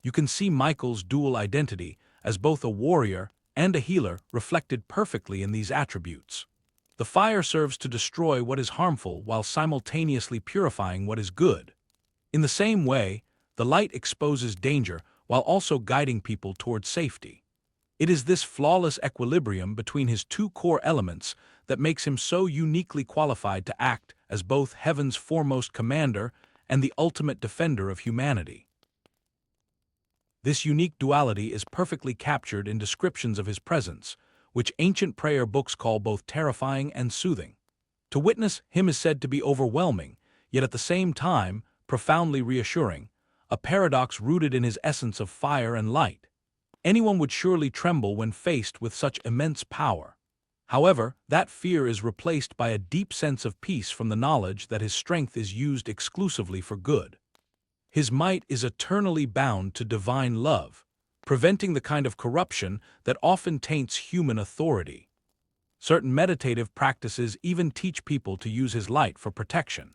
You can see Michael's dual identity as both a warrior and a healer reflected perfectly in these attributes. The fire serves to destroy what is harmful while simultaneously purifying what is good. In the same way, the light exposes danger while also guiding people towards safety. It is this flawless equilibrium between his 2 core elements that makes him so uniquely qualified to act as both heaven's foremost commander and the ultimate defender of humanity. This unique duality is perfectly captured in descriptions of his presence, which ancient prayer books call both terrifying and soothing. To witness him is said to be overwhelming, yet at the same time, profoundly reassuring, a paradox rooted in his essence of fire and light. Anyone would surely tremble when faced with such immense power. However, that fear is replaced by a deep sense of peace from the knowledge that his strength is used exclusively for good. His might is eternally bound to divine love, preventing the kind of corruption that often taints human authority. Certain meditative practices even teach people to use his light for protection.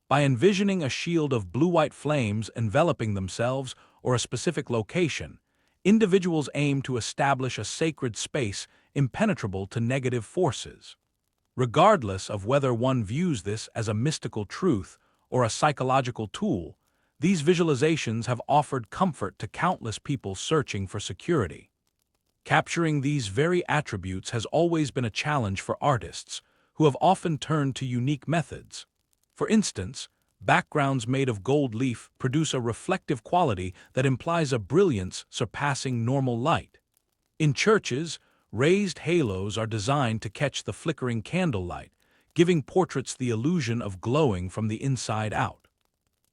By envisioning a shield of blue-white flames enveloping themselves or a specific location, individuals aim to establish a sacred space impenetrable to negative forces. Regardless of whether one views this as a mystical truth or a psychological tool, these visualizations have offered comfort to countless people searching for security. Capturing these very attributes has always been a challenge for artists, who have often turned to unique methods. For instance, backgrounds made of gold leaf produce a reflective quality that implies a brilliance surpassing normal light. In churches, raised halos are designed to catch the flickering candlelight, giving portraits the illusion of glowing from the inside out.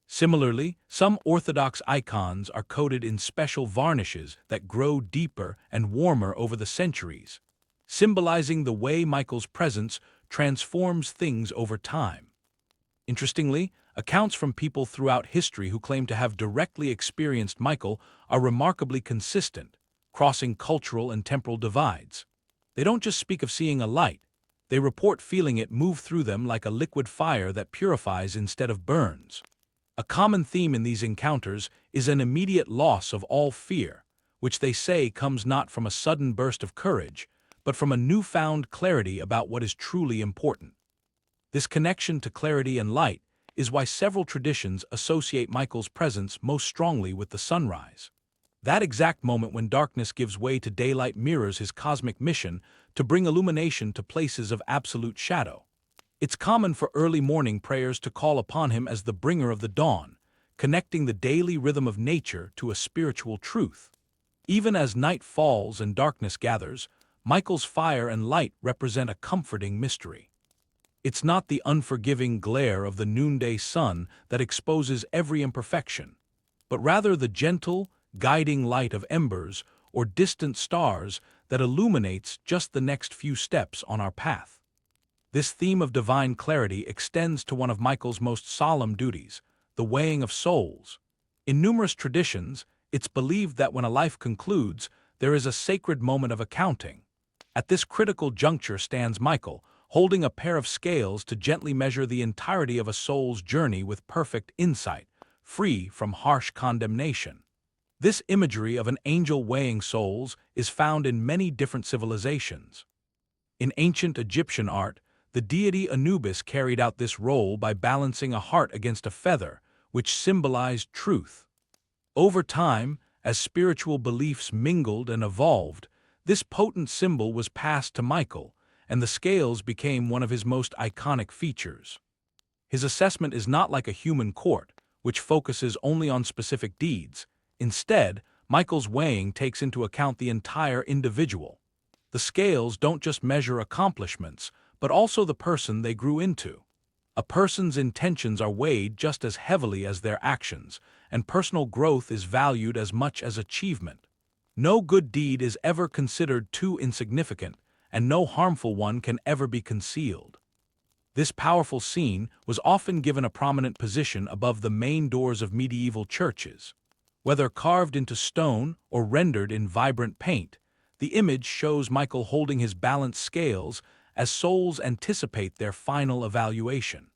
Similarly, some Orthodox icons are coated in special varnishes that grow deeper and warmer over the centuries, symbolizing the way Michael's presence transforms things over time. Interestingly, accounts from people throughout history who claim to have directly experienced Michael are remarkably consistent, crossing cultural and temporal divides. They don't just speak of seeing a light, they report feeling it move through them like a liquid fire that purifies instead of burns. A common theme in these encounters is an immediate loss of all fear, which they say comes not from a sudden burst of courage, but from a newfound clarity about what is truly important. This connection to clarity and light is why several traditions associate Michael's presence most strongly with the sunrise. That exact moment when darkness gives way to daylight mirrors his cosmic mission to bring illumination to places of absolute shadow. It's common for early morning prayers to call upon him as the bringer of the dawn, connecting the daily rhythm of nature to a spiritual truth. Even as night falls and darkness gathers, Michael's fire and light represent a comforting mystery. It's not the unforgiving glare of the noonday sun that exposes every imperfection, but rather the gentle, guiding light of embers or distant stars that illuminates just the next few steps on our path. This theme of divine clarity extends to one of Michael's most solemn duties, the weighing of souls. In numerous traditions, it's believed that when a life concludes, there is a sacred moment of accounting. At this critical juncture stands Michael, holding a pair of scales to gently measure the entirety of a soul's journey with perfect insight, free from harsh condemnation. This imagery of an angel weighing souls is found in many different civilizations. In ancient Egyptian art, the deity Anubis carried out this role by balancing a heart against a feather, which symbolized truth. Over time, as spiritual beliefs mingled and evolved, this potent symbol was passed to Michael, and the scales became one of his most iconic features. His assessment is not like a human court, which focuses only on specific deeds. Instead, Michael's weighing takes into account the entire individual. The scales don't just measure accomplishments, but also the person they grew into. A person's intentions are weighed just as heavily as their actions, and personal growth is valued as much as achievement. No good deed is ever considered too insignificant, and no harmful one can ever be concealed. This powerful scene was often given a prominent position above the main doors of medieval churches. Whether carved into stone or rendered in vibrant paint, the image shows Michael holding his balanced scales as souls anticipate their final evaluation.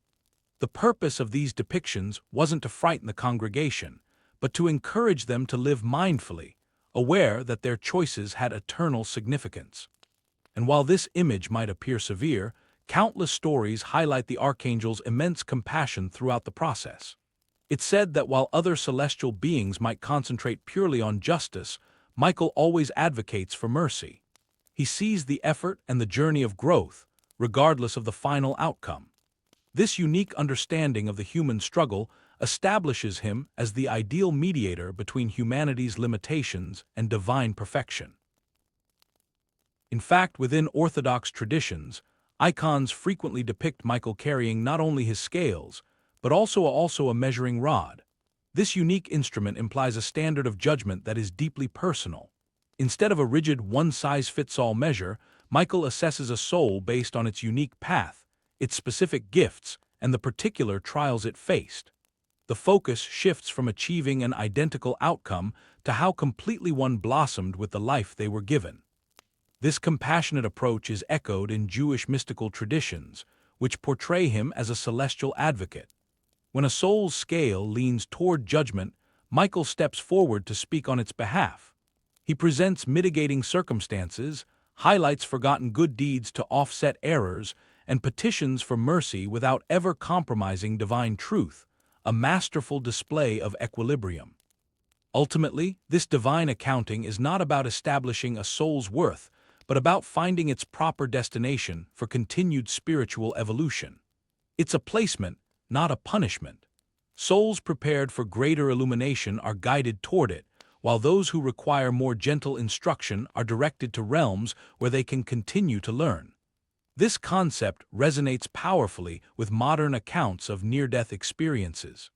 The purpose of these depictions wasn't to frighten the congregation, but to encourage them to live mindfully, aware that their choices had eternal significance. And while this image might appear severe, countless stories highlight the Archangel's immense compassion throughout the process. It's said that while other celestial beings might concentrate purely on justice, Michael always advocates for mercy. He sees the effort and the journey of growth, regardless of the final outcome. This unique understanding of the human struggle establishes him as the ideal mediator between humanity's limitations and divine perfection. In fact, within Orthodox traditions, icons frequently depict Michael carrying not only his scales, but also a measuring rod. This unique instrument implies a standard of judgment that is deeply personal. Instead of a rigid one-size-fits-all measure, Michael assesses a soul based on its unique path, its specific gifts, and the particular trials it faced. The focus shifts from achieving an identical outcome to how completely one blossomed with the life they were given. This compassionate approach is echoed in Jewish mystical traditions, which portray him as a celestial advocate. When a soul's scale leans toward judgment, Michael steps forward to speak on its behalf. He presents mitigating circumstances, highlights forgotten good deeds to offset errors, and petitions for mercy without ever compromising divine truth, a masterful display of equilibrium. Ultimately, this divine accounting is not about establishing a soul's worth, but about finding its proper destination for continued spiritual evolution. It's a placement, not a punishment. Souls prepared for greater illumination are guided toward it, while those who require more gentle instruction are directed to realms where they can continue to learn. This concept resonates powerfully with modern accounts of near-death experiences.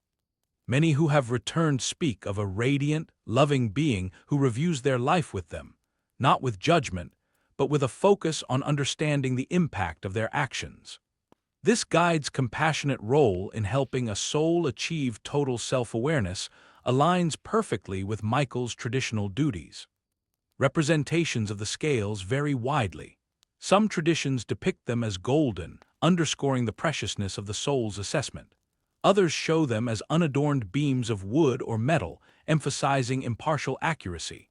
Many who have returned speak of a radiant, loving being who reviews their life with them, not with judgment, but with a focus on understanding the impact of their actions. This guide's compassionate role in helping a soul achieve total self-awareness aligns perfectly with Michael's traditional duties. Representations of the scales vary widely. Some traditions depict them as golden, underscoring the preciousness of the soul's assessment. Others show them as unadorned beams of wood or metal, emphasizing impartial accuracy.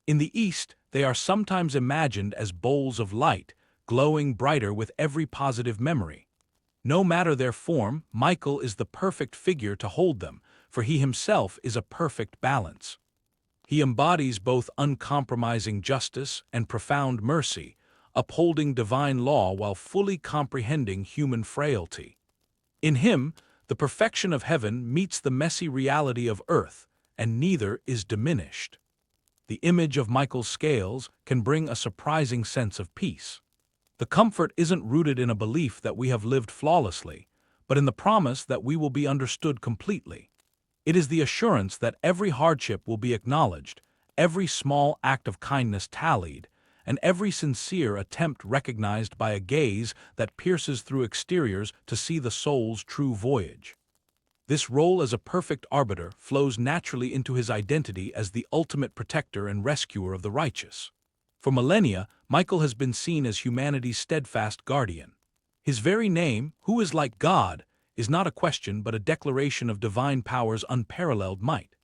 In the East, they are sometimes imagined as bowls of light, glowing brighter with every positive memory. No matter their form, Michael is the perfect figure to hold them, for he himself is a perfect balance. He embodies both uncompromising justice and profound mercy, upholding divine law while fully comprehending human frailty. In him, the perfection of heaven meets the messy reality of earth, and neither is diminished. The image of Michael's scales can bring a surprising sense of peace. The comfort isn't rooted in a belief that we have lived flawlessly, but in the promise that we will be understood completely. It is the assurance that every hardship will be acknowledged, every small act of kindness tallied, and every sincere attempt recognized by a gaze that pierces through exteriors to see the soul's true voyage. This role as a perfect arbiter flows naturally into his identity as the ultimate protector and rescuer of the righteous. For millennia, Michael has been seen as humanity's steadfast guardian. His very name, who is like God, is not a question but a declaration of divine power's unparalleled might.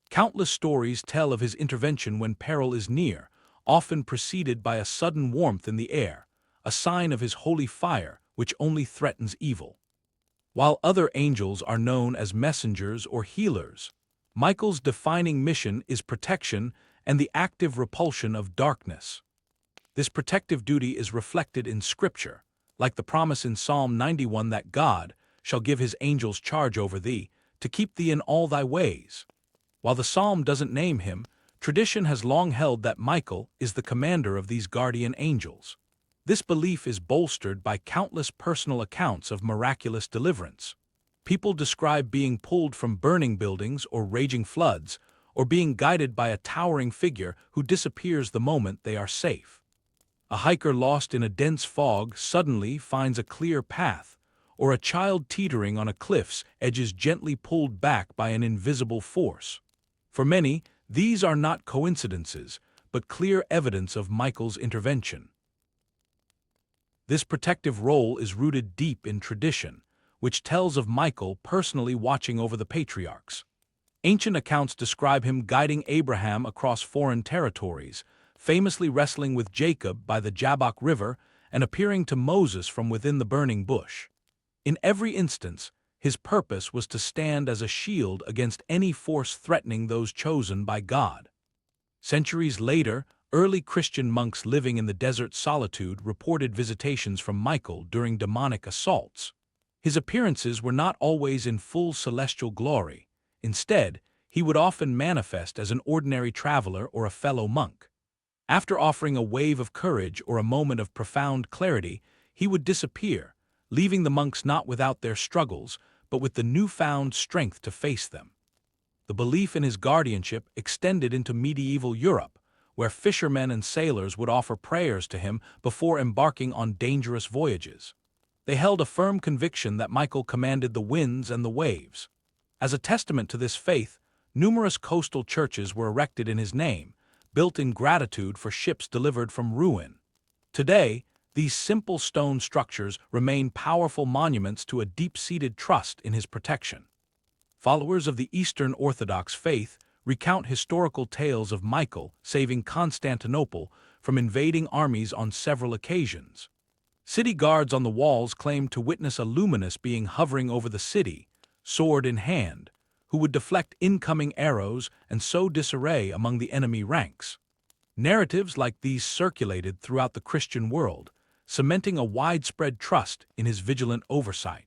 Countless stories tell of his intervention when peril is near, often preceded by a sudden warmth in the air, a sign of his holy fire which only threatens evil. While other angels are known as messengers or healers, Michael's defining mission is protection and the active repulsion of darkness. This protective duty is reflected in Scripture, like the promise in Psalm 91 that God shall give his angels charge over thee, to keep thee in all thy ways. While the psalm doesn't name him, tradition has long held that Michael is the commander of these guardian angels. This belief is bolstered by countless personal accounts of miraculous deliverance. People describe being pulled from burning buildings or raging floods, or being guided by a towering figure who disappears the moment they are safe. A hiker lost in a dense fog suddenly finds a clear path, or a child teetering on a cliff's edge is gently pulled back by an invisible force. For many, these are not coincidences, but clear evidence of Michael's intervention. This protective role is rooted deep in tradition, which tells of Michael personally watching over the patriarchs. Ancient accounts describe him guiding Abraham across foreign territories, famously wrestling with Jacob by the Jabbok River and appearing to Moses from within the burning bush. In every instance, his purpose was to stand as a shield against any force threatening those chosen by God. Centuries later, early Christian monks living in the desert solitude reported visitations from Michael during demonic assaults. His appearances were not always in full celestial glory. Instead, he would often manifest as an ordinary traveler or a fellow monk. After offering a wave of courage or a moment of profound clarity, he would disappear, leaving the monks not without their struggles, but with the newfound strength to face them. The belief in his guardianship extended into medieval Europe, where fishermen and sailors would offer prayers to him before embarking on dangerous voyages. They held a firm conviction that Michael commanded the winds and the waves. As a testament to this faith, numerous coastal churches were erected in his name, built in gratitude for ships delivered from ruin. Today, these simple stone structures remain powerful monuments to a deep-seated trust in his protection. Followers of the Eastern Orthodox faith recount historical tales of Michael saving Constantinople from invading armies on several occasions. City guards on the walls claimed to witness a luminous being hovering over the city, sword in hand, who would deflect incoming arrows and sow disarray among the enemy ranks. Narratives like these circulated throughout the Christian world, cementing a widespread trust in his vigilant oversight.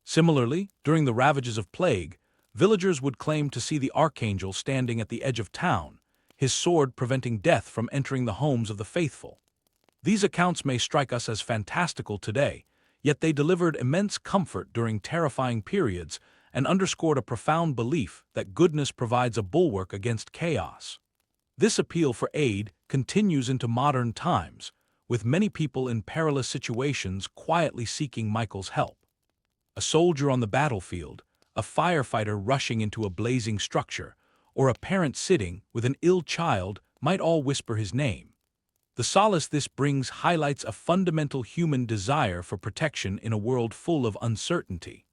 Similarly, during the ravages of plague, villagers would claim to see the Archangel standing at the edge of town, his sword preventing death from entering the homes of the faithful. These accounts may strike us as fantastical today, yet they delivered immense comfort during terrifying periods and underscored a profound belief that goodness provides a bulwark against chaos. This appeal for aid continues into modern times, with many people in perilous situations quietly seeking Michael's help. A soldier on the battlefield, a firefighter rushing into a blazing structure, or a parent sitting with an ill child might all whisper his name. The solace this brings highlights a fundamental human desire for protection in a world full of uncertainty.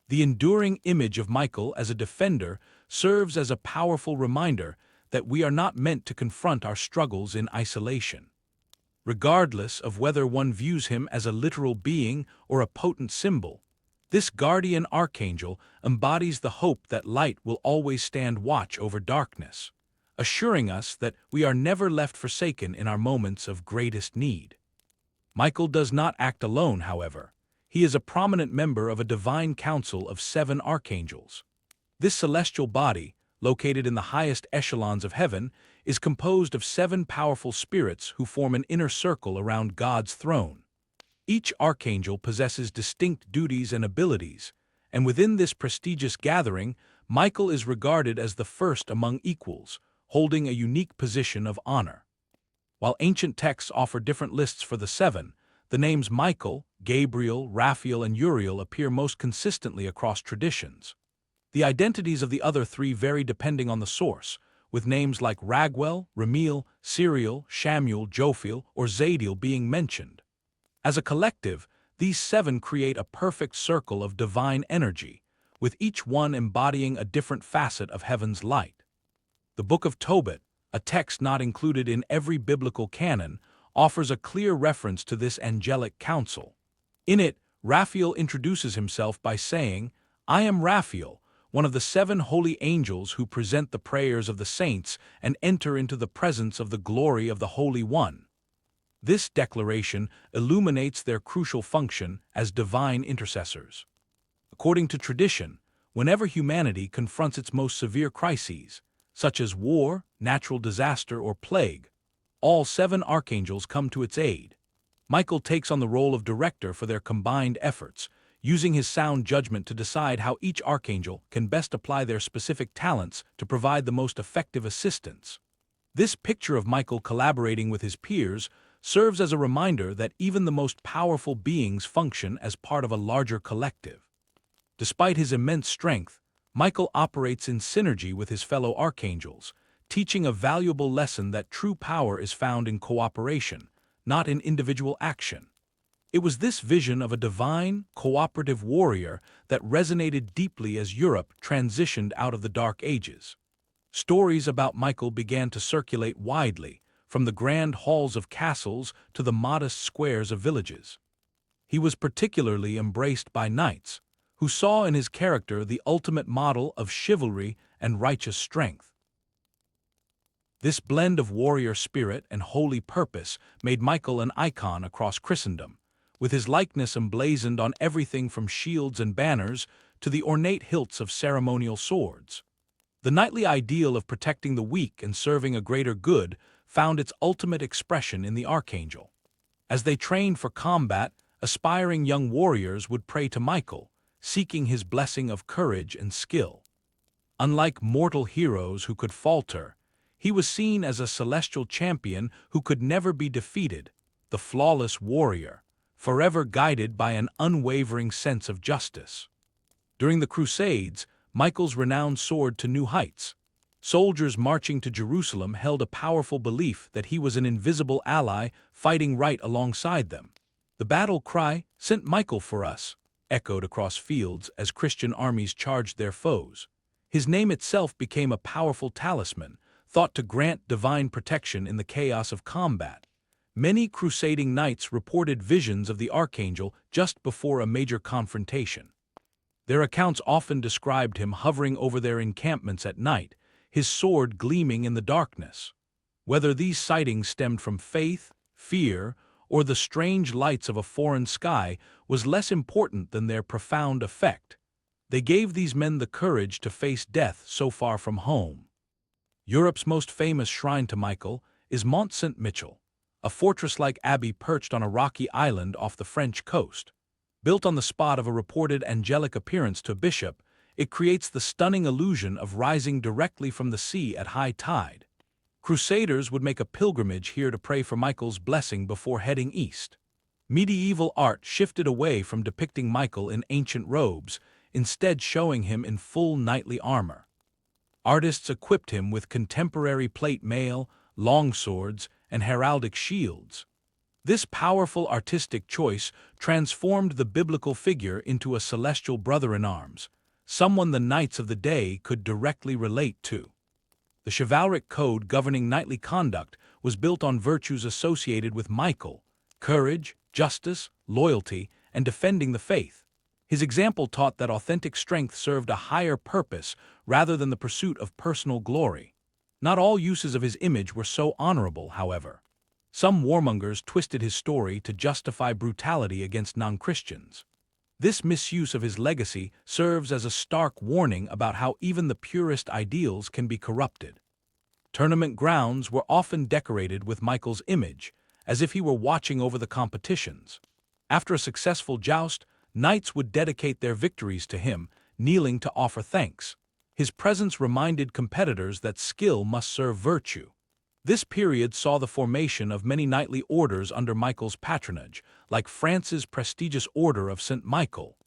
The enduring image of Michael as a defender serves as a powerful reminder that we are not meant to confront our struggles in isolation. Regardless of whether one views him as a literal being or a potent symbol, this guardian archangel embodies the hope that light will always stand watch over darkness, assuring us that we are never left forsaken in our moments of greatest need. Michael does not act alone, however. He is a prominent member of a divine council of 7 archangels. This celestial body, located in the highest echelons of heaven, is composed of 7 powerful spirits who form an inner circle around God's throne. Each archangel possesses distinct duties and abilities, and within this prestigious gathering, Michael is regarded as the first among equals, holding a unique position of honor. While ancient texts offer different lists for the 7, the names Michael, Gabriel, Raphael, and Uriel appear most consistently across traditions. The identities of the other 3 vary depending on the source, with names like Raguel, Ramiel, Cyril, Shamuel, Jophiel, or Zadiel being mentioned. As a collective, these 7 create a perfect circle of divine energy, with each one embodying a different facet of heaven's light. The Book of Tobit, a text not included in every biblical canon, offers a clear reference to this angelic council. In it, Raphael introduces himself by saying, "I am Raphael, one of the 7 holy angels who present the prayers of the saints and enter into the presence of the glory of the Holy One." This declaration illuminates their crucial function as divine intercessors. According to tradition, whenever humanity confronts its most severe crises, such as war, natural disaster, or plague, all 7 archangels come to its aid. Michael takes on the role of director for their combined efforts, using his sound judgment to decide how each archangel can best apply their specific talents to provide the most effective assistance. This picture of Michael collaborating with his peers serves as a reminder that even the most powerful beings function as part of a larger collective. Despite his immense strength, Michael operates in synergy with his fellow archangels, teaching a valuable lesson that true power is found in cooperation, not in individual action. It was this vision of a divine, cooperative warrior that resonated deeply as Europe transitioned out of the Dark Ages. Stories about Michael began to circulate widely, from the grand halls of castles to the modest squares of villages. He was particularly embraced by knights, who saw in his character the ultimate model of chivalry and righteous strength. This blend of warrior spirit and holy purpose made Michael an icon across Christendom, with his likeness emblazoned on everything from shields and banners to the ornate hilts of ceremonial swords. The knightly ideal of protecting the weak and serving a greater good found its ultimate expression in the archangel. As they trained for combat, aspiring young warriors would pray to Michael, seeking his blessing of courage and skill. Unlike mortal heroes who could falter, he was seen as a celestial champion who could never be defeated, the flawless warrior, forever guided by an unwavering sense of justice. During the Crusades, Michael's renowned soared to new heights. Soldiers marching to Jerusalem held a powerful belief that he was an invisible ally fighting right alongside them. The battle cry, "Sent Michael for us," echoed across fields as Christian armies charged their foes. His name itself became a powerful talisman, thought to grant divine protection in the chaos of combat. Many crusading knights reported visions of the archangel just before a major confrontation. Their accounts often described him hovering over their encampments at night, his sword gleaming in the darkness. Whether these sightings stemmed from faith, fear, or the strange lights of a foreign sky was less important than their profound effect. They gave these men the courage to face death so far from home. Europe's most famous shrine to Michael is Mont Saint-Michel, a fortress-like abbey perched on a rocky island off the French coast. Built on the spot of a reported angelic appearance to a bishop, it creates the stunning illusion of rising directly from the sea at high tide. Crusaders would make a pilgrimage here to pray for Michael's blessing before heading east. Medieval art shifted away from depicting Michael in ancient robes, instead showing him in full knightly armor. Artists equipped him with contemporary plate mail, longswords, and heraldic shields. This powerful artistic choice transformed the biblical figure into a celestial brother-in-arms, someone the knights of the day could directly relate to. The chivalric code governing knightly conduct was built on virtues associated with Michael: courage, justice, loyalty, and defending the faith. His example taught that authentic strength served a higher purpose rather than the pursuit of personal glory. Not all uses of his image were so honorable, however. Some warmongers twisted his story to justify brutality against non-Christians. This misuse of his legacy serves as a stark warning about how even the purest ideals can be corrupted. Tournament grounds were often decorated with Michael's image, as if he were watching over the competitions. After a successful joust, knights would dedicate their victories to him, kneeling to offer thanks. His presence reminded competitors that skill must serve virtue. This period saw the formation of many knightly orders under Michael's patronage, like France's prestigious Order of St. Michael.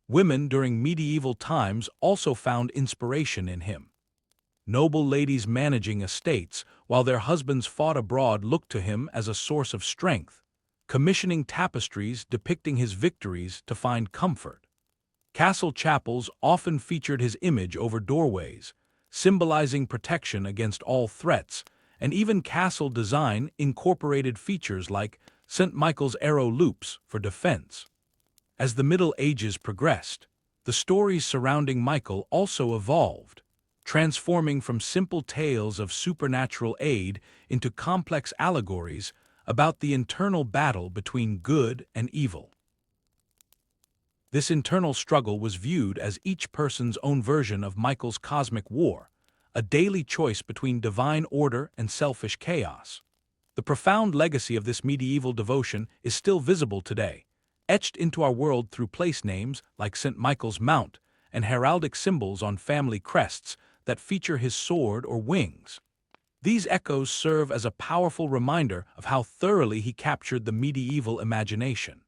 Women during medieval times also found inspiration in him. Noble ladies managing estates, while their husbands fought abroad, looked to him as a source of strength, commissioning tapestries depicting his victories to find comfort. Castle chapels often featured his image over doorways, symbolizing protection against all threats, and even castle design incorporated features like St. Michael's arrow loops for defense. As the Middle Ages progressed, the stories surrounding Michael also evolved, transforming from simple tales of supernatural aid into complex allegories about the internal battle between good and evil. This internal struggle was viewed as each person's own version of Michael's cosmic war, a daily choice between divine order and selfish chaos. The profound legacy of this medieval devotion is still visible today, etched into our world through place names like St. Michael's Mount and heraldic symbols on family crests that feature his sword or wings. These echoes serve as a powerful reminder of how thoroughly he captured the medieval imagination.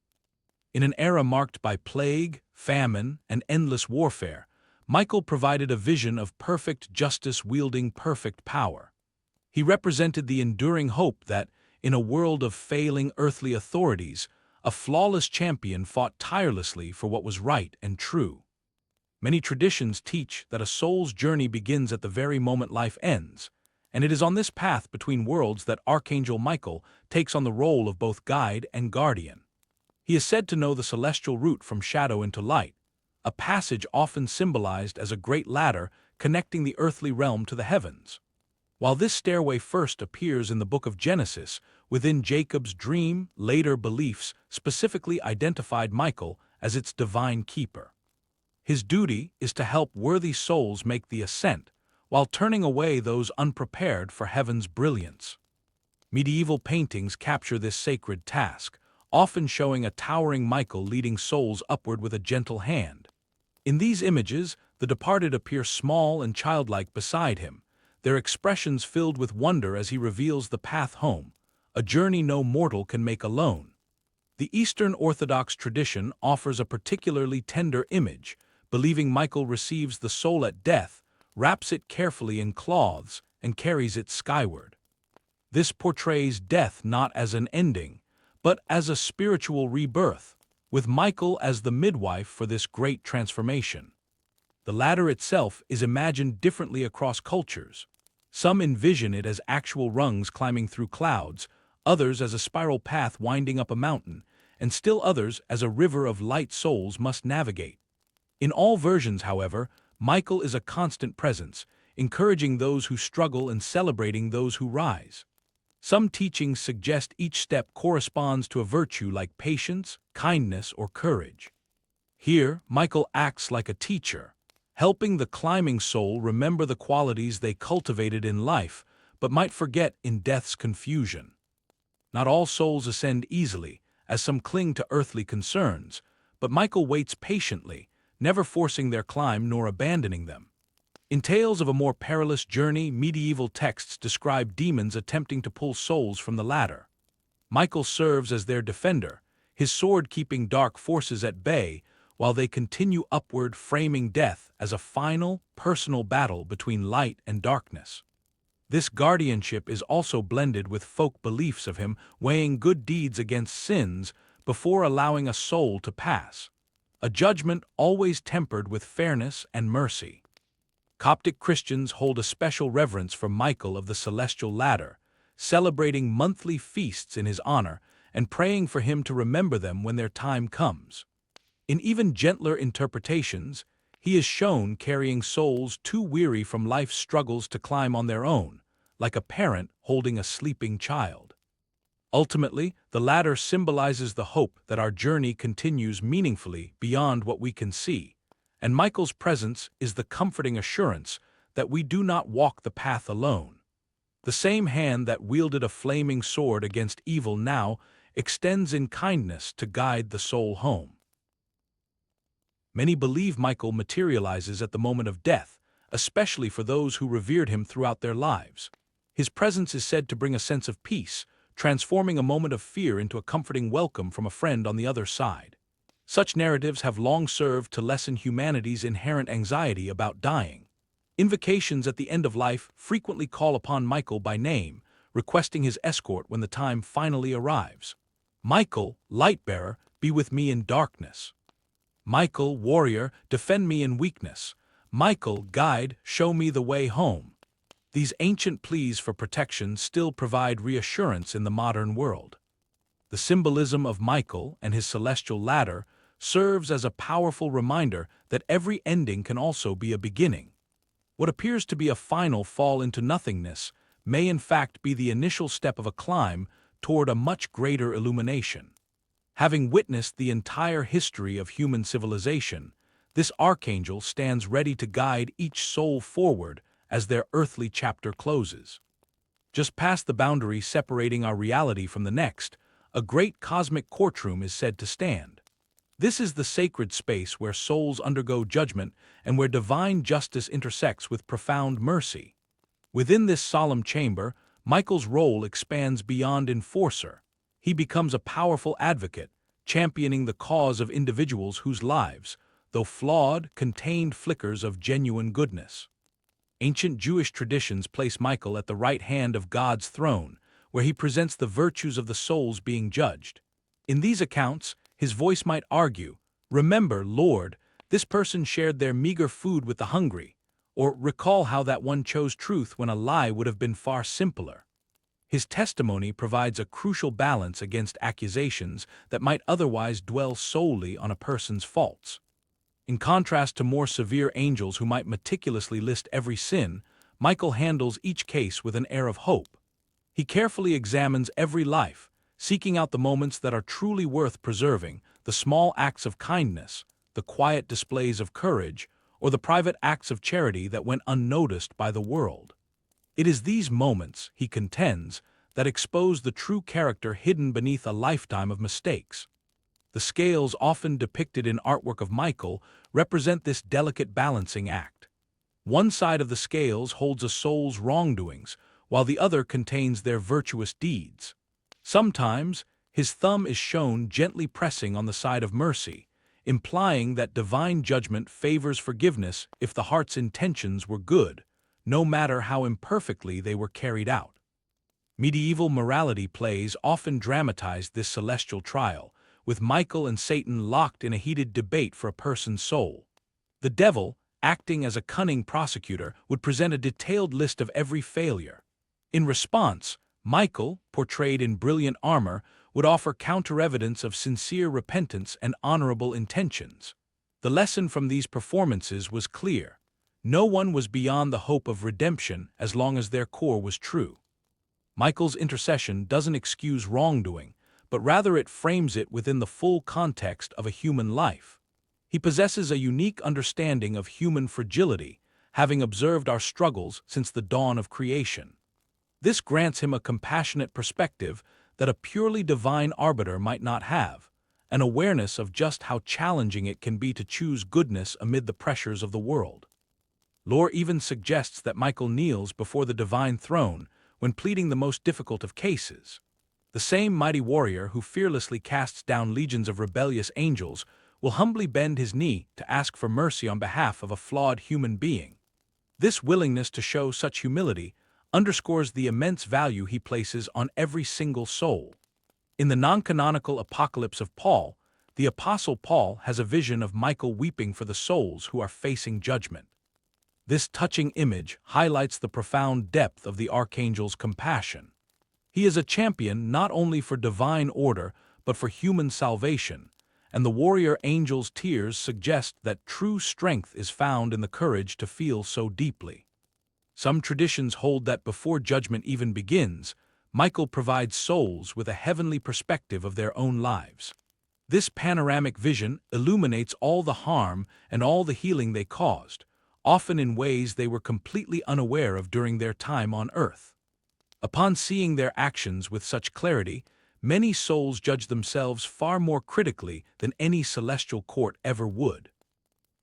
In an era marked by plague, famine, and endless warfare, Michael provided a vision of perfect justice wielding perfect power. He represented the enduring hope that, in a world of failing earthly authorities, a flawless champion fought tirelessly for what was right and true. Many traditions teach that a soul's journey begins at the very moment life ends, and it is on this path between worlds that Archangel Michael takes on the role of both guide and guardian. He is said to know the celestial route from shadow into light, a passage often symbolized as a great ladder connecting the earthly realm to the heavens. While this stairway first appears in the Book of Genesis, within Jacob's dream, later beliefs specifically identified Michael as its divine keeper. His duty is to help worthy souls make the ascent, while turning away those unprepared for heaven's brilliance. Medieval paintings capture this sacred task, often showing a towering Michael leading souls upward with a gentle hand. In these images, the departed appear small and childlike beside him, their expressions filled with wonder as he reveals the path home, a journey no mortal can make alone. The Eastern Orthodox tradition offers a particularly tender image, believing Michael receives the soul at death, wraps it carefully in cloths, and carries it skyward. This portrays death not as an ending, but as a spiritual rebirth, with Michael as the midwife for this great transformation. The ladder itself is imagined differently across cultures. Some envision it as actual rungs climbing through clouds, others as a spiral path winding up a mountain, and still others as a river of light souls must navigate. In all versions, however, Michael is a constant presence, encouraging those who struggle and celebrating those who rise. Some teachings suggest each step corresponds to a virtue like patience, kindness, or courage. Here, Michael acts like a teacher, helping the climbing soul remember the qualities they cultivated in life, but might forget in death's confusion. Not all souls ascend easily, as some cling to earthly concerns, but Michael waits patiently, never forcing their climb nor abandoning them. In tales of a more perilous journey, medieval texts describe demons attempting to pull souls from the ladder. Michael serves as their defender, his sword keeping dark forces at bay while they continue upward, framing death as a final, personal battle between light and darkness. This guardianship is also blended with folk beliefs of him weighing good deeds against sins before allowing a soul to pass, a judgment always tempered with fairness and mercy. Coptic Christians hold a special reverence for Michael of the Celestial Ladder, celebrating monthly feasts in his honor and praying for him to remember them when their time comes. In even gentler interpretations, he is shown carrying souls too weary from life's struggles to climb on their own, like a parent holding a sleeping child. Ultimately, the ladder symbolizes the hope that our journey continues meaningfully beyond what we can see, and Michael's presence is the comforting assurance that we do not walk the path alone. The same hand that wielded a flaming sword against evil now extends in kindness to guide the soul home. Many believe Michael materializes at the moment of death, especially for those who revered him throughout their lives. His presence is said to bring a sense of peace, transforming a moment of fear into a comforting welcome from a friend on the other side. Such narratives have long served to lessen humanity's inherent anxiety about dying. Invocations at the end of life frequently call upon Michael by name, requesting his escort when the time finally arrives. Michael, Lightbearer, be with me in darkness. Michael, Warrior, defend me in weakness. Michael, Guide, show me the way home. These ancient pleas for protection still provide reassurance in the modern world. The symbolism of Michael and his celestial ladder serves as a powerful reminder that every ending can also be a beginning. What appears to be a final fall into nothingness may in fact be the initial step of a climb toward a much greater illumination. Having witnessed the entire history of human civilization, this archangel stands ready to guide each soul forward as their earthly chapter closes. Just past the boundary separating our reality from the next, a great cosmic courtroom is said to stand. This is the sacred space where souls undergo judgment and where divine justice intersects with profound mercy. Within this solemn chamber, Michael's role expands beyond enforcer. He becomes a powerful advocate, championing the cause of individuals whose lives, though flawed, contained flickers of genuine goodness. Ancient Jewish traditions place Michael at the right hand of God's throne, where he presents the virtues of the souls being judged. In these accounts, his voice might argue, "Remember, Lord, this person shared their meager food with the hungry," or "Recall how that one chose truth when a lie would have been far simpler." His testimony provides a crucial balance against accusations that might otherwise dwell solely on a person's faults. In contrast to more severe angels who might meticulously list every sin, Michael handles each case with an air of hope. He carefully examines every life, seeking out the moments that are truly worth preserving, the small acts of kindness, the quiet displays of courage, or the private acts of charity that went unnoticed by the world. It is these moments, he contends, that expose the true character hidden beneath a lifetime of mistakes. The scales often depicted in artwork of Michael represent this delicate balancing act. One side of the scales holds a soul's wrongdoings, while the other contains their virtuous deeds. Sometimes, his thumb is shown gently pressing on the side of mercy, implying that divine judgment favors forgiveness if the heart's intentions were good, no matter how imperfectly they were carried out. Medieval morality plays often dramatized this celestial trial, with Michael and Satan locked in a heated debate for a person's soul. The devil, acting as a cunning prosecutor, would present a detailed list of every failure. In response, Michael, portrayed in brilliant armor, would offer counter-evidence of sincere repentance and honorable intentions. The lesson from these performances was clear. No one was beyond the hope of redemption as long as their core was true. Michael's intercession doesn't excuse wrongdoing, but rather it frames it within the full context of a human life. He possesses a unique understanding of human fragility, having observed our struggles since the dawn of creation. This grants him a compassionate perspective that a purely divine arbiter might not have, an awareness of just how challenging it can be to choose goodness amid the pressures of the world. Lore even suggests that Michael kneels before the divine throne when pleading the most difficult of cases. The same mighty warrior who fearlessly casts down legions of rebellious angels will humbly bend his knee to ask for mercy on behalf of a flawed human being. This willingness to show such humility underscores the immense value he places on every single soul. In the non-canonical Apocalypse of Paul, the Apostle Paul has a vision of Michael weeping for the souls who are facing judgment. This touching image highlights the profound depth of the Archangel's compassion. He is a champion not only for divine order, but for human salvation, and the warrior angel's tears suggest that true strength is found in the courage to feel so deeply. Some traditions hold that before judgment even begins, Michael provides souls with a heavenly perspective of their own lives. This panoramic vision illuminates all the harm and all the healing they caused, often in ways they were completely unaware of during their time on earth. Upon seeing their actions with such clarity, many souls judge themselves far more critically than any celestial court ever would.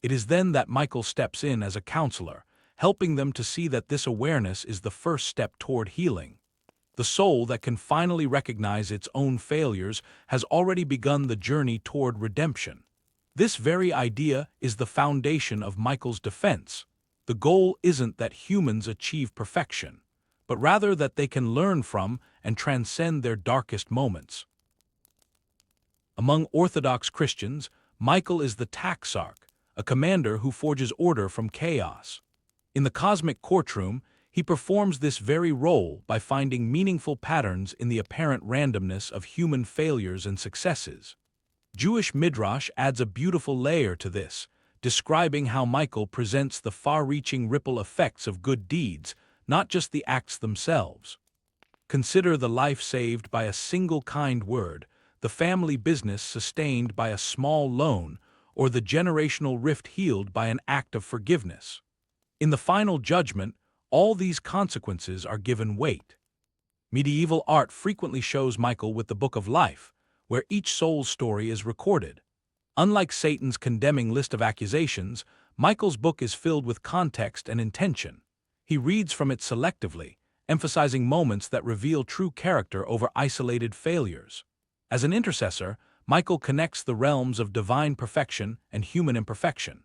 It is then that Michael steps in as a counselor, helping them to see that this awareness is the first step toward healing. The soul that can finally recognize its own failures has already begun the journey toward redemption. This very idea is the foundation of Michael's defense. The goal isn't that humans achieve perfection, but rather that they can learn from and transcend their darkest moments. Among Orthodox Christians, Michael is the Taxarch, a commander who forges order from chaos. In the cosmic courtroom, he performs this very role by finding meaningful patterns in the apparent randomness of human failures and successes. Jewish Midrash adds a beautiful layer to this, describing how Michael presents the far-reaching ripple effects of good deeds, not just the acts themselves. Consider the life saved by a single kind word, the family business sustained by a small loan, or the generational rift healed by an act of forgiveness. In the final judgment, all these consequences are given weight. Medieval art frequently shows Michael with the Book of Life, where each soul's story is recorded. Unlike Satan's condemning list of accusations, Michael's book is filled with context and intention. He reads from it selectively, emphasizing moments that reveal true character over isolated failures. As an intercessor, Michael connects the realms of divine perfection and human imperfection.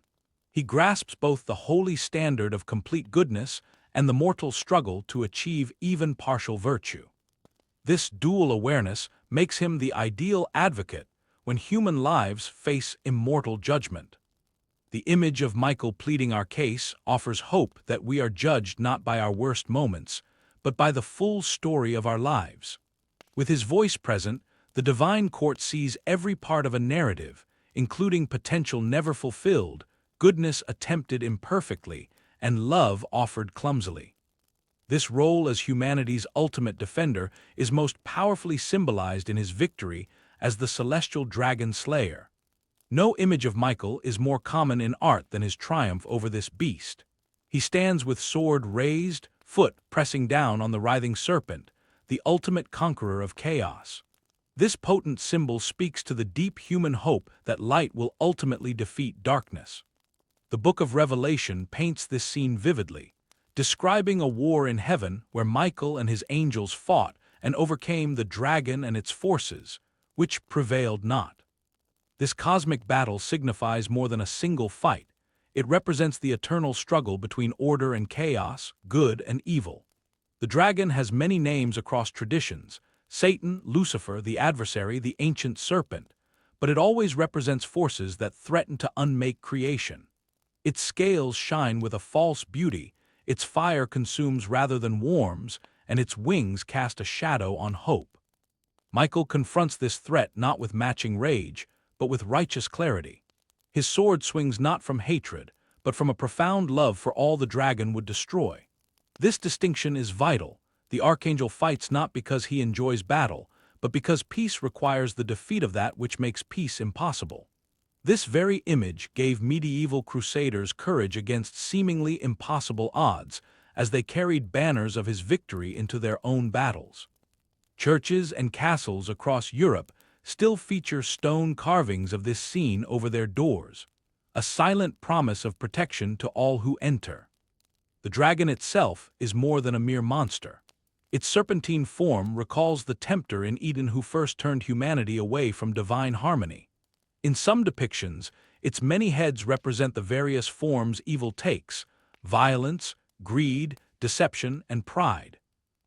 He grasps both the holy standard of complete goodness and the mortal struggle to achieve even partial virtue. This dual awareness makes him the ideal advocate when human lives face immortal judgment. The image of Michael pleading our case offers hope that we are judged not by our worst moments, but by the full story of our lives. With his voice present, the divine court sees every part of a narrative, including potential never fulfilled, goodness attempted imperfectly, and love offered clumsily. This role as humanity's ultimate defender is most powerfully symbolized in his victory as the celestial dragon slayer. No image of Michael is more common in art than his triumph over this beast. He stands with sword raised, foot pressing down on the writhing serpent, the ultimate conqueror of chaos. This potent symbol speaks to the deep human hope that light will ultimately defeat darkness. The Book of Revelation paints this scene vividly, describing a war in heaven where Michael and his angels fought and overcame the dragon and its forces, which prevailed not. This cosmic battle signifies more than a single fight. It represents the eternal struggle between order and chaos, good and evil. The dragon has many names across traditions: Satan, Lucifer, the adversary, the ancient serpent, but it always represents forces that threaten to unmake creation. Its scales shine with a false beauty, its fire consumes rather than warms, and its wings cast a shadow on hope. Michael confronts this threat not with matching rage, but with righteous clarity. His sword swings not from hatred, but from a profound love for all the dragon would destroy. This distinction is vital. The archangel fights not because he enjoys battle, but because peace requires the defeat of that which makes peace impossible. This very image gave medieval crusaders courage against seemingly impossible odds, as they carried banners of his victory into their own battles. Churches and castles across Europe still feature stone carvings of this scene over their doors, a silent promise of protection to all who enter. The dragon itself is more than a mere monster. Its serpentine form recalls the tempter in Eden who first turned humanity away from divine harmony. In some depictions, its many heads represent the various forms evil takes: violence, greed, deception, and pride.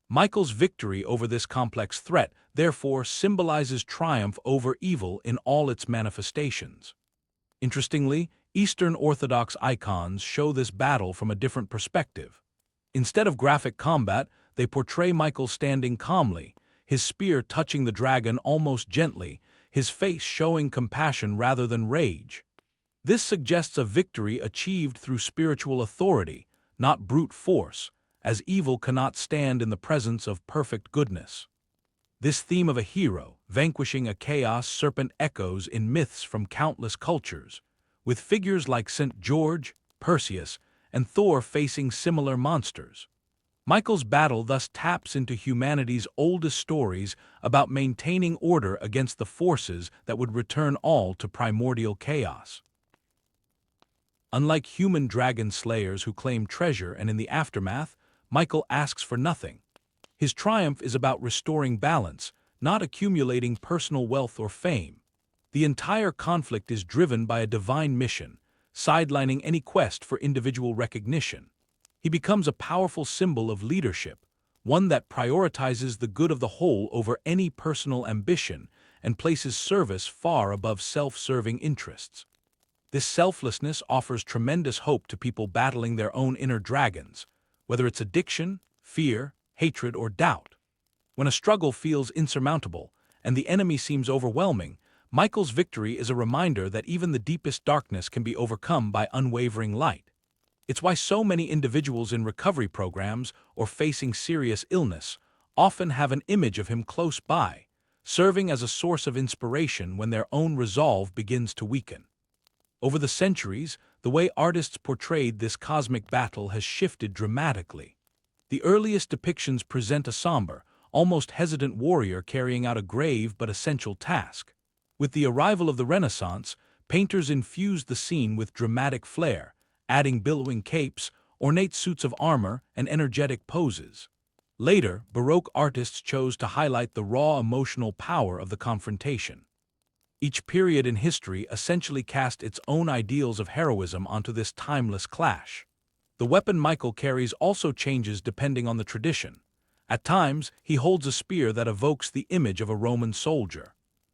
Michael's victory over this complex threat, therefore, symbolizes triumph over evil in all its manifestations. Interestingly, Eastern Orthodox icons show this battle from a different perspective. Instead of graphic combat, they portray Michael standing calmly, his spear touching the dragon almost gently, his face showing compassion rather than rage. This suggests a victory achieved through spiritual authority, not brute force, as evil cannot stand in the presence of perfect goodness. This theme of a hero vanquishing a chaos serpent echoes in myths from countless cultures, with figures like St. George, Perseus, and Thor facing similar monsters. Michael's battle thus taps into humanity's oldest stories about maintaining order against the forces that would return all to primordial chaos. Unlike human dragon slayers who claim treasure and in the aftermath, Michael asks for nothing. His triumph is about restoring balance, not accumulating personal wealth or fame. The entire conflict is driven by a divine mission: sidelining any quest for individual recognition. He becomes a powerful symbol of leadership, one that prioritizes the good of the whole over any personal ambition and places service far above self-serving interests. This selflessness offers tremendous hope to people battling their own inner dragons, whether it's addiction, fear, hatred, or doubt. When a struggle feels insurmountable and the enemy seems overwhelming, Michael's victory is a reminder that even the deepest darkness can be overcome by unwavering light. It's why so many individuals in recovery programs or facing serious illness often have an image of him close by, serving as a source of inspiration when their own resolve begins to weaken. Over the centuries, the way artists portrayed this cosmic battle has shifted dramatically. The earliest depictions present a somber, almost hesitant warrior carrying out a grave but essential task. With the arrival of the Renaissance, painters infused the scene with dramatic flair, adding billowing capes, ornate suits of armor, and energetic poses. Later, Baroque artists chose to highlight the raw emotional power of the confrontation. Each period in history essentially cast its own ideals of heroism onto this timeless clash. The weapon Michael carries also changes depending on the tradition. At times, he holds a spear that evokes the image of a Roman soldier.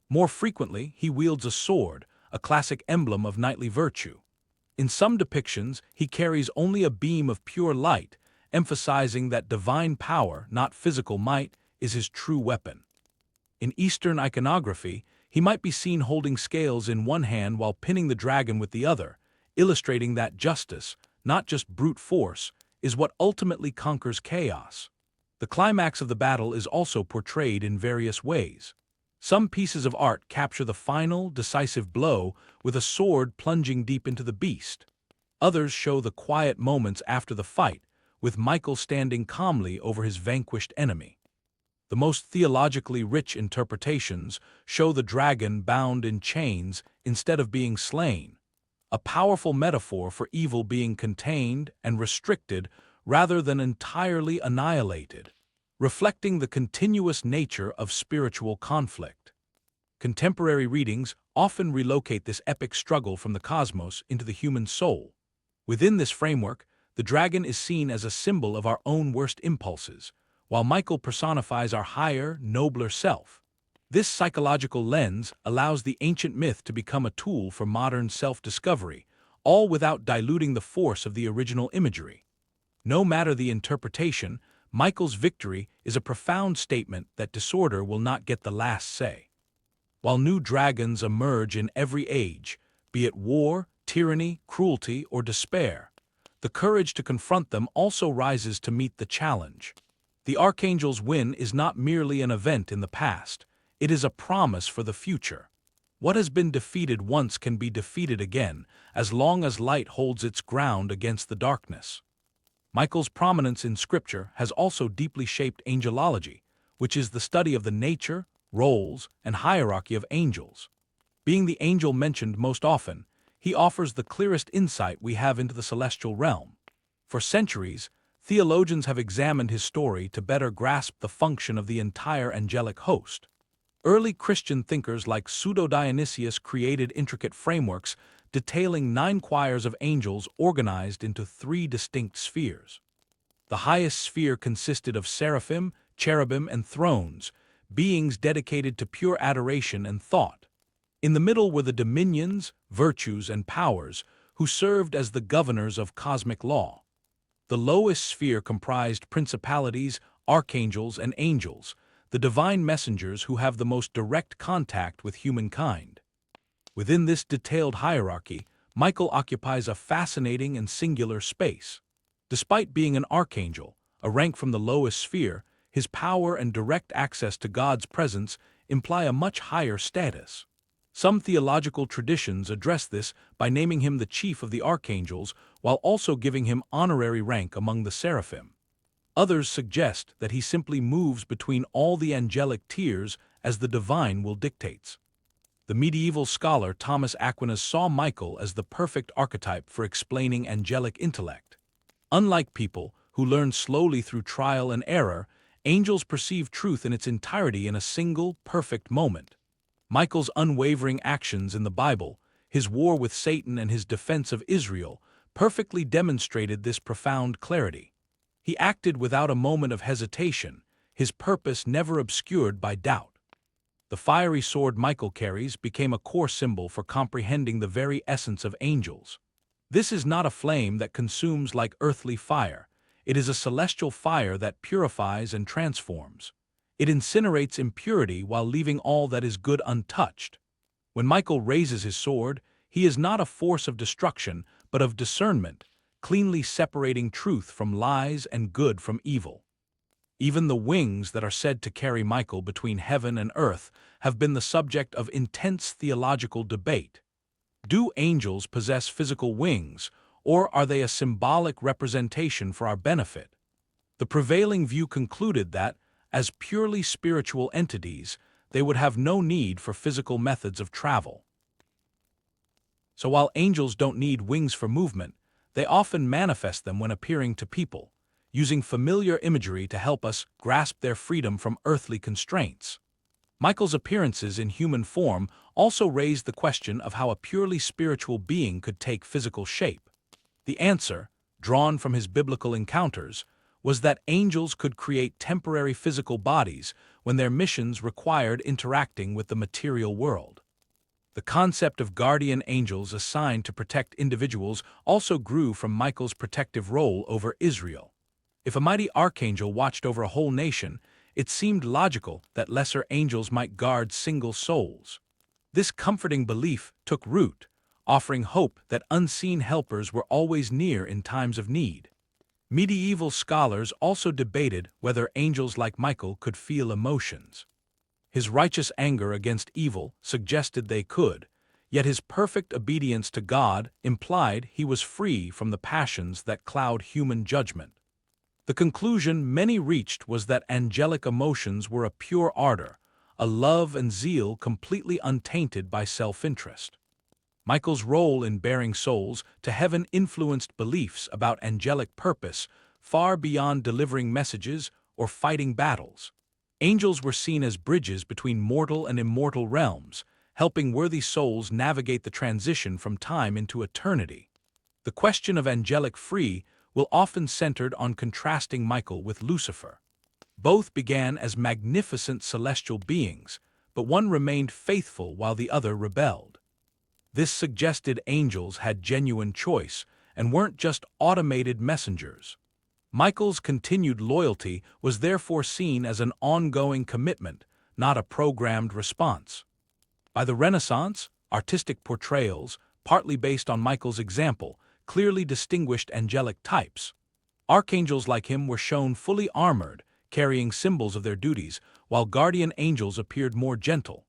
More frequently, he wields a sword, a classic emblem of knightly virtue. In some depictions, he carries only a beam of pure light, emphasizing that divine power, not physical might, is his true weapon. In Eastern iconography, he might be seen holding scales in one hand while pinning the dragon with the other, illustrating that justice, not just brute force, is what ultimately conquers chaos. The climax of the battle is also portrayed in various ways. Some pieces of art capture the final, decisive blow with a sword plunging deep into the beast. Others show the quiet moments after the fight, with Michael standing calmly over his vanquished enemy. The most theologically rich interpretations show the dragon bound in chains instead of being slain, a powerful metaphor for evil being contained and restricted rather than entirely annihilated, reflecting the continuous nature of spiritual conflict. Contemporary readings often relocate this epic struggle from the cosmos into the human soul. Within this framework, the dragon is seen as a symbol of our own worst impulses, while Michael personifies our higher, nobler self. This psychological lens allows the ancient myth to become a tool for modern self-discovery, all without diluting the force of the original imagery. No matter the interpretation, Michael's victory is a profound statement that disorder will not get the last say. While new dragons emerge in every age, be it war, tyranny, cruelty, or despair, the courage to confront them also rises to meet the challenge. The Archangel's win is not merely an event in the past, it is a promise for the future. What has been defeated once can be defeated again, as long as light holds its ground against the darkness. Michael's prominence in Scripture has also deeply shaped Angelology, which is the study of the nature, roles, and hierarchy of angels. Being the angel mentioned most often, he offers the clearest insight we have into the celestial realm. For centuries, theologians have examined his story to better grasp the function of the entire angelic host. Early Christian thinkers like Pseudo-Dionysius created intricate frameworks detailing 9 choirs of angels organized into 3 distinct spheres. The highest sphere consisted of seraphim, cherubim, and thrones, beings dedicated to pure adoration and thought. In the middle were the dominions, virtues, and powers, who served as the governors of cosmic law. The lowest sphere comprised principalities, archangels, and angels, the divine messengers who have the most direct contact with humankind. Within this detailed hierarchy, Michael occupies a fascinating and singular space. Despite being an archangel, a rank from the lowest sphere, his power and direct access to God's presence imply a much higher status. Some theological traditions address this by naming him the chief of the archangels while also giving him honorary rank among the seraphim. Others suggest that he simply moves between all the angelic tiers as the divine will dictates. The medieval scholar Thomas Aquinas saw Michael as the perfect archetype for explaining angelic intellect. Unlike people who learn slowly through trial and error, angels perceive truth in its entirety in a single, perfect moment. Michael's unwavering actions in the Bible, His war with Satan and his defense of Israel perfectly demonstrated this profound clarity. He acted without a moment of hesitation, his purpose never obscured by doubt. The fiery sword Michael carries became a core symbol for comprehending the very essence of angels. This is not a flame that consumes like earthly fire. It is a celestial fire that purifies and transforms. It incinerates impurity while leaving all that is good untouched. When Michael raises his sword, he is not a force of destruction, but of discernment, cleanly separating truth from lies and good from evil. Even the wings that are said to carry Michael between heaven and earth have been the subject of intense theological debate. Do angels possess physical wings, or are they a symbolic representation for our benefit? The prevailing view concluded that, as purely spiritual entities, they would have no need for physical methods of travel. So while angels don't need wings for movement, they often manifest them when appearing to people, using familiar imagery to help us grasp their freedom from earthly constraints. Michael's appearances in human form also raised the question of how a purely spiritual being could take physical shape. The answer, drawn from his biblical encounters, was that angels could create temporary physical bodies when their missions required interacting with the material world. The concept of guardian angels assigned to protect individuals also grew from Michael's protective role over Israel. If a mighty archangel watched over a whole nation, it seemed logical that lesser angels might guard single souls. This comforting belief took root, offering hope that unseen helpers were always near in times of need. Medieval scholars also debated whether angels like Michael could feel emotions. His righteous anger against evil suggested they could, yet his perfect obedience to God implied he was free from the passions that cloud human judgment. The conclusion many reached was that angelic emotions were a pure ardor, a love and zeal completely untainted by self-interest. Michael's role in bearing souls to heaven influenced beliefs about angelic purpose far beyond delivering messages or fighting battles. Angels were seen as bridges between mortal and immortal realms, helping worthy souls navigate the transition from time into eternity. The question of angelic free will often centered on contrasting Michael with Lucifer. Both began as magnificent celestial beings, but one remained faithful while the other rebelled. This suggested angels had genuine choice and weren't just automated messengers. Michael's continued loyalty was therefore seen as an ongoing commitment, not a programmed response. By the Renaissance, artistic portrayals, partly based on Michael's example, clearly distinguished angelic types. Archangels like him were shown fully armored, carrying symbols of their duties, while guardian angels appeared more gentle.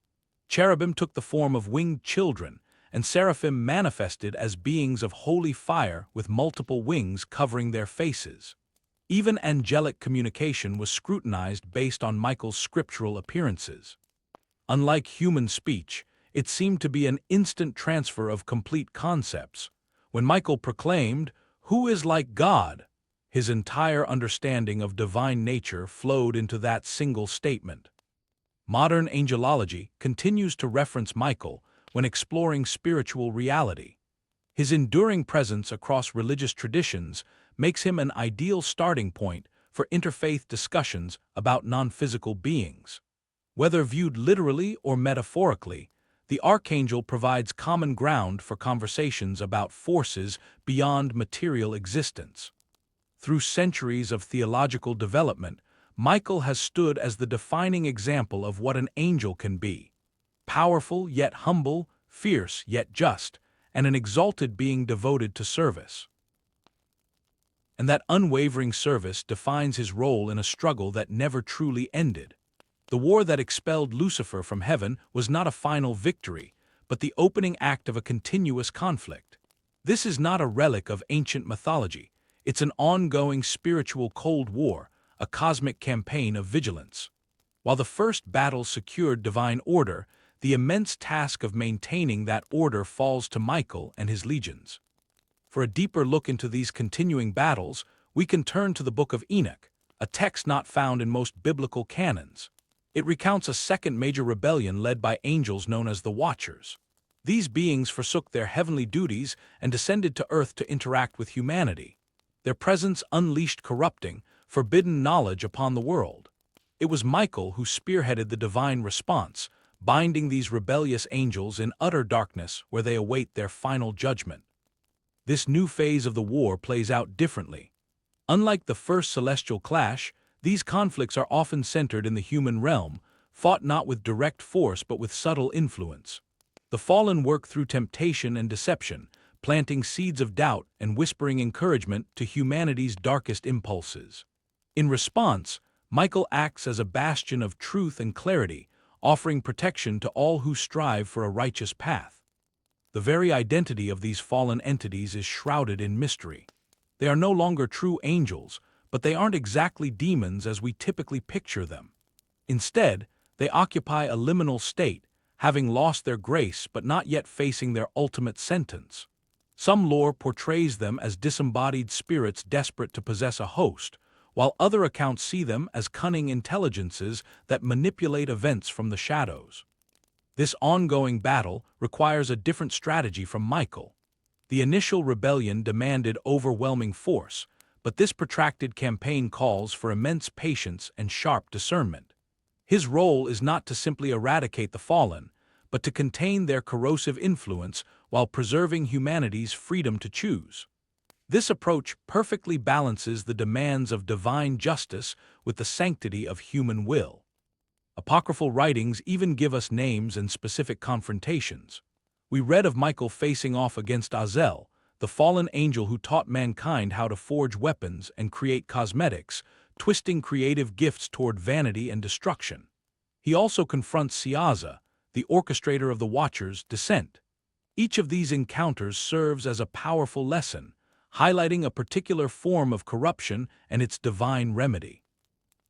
Cherubim took the form of winged children, and seraphim manifested as beings of holy fire with multiple wings covering their faces. Even angelic communication was scrutinized based on Michael's scriptural appearances. Unlike human speech, it seemed to be an instant transfer of complete concepts. When Michael proclaimed, "Who is like God?" his entire understanding of divine nature flowed into that single statement. Modern angelology continues to reference Michael when exploring spiritual reality. His enduring presence across religious traditions makes him an ideal starting point for interfaith discussions about non-physical beings. Whether viewed literally or metaphorically, the archangel provides common ground for conversations about forces beyond material existence. Through centuries of theological development, Michael has stood as the defining example of what an angel can be: powerful yet humble, fierce yet just, and an exalted being devoted to service. And that unwavering service defines his role in a struggle that never truly ended. The war that expelled Lucifer from heaven was not a final victory, but the opening act of a continuous conflict. This is not a relic of ancient mythology. It's an ongoing spiritual Cold War, a cosmic campaign of vigilance. While the first battle secured divine order, the immense task of maintaining that order falls to Michael and his legions. For a deeper look into these continuing battles, we can turn to the Book of Enoch, a text not found in most biblical canons. It recounts a second major rebellion led by angels known as the Watchers. These beings forsook their heavenly duties and descended to earth to interact with humanity. Their presence unleashed corrupting, forbidden knowledge upon the world. It was Michael who spearheaded the divine response, binding these rebellious angels in utter darkness where they await their final judgment. This new phase of the war plays out differently. Unlike the first celestial clash, these conflicts are often centered in the human realm, fought not with direct force but with subtle influence. The fallen work through temptation and deception, planting seeds of doubt and whispering encouragement to humanity's darkest impulses. In response, Michael acts as a bastion of truth and clarity, offering protection to all who strive for a righteous path. The very identity of these fallen entities is shrouded in mystery. They are no longer true angels, but they aren't exactly demons as we typically picture them. Instead, they occupy a liminal state, having lost their grace but not yet facing their ultimate sentence. Some lore portrays them as disembodied spirits desperate to possess a host, while other accounts see them as cunning intelligences that manipulate events from the shadows. This ongoing battle requires a different strategy from Michael. The initial rebellion demanded overwhelming force, but this protracted campaign calls for immense patience and sharp discernment. His role is not to simply eradicate the fallen, but to contain their corrosive influence while preserving humanity's freedom to choose. This approach perfectly balances the demands of divine justice with the sanctity of human will. Apocryphal writings even give us names and specific confrontations. We read of Michael facing off against Azel, the fallen angel who taught mankind how to forge weapons and create cosmetics, twisting creative gifts toward vanity and destruction. He also confronts Siaza, the orchestrator of the Watchers' descent. Each of these encounters serves as a powerful lesson, highlighting a particular form of corruption and its divine remedy.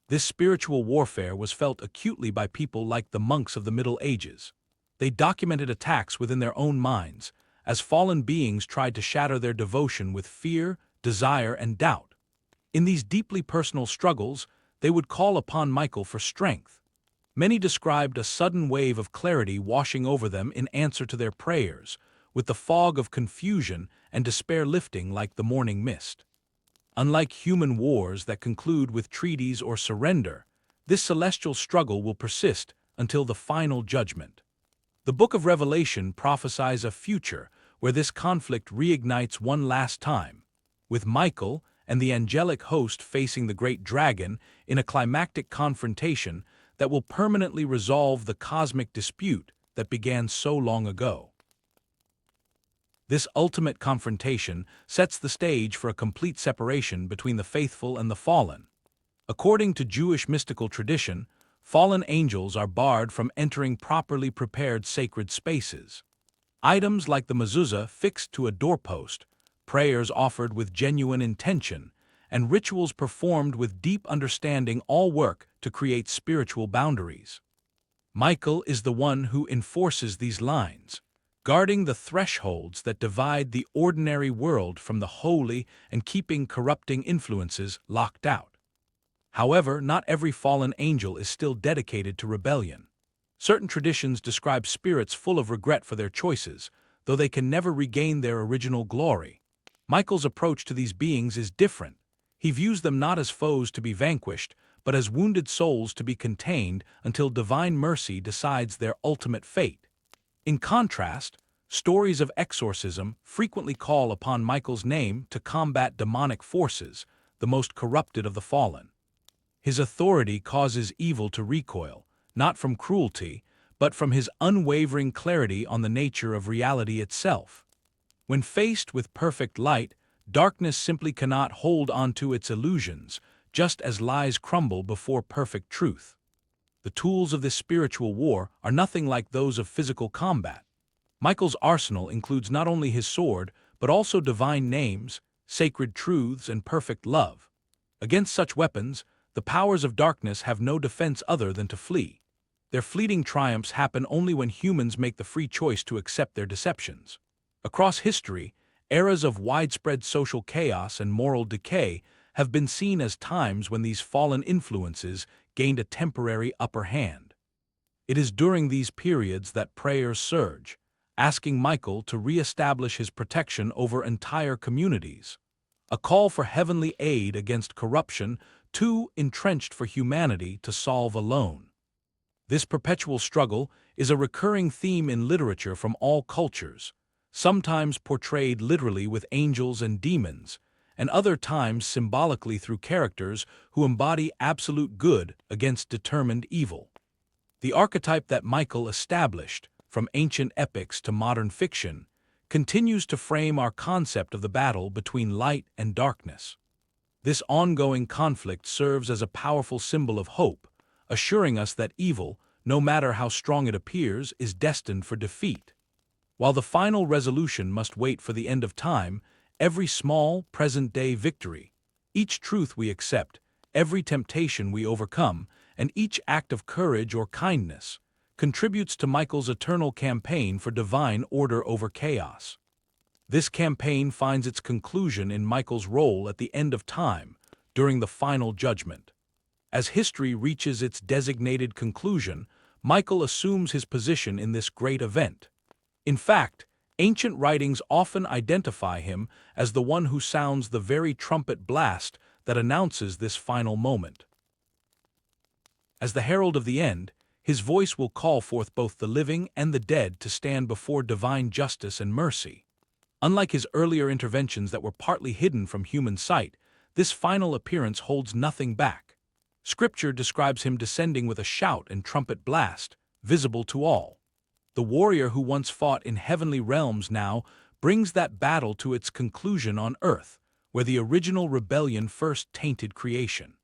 This spiritual warfare was felt acutely by people like the monks of the Middle Ages. They documented attacks within their own minds, as fallen beings tried to shatter their devotion with fear, desire, and doubt. In these deeply personal struggles, they would call upon Michael for strength. Many described a sudden wave of clarity washing over them in answer to their prayers, with the fog of confusion and despair lifting like the morning mist. Unlike human wars that conclude with treaties or surrender, this celestial struggle will persist until the final judgment. The Book of Revelation prophesies a future where this conflict reignites one last time, with Michael and the angelic host facing the great dragon in a climactic confrontation that will permanently resolve the cosmic dispute that began so long ago. This ultimate confrontation sets the stage for a complete separation between the faithful and the fallen. According to Jewish mystical tradition, fallen angels are barred from entering properly prepared sacred spaces. Items like the mezuzah fixed to a doorpost, prayers offered with genuine intention, and rituals performed with deep understanding all work to create spiritual boundaries. Michael is the one who enforces these lines, guarding the thresholds that divide the ordinary world from the holy and keeping corrupting influences locked out. However, not every fallen angel is still dedicated to rebellion. Certain traditions describe spirits full of regret for their choices, though they can never regain their original glory. Michael's approach to these beings is different. He views them not as foes to be vanquished, but as wounded souls to be contained until divine mercy decides their ultimate fate. In contrast, stories of exorcism frequently call upon Michael's name to combat demonic forces, the most corrupted of the fallen. His authority causes evil to recoil, not from cruelty, but from his unwavering clarity on the nature of reality itself. When faced with perfect light, darkness simply cannot hold onto its illusions, just as lies crumble before perfect truth. The tools of this spiritual war are nothing like those of physical combat. Michael's arsenal includes not only his sword, but also divine names, sacred truths, and perfect love. Against such weapons, the powers of darkness have no defense other than to flee. Their fleeting triumphs happen only when humans make the free choice to accept their deceptions. Across history, eras of widespread social chaos and moral decay have been seen as times when these fallen influences gained a temporary upper hand. It is during these periods that prayers surge, asking Michael to re-establish his protection over entire communities. A call for heavenly aid against corruption, too entrenched for humanity to solve alone. This perpetual struggle is a recurring theme in literature from all cultures, sometimes portrayed literally with angels and demons, and other times symbolically through characters who embody absolute good against determined evil. The archetype that Michael established, from ancient epics to modern fiction, continues to frame our concept of the battle between light and darkness. This ongoing conflict serves as a powerful symbol of hope, assuring us that evil, no matter how strong it appears, is destined for defeat. While the final resolution must wait for the end of time, every small, present-day victory, each truth we accept, every temptation we overcome, and each act of courage or kindness contributes to Michael's eternal campaign for divine order over chaos. This campaign finds its conclusion in Michael's role at the end of time, during the final judgment. As history reaches its designated conclusion, Michael assumes his position in this great event. In fact, ancient writings often identify him as the one who sounds the very trumpet blast that announces this final moment. As the herald of the end, his voice will call forth both the living and the dead to stand before divine justice and mercy. Unlike his earlier interventions that were partly hidden from human sight, this final appearance holds nothing back. Scripture describes him descending with a shout and trumpet blast, visible to all. The warrior who once fought in heavenly realms now brings that battle to its conclusion on earth, where the original rebellion first tainted creation.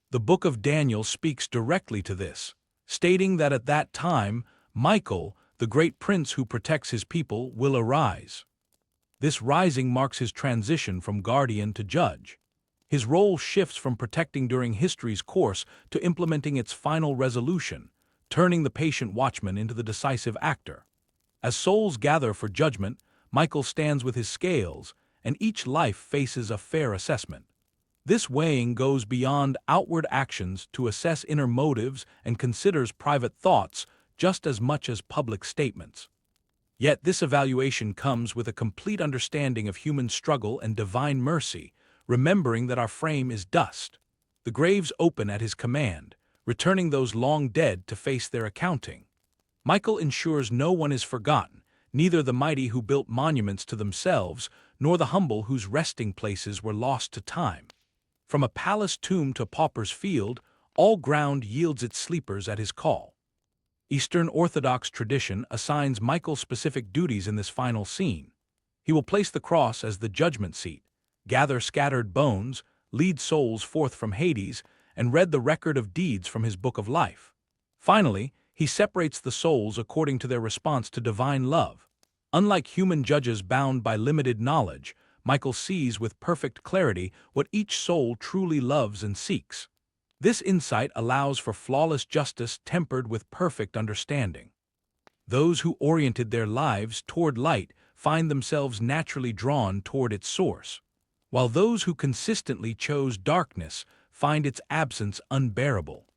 The Book of Daniel speaks directly to this, stating that at that time, Michael, the great prince who protects his people, will arise. This rising marks his transition from guardian to judge. His role shifts from protecting during history's course to implementing its final resolution, turning the patient watchman into the decisive actor. As souls gather for judgment, Michael stands with his scales, and each life faces a fair assessment. This weighing goes beyond outward actions to assess inner motives and considers private thoughts just as much as public statements. Yet this evaluation comes with a complete understanding of human struggle and divine mercy, remembering that our frame is dust. The graves open at his command, returning those long dead to face their accounting. Michael ensures no one is forgotten, neither the mighty who built monuments to themselves, nor the humble whose resting places were lost to time. From a palace tomb to pauper's field, all ground yields its sleepers at his call. Eastern Orthodox tradition assigns Michael specific duties in this final scene. He will place the cross as the judgment seat, gather scattered bones, lead souls forth from Hades, and read the record of deeds from his book of life. Finally, he separates the souls according to their response to divine love. Unlike human judges bound by limited knowledge, Michael sees with perfect clarity what each soul truly loves and seeks. This insight allows for flawless justice tempered with perfect understanding. Those who oriented their lives toward light find themselves naturally drawn toward its source, while those who consistently chose darkness find its absence unbearable.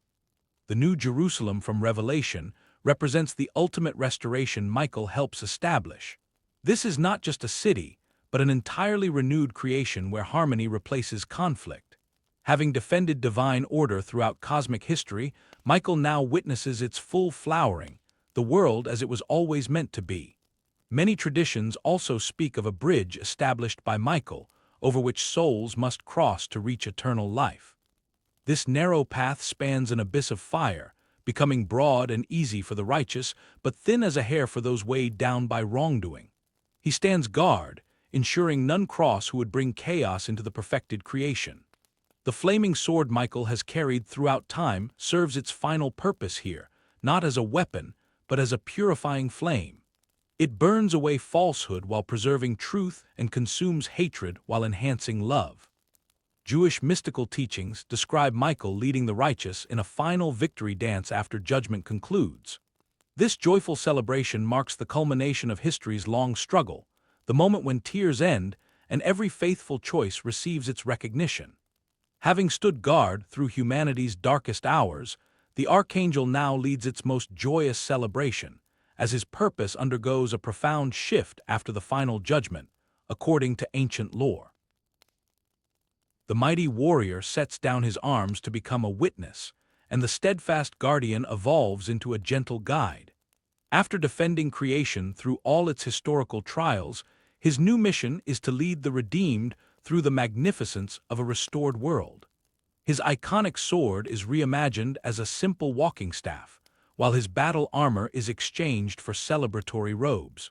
The New Jerusalem from Revelation represents the ultimate restoration Michael helps establish. This is not just a city, but an entirely renewed creation where harmony replaces conflict. Having defended divine order throughout cosmic history, Michael now witnesses its full flowering, the world as it was always meant to be. Many traditions also speak of a bridge established by Michael, over which souls must cross to reach eternal life. This narrow path spans an abyss of fire, becoming broad and easy for the righteous, but thin as a hair for those weighed down by wrongdoing. He stands guard, ensuring none cross who would bring chaos into the perfected creation. The flaming sword Michael has carried throughout time serves its final purpose here, not as a weapon, but as a purifying flame. It burns away falsehood while preserving truth and consumes hatred while enhancing love. Jewish mystical teachings describe Michael leading the righteous in a final victory dance after judgment concludes. This joyful celebration marks the culmination of history's long struggle, the moment when tears end and every faithful choice receives its recognition. Having stood guard through humanity's darkest hours, the Archangel now leads its most joyous celebration, as his purpose undergoes a profound shift after the final judgment, according to ancient lore. The mighty warrior sets down his arms to become a witness, and the steadfast guardian evolves into a gentle guide. After defending creation through all its historical trials, his new mission is to lead the redeemed through the magnificence of a restored world. His iconic sword is reimagined as a simple walking staff, while his battle armor is exchanged for celebratory robes.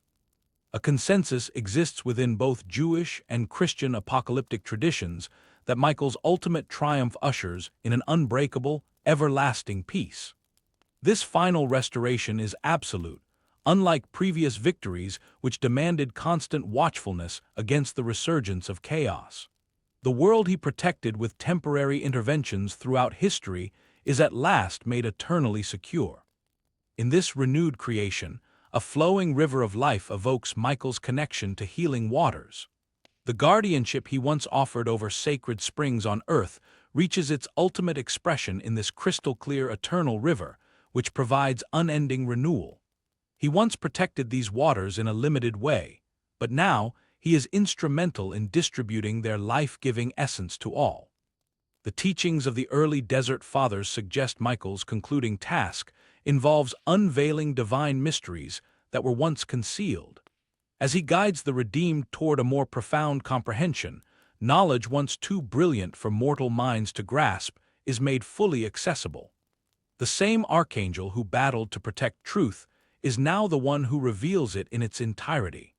A consensus exists within both Jewish and Christian apocalyptic traditions that Michael's ultimate triumph ushers in an unbreakable, everlasting peace. This final restoration is absolute, unlike previous victories which demanded constant watchfulness against the resurgence of chaos. The world he protected with temporary interventions throughout history is at last made eternally secure. In this renewed creation, a flowing river of life evokes Michael's connection to healing waters. The guardianship he once offered over sacred springs on earth reaches its ultimate expression in this crystal-clear eternal river, which provides unending renewal. He once protected these waters in a limited way, but now he is instrumental in distributing their life-giving essence to all. The teachings of the early Desert Fathers suggest Michael's concluding task involves unveiling divine mysteries that were once concealed. As he guides the redeemed toward a more profound comprehension, knowledge once too brilliant for mortal minds to grasp is made fully accessible. The same archangel who battled to protect truth is now the one who reveals it in its entirety.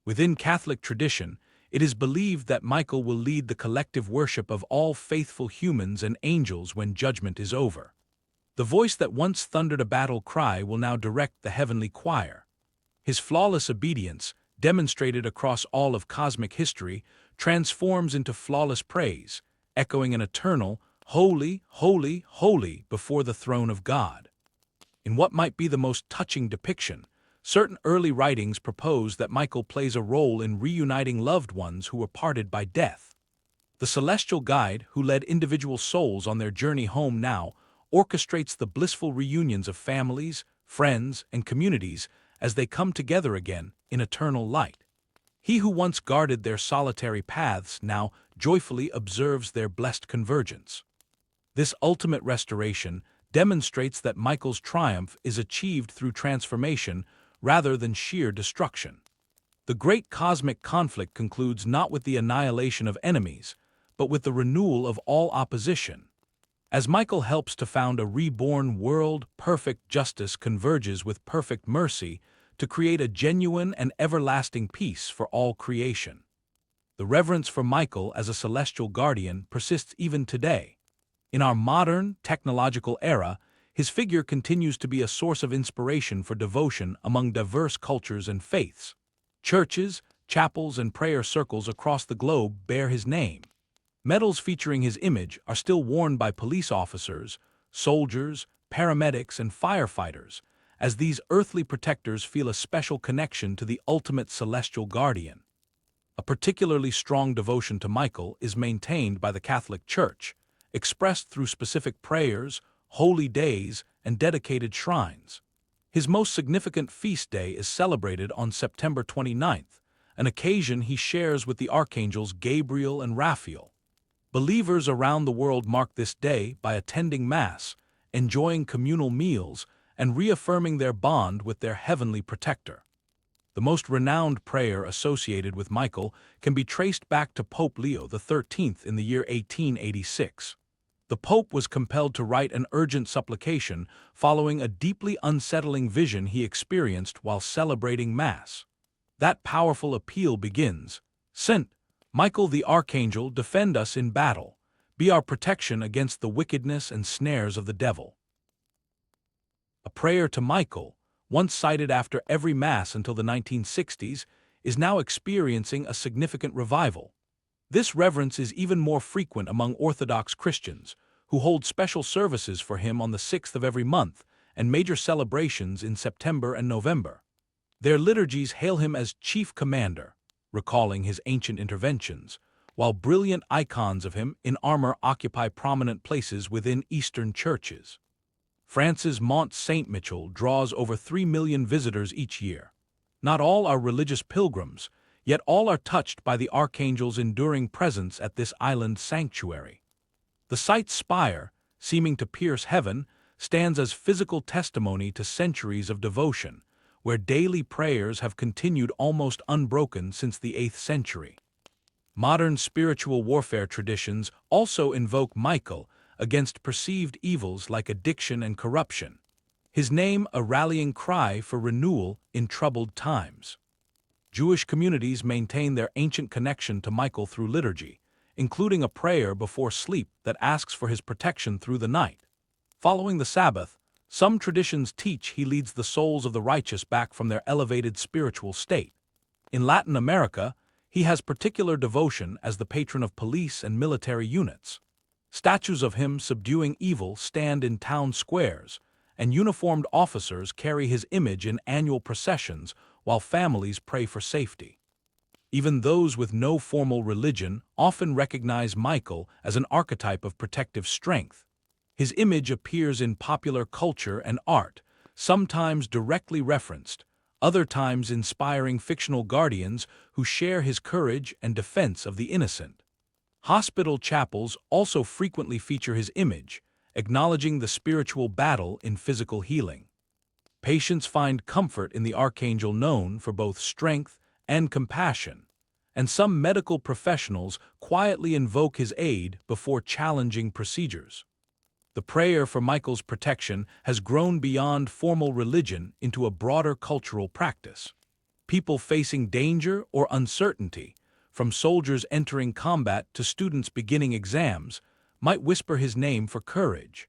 Within Catholic tradition, it is believed that Michael will lead the collective worship of all faithful humans and angels when judgment is over. The voice that once thundered a battle cry will now direct the heavenly choir. His flawless obedience, demonstrated across all of cosmic history, transforms into flawless praise, echoing an eternal, "Holy, holy, holy," before the throne of God. In what might be the most touching depiction, certain early writings propose that Michael plays a role in reuniting loved ones who were parted by death. The celestial guide, who led individual souls on their journey home now, orchestrates the blissful reunions of families, friends, and communities as they come together again in eternal light. He who once guarded their solitary paths now joyfully observes their blessed convergence. This ultimate restoration demonstrates that Michael's triumph is achieved through transformation rather than sheer destruction. The great cosmic conflict concludes not with the annihilation of enemies, but with the renewal of all opposition. As Michael helps to found a reborn world, perfect justice converges with perfect mercy to create a genuine and everlasting peace for all creation. The reverence for Michael as a celestial guardian persists even today. In our modern, technological era, his figure continues to be a source of inspiration for devotion among diverse cultures and faiths. Churches, chapels, and prayer circles across the globe bear his name. Medals featuring his image are still worn by police officers, soldiers, paramedics, and firefighters, as these earthly protectors feel a special connection to the ultimate celestial guardian. A particularly strong devotion to Michael is maintained by the Catholic Church, expressed through specific prayers, holy days, and dedicated shrines. His most significant feast day is celebrated on September 29th, an occasion he shares with the archangels Gabriel and Raphael. Believers around the world mark this day by attending Mass, enjoying communal meals, and reaffirming their bond with their heavenly protector. The most renowned prayer associated with Michael can be traced back to Pope Leo XIII in the year 1886. The Pope was compelled to write an urgent supplication following a deeply unsettling vision he experienced while celebrating Mass. That powerful appeal begins, "Saint Michael the Archangel, defend us in battle. Be our protection against the wickedness and snares of the devil." A prayer to Michael, once cited after every Mass until the 1960s, is now experiencing a significant revival. This reverence is even more frequent among Orthodox Christians, who hold special services for him on the 6th of every month and major celebrations in September and November. Their liturgies hail him as Chief Commander, recalling his ancient interventions, while brilliant icons of him in armor occupy prominent places within Eastern churches. France's Mont Saint-Michel draws over 3 million visitors each year. Not all are religious pilgrims, yet all are touched by the Archangel's enduring presence at this island sanctuary. The site's spire, seeming to pierce heaven, stands as physical testimony to centuries of devotion, where daily prayers have continued almost unbroken since the 8th century. Modern spiritual warfare traditions also invoke Michael against perceived evils like addiction and corruption, his name a rallying cry for renewal in troubled times. Jewish communities maintain their ancient connection to Michael through liturgy, including a prayer before sleep that asks for his protection through the night. Following the Sabbath, some traditions teach he leads the souls of the righteous back from their elevated spiritual state. In Latin America, he has particular devotion as the patron of police and military units. Statues of him subduing evil stand in town squares, and uniformed officers carry his image in annual processions while families pray for safety. Even those with no formal religion often recognize Michael as an archetype of protective strength. His image appears in popular culture and art, sometimes directly referenced, other times inspiring fictional guardians who share his courage and defense of the innocent. Hospital chapels also frequently feature his image, acknowledging the spiritual battle in physical healing. Patients find comfort in the Archangel known for both strength and compassion, and some medical professionals quietly invoke his aid before challenging procedures. The prayer for Michael's protection has grown beyond formal religion into a broader cultural practice. People facing danger or uncertainty, from soldiers entering combat to students beginning exams, might whisper his name for courage.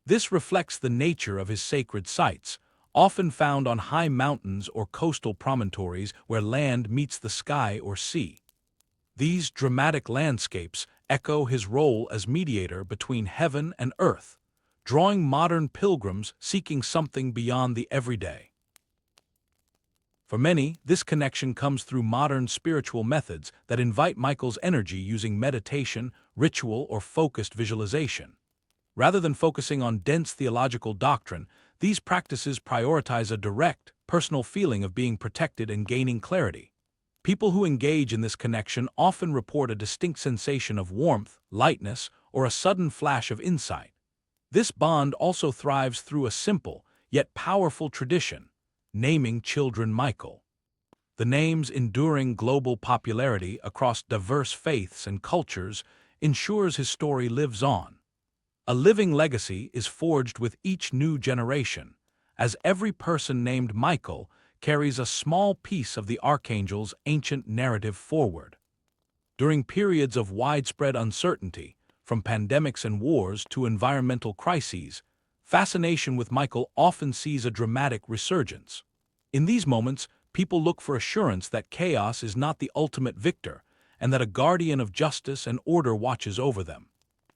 This reflects the nature of his sacred sites, often found on high mountains or coastal promontories where land meets the sky or sea. These dramatic landscapes echo his role as mediator between heaven and earth, drawing modern pilgrims seeking something beyond the everyday. For many, this connection comes through modern spiritual methods that invite Michael's energy using meditation, ritual, or focused visualization. Rather than focusing on dense theological doctrine, these practices prioritize a direct, personal feeling of being protected and gaining clarity. People who engage in this connection often report a distinct sensation of warmth, lightness, or a sudden flash of insight. This bond also thrives through a simple, yet powerful tradition: naming children Michael. The name's enduring global popularity across diverse faiths and cultures ensures his story lives on. A living legacy is forged with each new generation, as every person named Michael carries a small piece of the Archangel's ancient narrative forward. During periods of widespread uncertainty, from pandemics and wars to environmental crises, fascination with Michael often sees a dramatic resurgence. In these moments, people look for assurance that chaos is not the ultimate victor, and that a guardian of justice and order watches over them.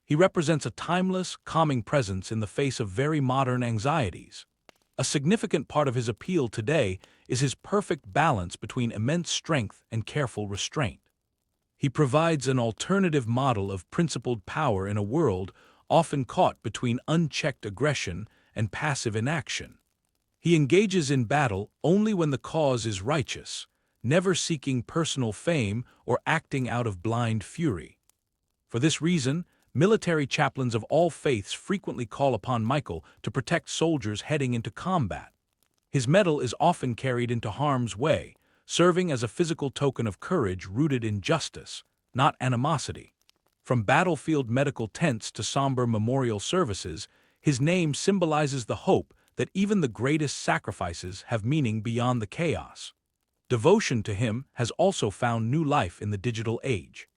He represents a timeless, calming presence in the face of very modern anxieties. A significant part of his appeal today is his perfect balance between immense strength and careful restraint. He provides an alternative model of principled power in a world often caught between unchecked aggression and passive inaction. He engages in battle only when the cause is righteous, never seeking personal fame or acting out of blind fury. For this reason, military chaplains of all faiths frequently call upon Michael to protect soldiers heading into combat. His medal is often carried into harm's way, serving as a physical token of courage rooted in justice, not animosity. From battlefield medical tents to somber memorial services, his name symbolizes the hope that even the greatest sacrifices have meaning beyond the chaos. Devotion to him has also found new life in the digital age.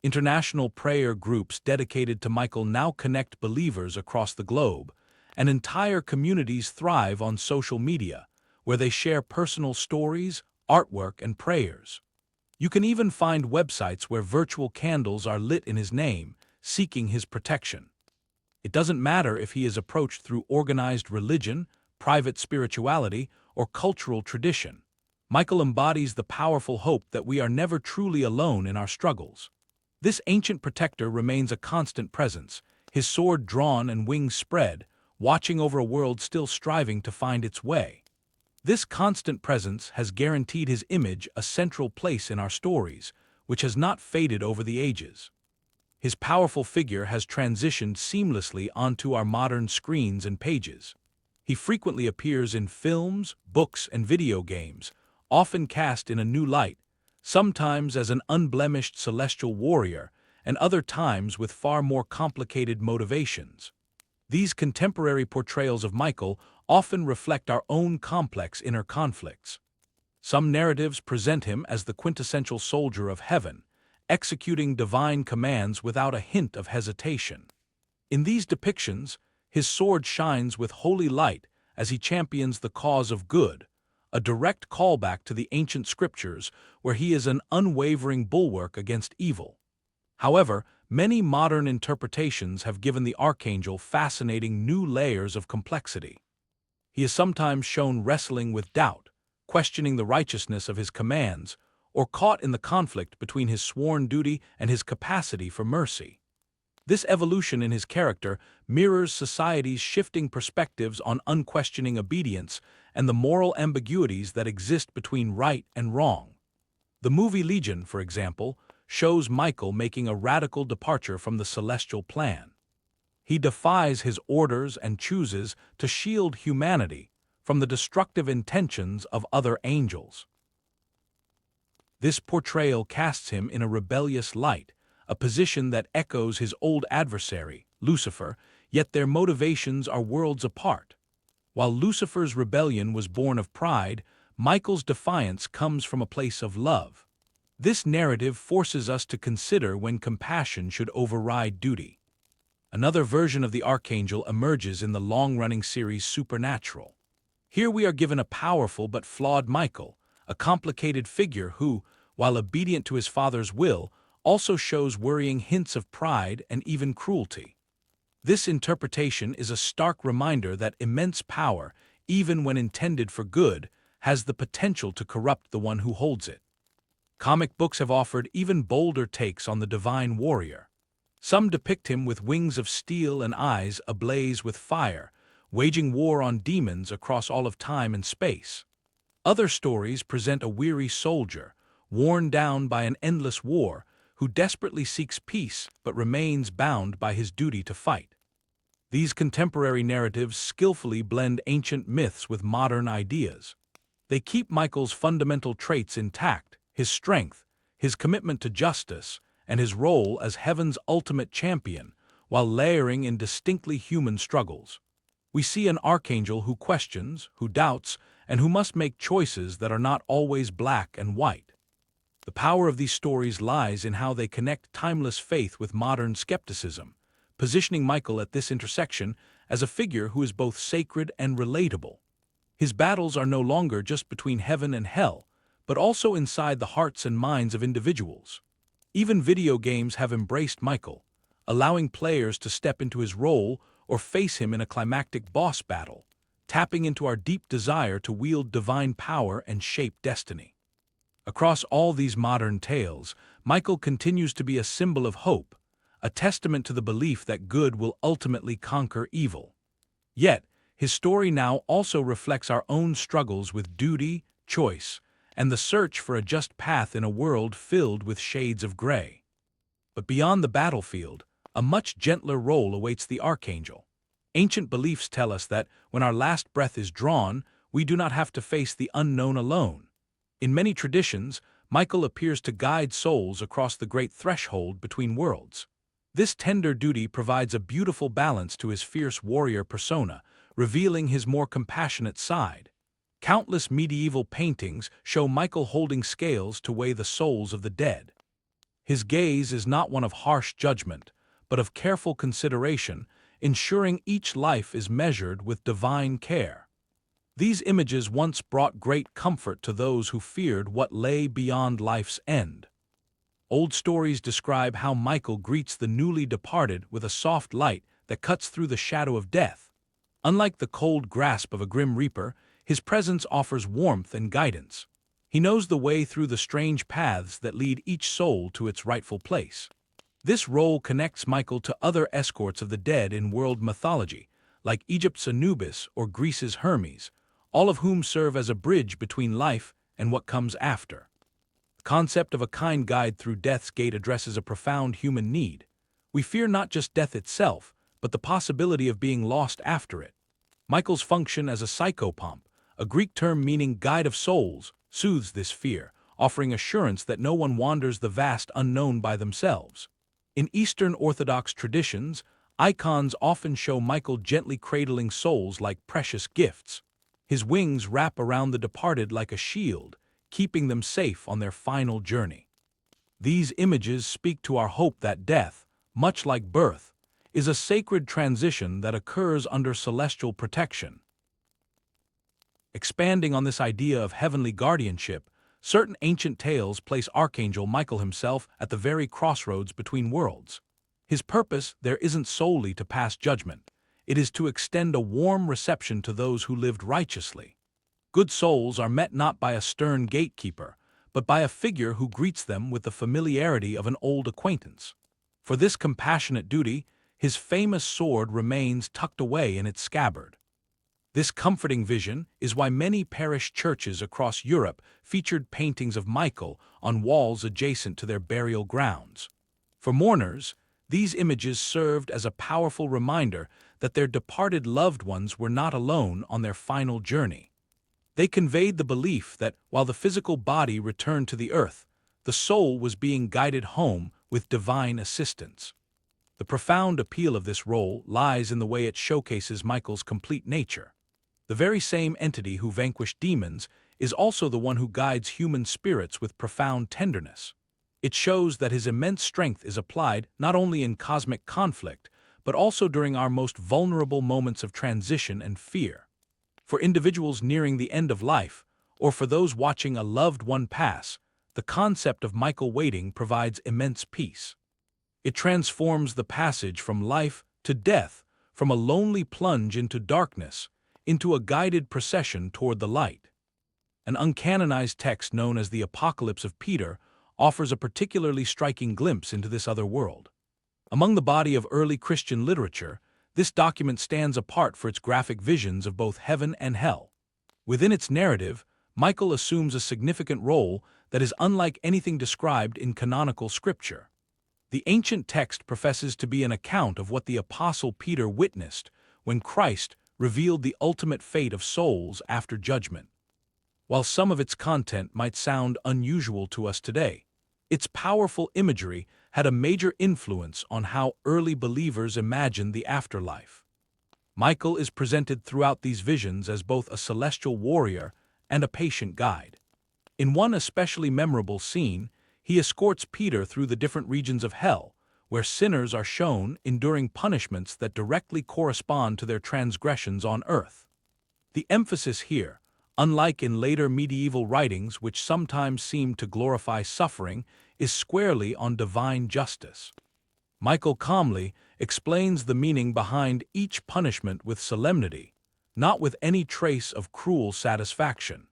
International prayer groups dedicated to Michael now connect believers across the globe, and entire communities thrive on social media, where they share personal stories, artwork, and prayers. You can even find websites where virtual candles are lit in his name, seeking his protection. It doesn't matter if he is approached through organized religion, private spirituality, or cultural tradition. Michael embodies the powerful hope that we are never truly alone in our struggles. This ancient protector remains a constant presence, his sword drawn and wings spread, watching over a world still striving to find its way. This constant presence has guaranteed his image a central place in our stories, which has not faded over the ages. His powerful figure has transitioned seamlessly onto our modern screens and pages. He frequently appears in films, books, and video games, often cast in a new light, sometimes as an unblemished celestial warrior, and other times with far more complicated motivations. These contemporary portrayals of Michael often reflect our own complex inner conflicts. Some narratives present him as the quintessential soldier of heaven, executing divine commands without a hint of hesitation. In these depictions, his sword shines with holy light as he champions the cause of good, a direct callback to the ancient scriptures where he is an unwavering bulwark against evil. However, many modern interpretations have given the Archangel fascinating new layers of complexity. He is sometimes shown wrestling with doubt, questioning the righteousness of his commands, or caught in the conflict between his sworn duty and his capacity for mercy. This evolution in his character mirrors society's shifting perspectives on unquestioning obedience and the moral ambiguities that exist between right and wrong. The movie Legion, for example, shows Michael making a radical departure from the celestial plan. He defies his orders and chooses to shield humanity from the destructive intentions of other angels. This portrayal casts him in a rebellious light, a position that echoes his old adversary, Lucifer, yet their motivations are worlds apart. While Lucifer's rebellion was born of pride, Michael's defiance comes from a place of love. This narrative forces us to consider when compassion should override duty. Another version of the Archangel emerges in the long-running series Supernatural. Here we are given a powerful but flawed Michael, a complicated figure who, while obedient to his father's will, also shows worrying hints of pride and even cruelty. This interpretation is a stark reminder that immense power, even when intended for good, has the potential to corrupt the one who holds it. Comic books have offered even bolder takes on the divine warrior. Some depict him with wings of steel and eyes ablaze with fire, waging war on demons across all of time and space. Other stories present a weary soldier, worn down by an endless war, who desperately seeks peace but remains bound by his duty to fight. These contemporary narratives skillfully blend ancient myths with modern ideas. They keep Michael's fundamental traits intact: his strength, his commitment to justice, and his role as heaven's ultimate champion, while layering in distinctly human struggles. We see an archangel who questions, who doubts, and who must make choices that are not always black and white. The power of these stories lies in how they connect timeless faith with modern skepticism, positioning Michael at this intersection as a figure who is both sacred and relatable. His battles are no longer just between heaven and hell, but also inside the hearts and minds of individuals. Even video games have embraced Michael, allowing players to step into his role or face him in a climactic boss battle, tapping into our deep desire to wield divine power and shape destiny. Across all these modern tales, Michael continues to be a symbol of hope, a testament to the belief that good will ultimately conquer evil. Yet, his story now also reflects our own struggles with duty, choice, and the search for a just path in a world filled with shades of gray. But beyond the battlefield, a much gentler role awaits the Archangel. Ancient beliefs tell us that when our last breath is drawn, we do not have to face the unknown alone. In many traditions, Michael appears to guide souls across the great threshold between worlds. This tender duty provides a beautiful balance to his fierce warrior persona, revealing his more compassionate side. Countless medieval paintings show Michael holding scales to weigh the souls of the dead. His gaze is not one of harsh judgment, but of careful consideration, ensuring each life is measured with divine care. These images once brought great comfort to those who feared what lay beyond life's end. Old stories describe how Michael greets the newly departed with a soft light that cuts through the shadow of death. Unlike the cold grasp of a grim reaper, his presence offers warmth and guidance. He knows the way through the strange paths that lead each soul to its rightful place. This role connects Michael to other escorts of the dead in world mythology, like Egypt's Anubis or Greece's Hermes, all of whom serve as a bridge between life and what comes after. The concept of a kind guide through death's gate addresses a profound human need. We fear not just death itself, but the possibility of being lost after it. Michael's function as a psychopomp, a Greek term meaning guide of souls, soothes this fear, offering assurance that no one wanders the vast unknown by themselves. In Eastern Orthodox traditions, icons often show Michael gently cradling souls like precious gifts. His wings wrap around the departed like a shield, keeping them safe on their final journey. These images speak to our hope that death, much like birth, is a sacred transition that occurs under celestial protection. Expanding on this idea of heavenly guardianship, certain ancient tales place Archangel Michael himself at the very crossroads between worlds. His purpose there isn't solely to pass judgment. It is to extend a warm reception to those who lived righteously. Good souls are met not by a stern gatekeeper, but by a figure who greets them with the familiarity of an old acquaintance. For this compassionate duty, his famous sword remains tucked away in its scabbard. This comforting vision is why many parish churches across Europe featured paintings of Michael on walls adjacent to their burial grounds. For mourners, these images served as a powerful reminder that their departed loved ones were not alone on their final journey. They conveyed the belief that while the physical body returned to the earth, the soul was being guided home with divine assistance. The profound appeal of this role lies in the way it showcases Michael's complete nature. The very same entity who vanquished demons is also the one who guides human spirits with profound tenderness. It shows that his immense strength is applied not only in cosmic conflict, but also during our most vulnerable moments of transition and fear. For individuals nearing the end of life, or for those watching a loved one pass, the concept of Michael waiting provides immense peace. It transforms the passage from life to death, from a lonely plunge into darkness, into a guided procession toward the light. An uncanonized text known as the Apocalypse of Peter offers a particularly striking glimpse into this other world. Among the body of early Christian literature, this document stands apart for its graphic visions of both heaven and hell. Within its narrative, Michael assumes a significant role that is unlike anything described in canonical scripture. The ancient text professes to be an account of what the Apostle Peter witnessed when Christ revealed the ultimate fate of souls after judgment. While some of its content might sound unusual to us today, its powerful imagery had a major influence on how early believers imagined the afterlife. Michael is presented throughout these visions as both a celestial warrior and a patient guide. In one especially memorable scene, he escorts Peter through the different regions of hell, where sinners are shown enduring punishments that directly correspond to their transgressions on earth. The emphasis here, unlike in later medieval writings which sometimes seem to glorify suffering, is squarely on divine justice. Michael calmly explains the meaning behind each punishment with solemnity, not with any trace of cruel satisfaction.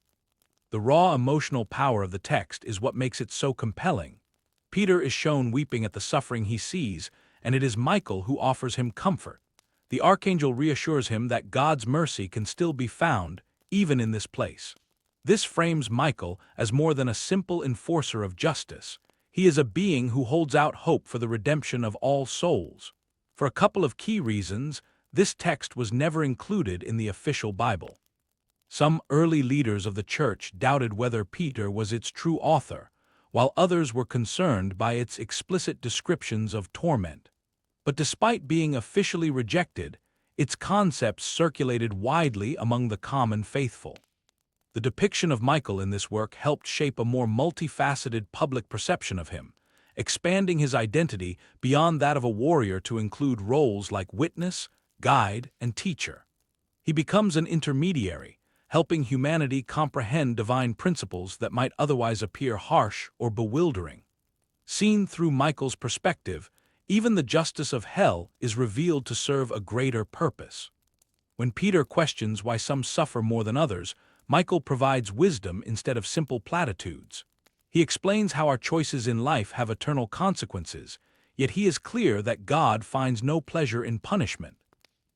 The raw emotional power of the text is what makes it so compelling. Peter is shown weeping at the suffering he sees, and it is Michael who offers him comfort. The archangel reassures him that God's mercy can still be found, even in this place. This frames Michael as more than a simple enforcer of justice. He is a being who holds out hope for the redemption of all souls. For a couple of key reasons, this text was never included in the official Bible. Some early leaders of the church doubted whether Peter was its true author, while others were concerned by its explicit descriptions of torment. But despite being officially rejected, its concepts circulated widely among the common faithful. The depiction of Michael in this work helped shape a more multifaceted public perception of him, expanding his identity beyond that of a warrior to include roles like witness, guide, and teacher. He becomes an intermediary, helping humanity comprehend divine principles that might otherwise appear harsh or bewildering. Seen through Michael's perspective, even the justice of hell is revealed to serve a greater purpose. When Peter questions why some suffer more than others, Michael provides wisdom instead of simple platitudes. He explains how our choices in life have eternal consequences, yet he is clear that God finds no pleasure in punishment.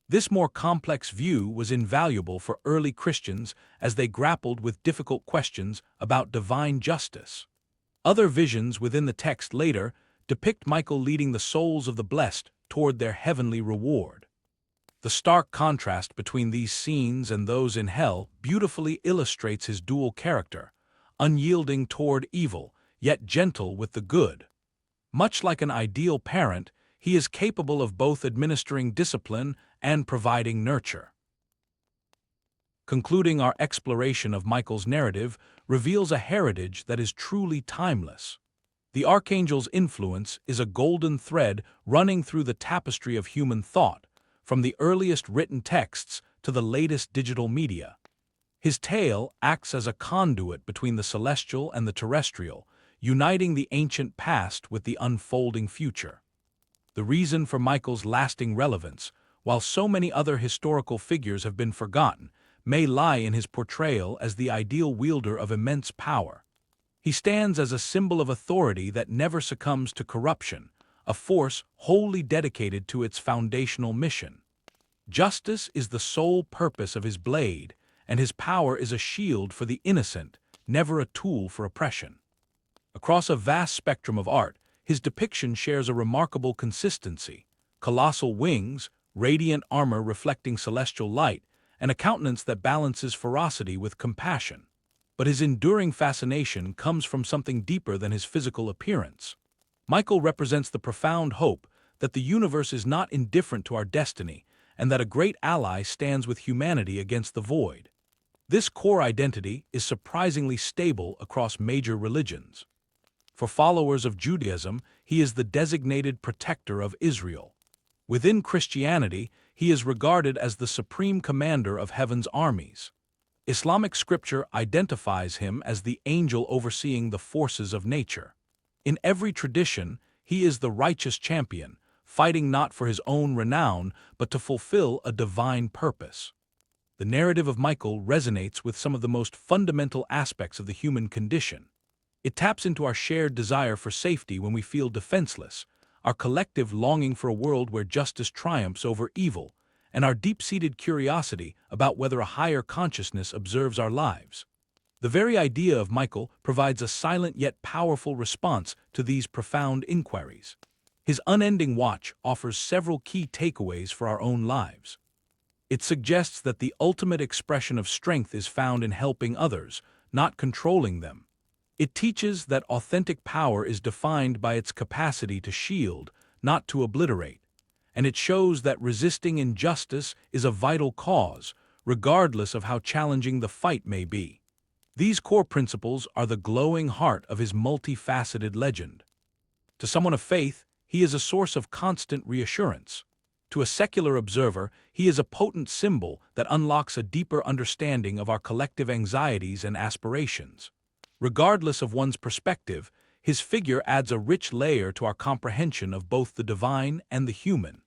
This more complex view was invaluable for early Christians as they grappled with difficult questions about divine justice. Other visions within the text later depict Michael leading the souls of the blessed toward their heavenly reward. The stark contrast between these scenes and those in hell beautifully illustrates his dual character, unyielding toward evil, yet gentle with the good. Much like an ideal parent, he is capable of both administering discipline and providing nurture. Concluding our exploration of Michael's narrative reveals a heritage that is truly timeless. The Archangel's influence is a golden thread running through the tapestry of human thought, from the earliest written texts to the latest digital media. His tale acts as a conduit between the celestial and the terrestrial, uniting the ancient past with the unfolding future. The reason for Michael's lasting relevance, while so many other historical figures have been forgotten, may lie in his portrayal as the ideal wielder of immense power. He stands as a symbol of authority that never succumbs to corruption, a force wholly dedicated to its foundational mission. Justice is the sole purpose of his blade, and his power is a shield for the innocent, never a tool for oppression. Across a vast spectrum of art, his depiction shares a remarkable consistency: colossal wings, radiant armor reflecting celestial light, and a countenance that balances ferocity with compassion. But his enduring fascination comes from something deeper than his physical appearance. Michael represents the profound hope that the universe is not indifferent to our destiny, and that a great ally stands with humanity against the void. This core identity is surprisingly stable across major religions. For followers of Judaism, he is the designated protector of Israel. Within Christianity, he is regarded as the supreme commander of heaven's armies. Islamic scripture identifies him as the angel overseeing the forces of nature. In every tradition, he is the righteous champion, fighting not for his own renown, but to fulfill a divine purpose. The narrative of Michael resonates with some of the most fundamental aspects of the human condition. It taps into our shared desire for safety when we feel defenseless, our collective longing for a world where justice triumphs over evil, and our deep-seated curiosity about whether a higher consciousness observes our lives. The very idea of Michael provides a silent yet powerful response to these profound inquiries. His unending watch offers several key takeaways for our own lives. It suggests that the ultimate expression of strength is found in helping others, not controlling them. It teaches that authentic power is defined by its capacity to shield, not to obliterate. And it shows that resisting injustice is a vital cause, regardless of how challenging the fight may be. These core principles are the glowing heart of his multifaceted legend. To someone of faith, he is a source of constant reassurance. To a secular observer, he is a potent symbol that unlocks a deeper understanding of our collective anxieties and aspirations. Regardless of one's perspective, his figure adds a rich layer to our comprehension of both the divine and the human.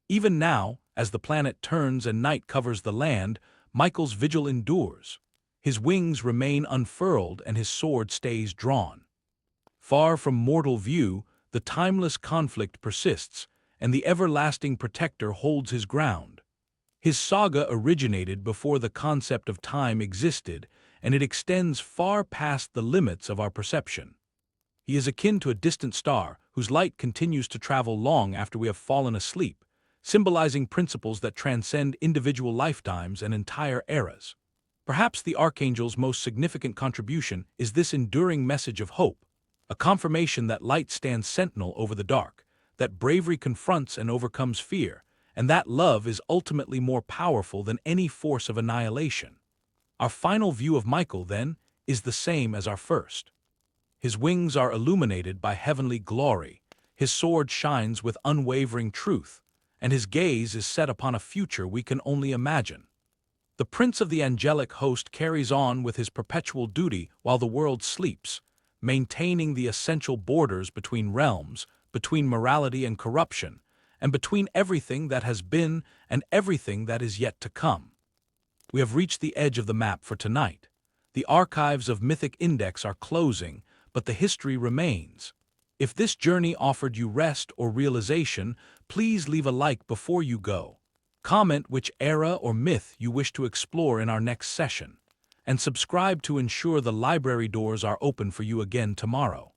Even now, as the planet turns and night covers the land, Michael's vigil endures. His wings remain unfurled and his sword stays drawn. Far from mortal view, the timeless conflict persists, and the everlasting protector holds his ground. His saga originated before the concept of time existed, and it extends far past the limits of our perception. He is akin to a distant star whose light continues to travel long after we have fallen asleep, symbolizing principles that transcend individual lifetimes and entire eras. Perhaps the Archangel's most significant contribution is this enduring message of hope, a confirmation that light stands sentinel over the dark, that bravery confronts and overcomes fear, and that love is ultimately more powerful than any force of annihilation. Our final view of Michael, then, is the same as our first. His wings are illuminated by heavenly glory, his sword shines with unwavering truth, and his gaze is set upon a future we can only imagine. The prince of the angelic host carries on with his perpetual duty while the world sleeps, maintaining the essential borders between realms, between morality and corruption, and between everything that has been and everything that is yet to come. We have reached the edge of the map for tonight. The archives of Mythic Index are closing, but the history remains. If this journey offered you rest or realization, please leave a like before you go. Comment which era or myth you wish to explore in our next session, and subscribe to ensure the library doors are open for you again tomorrow.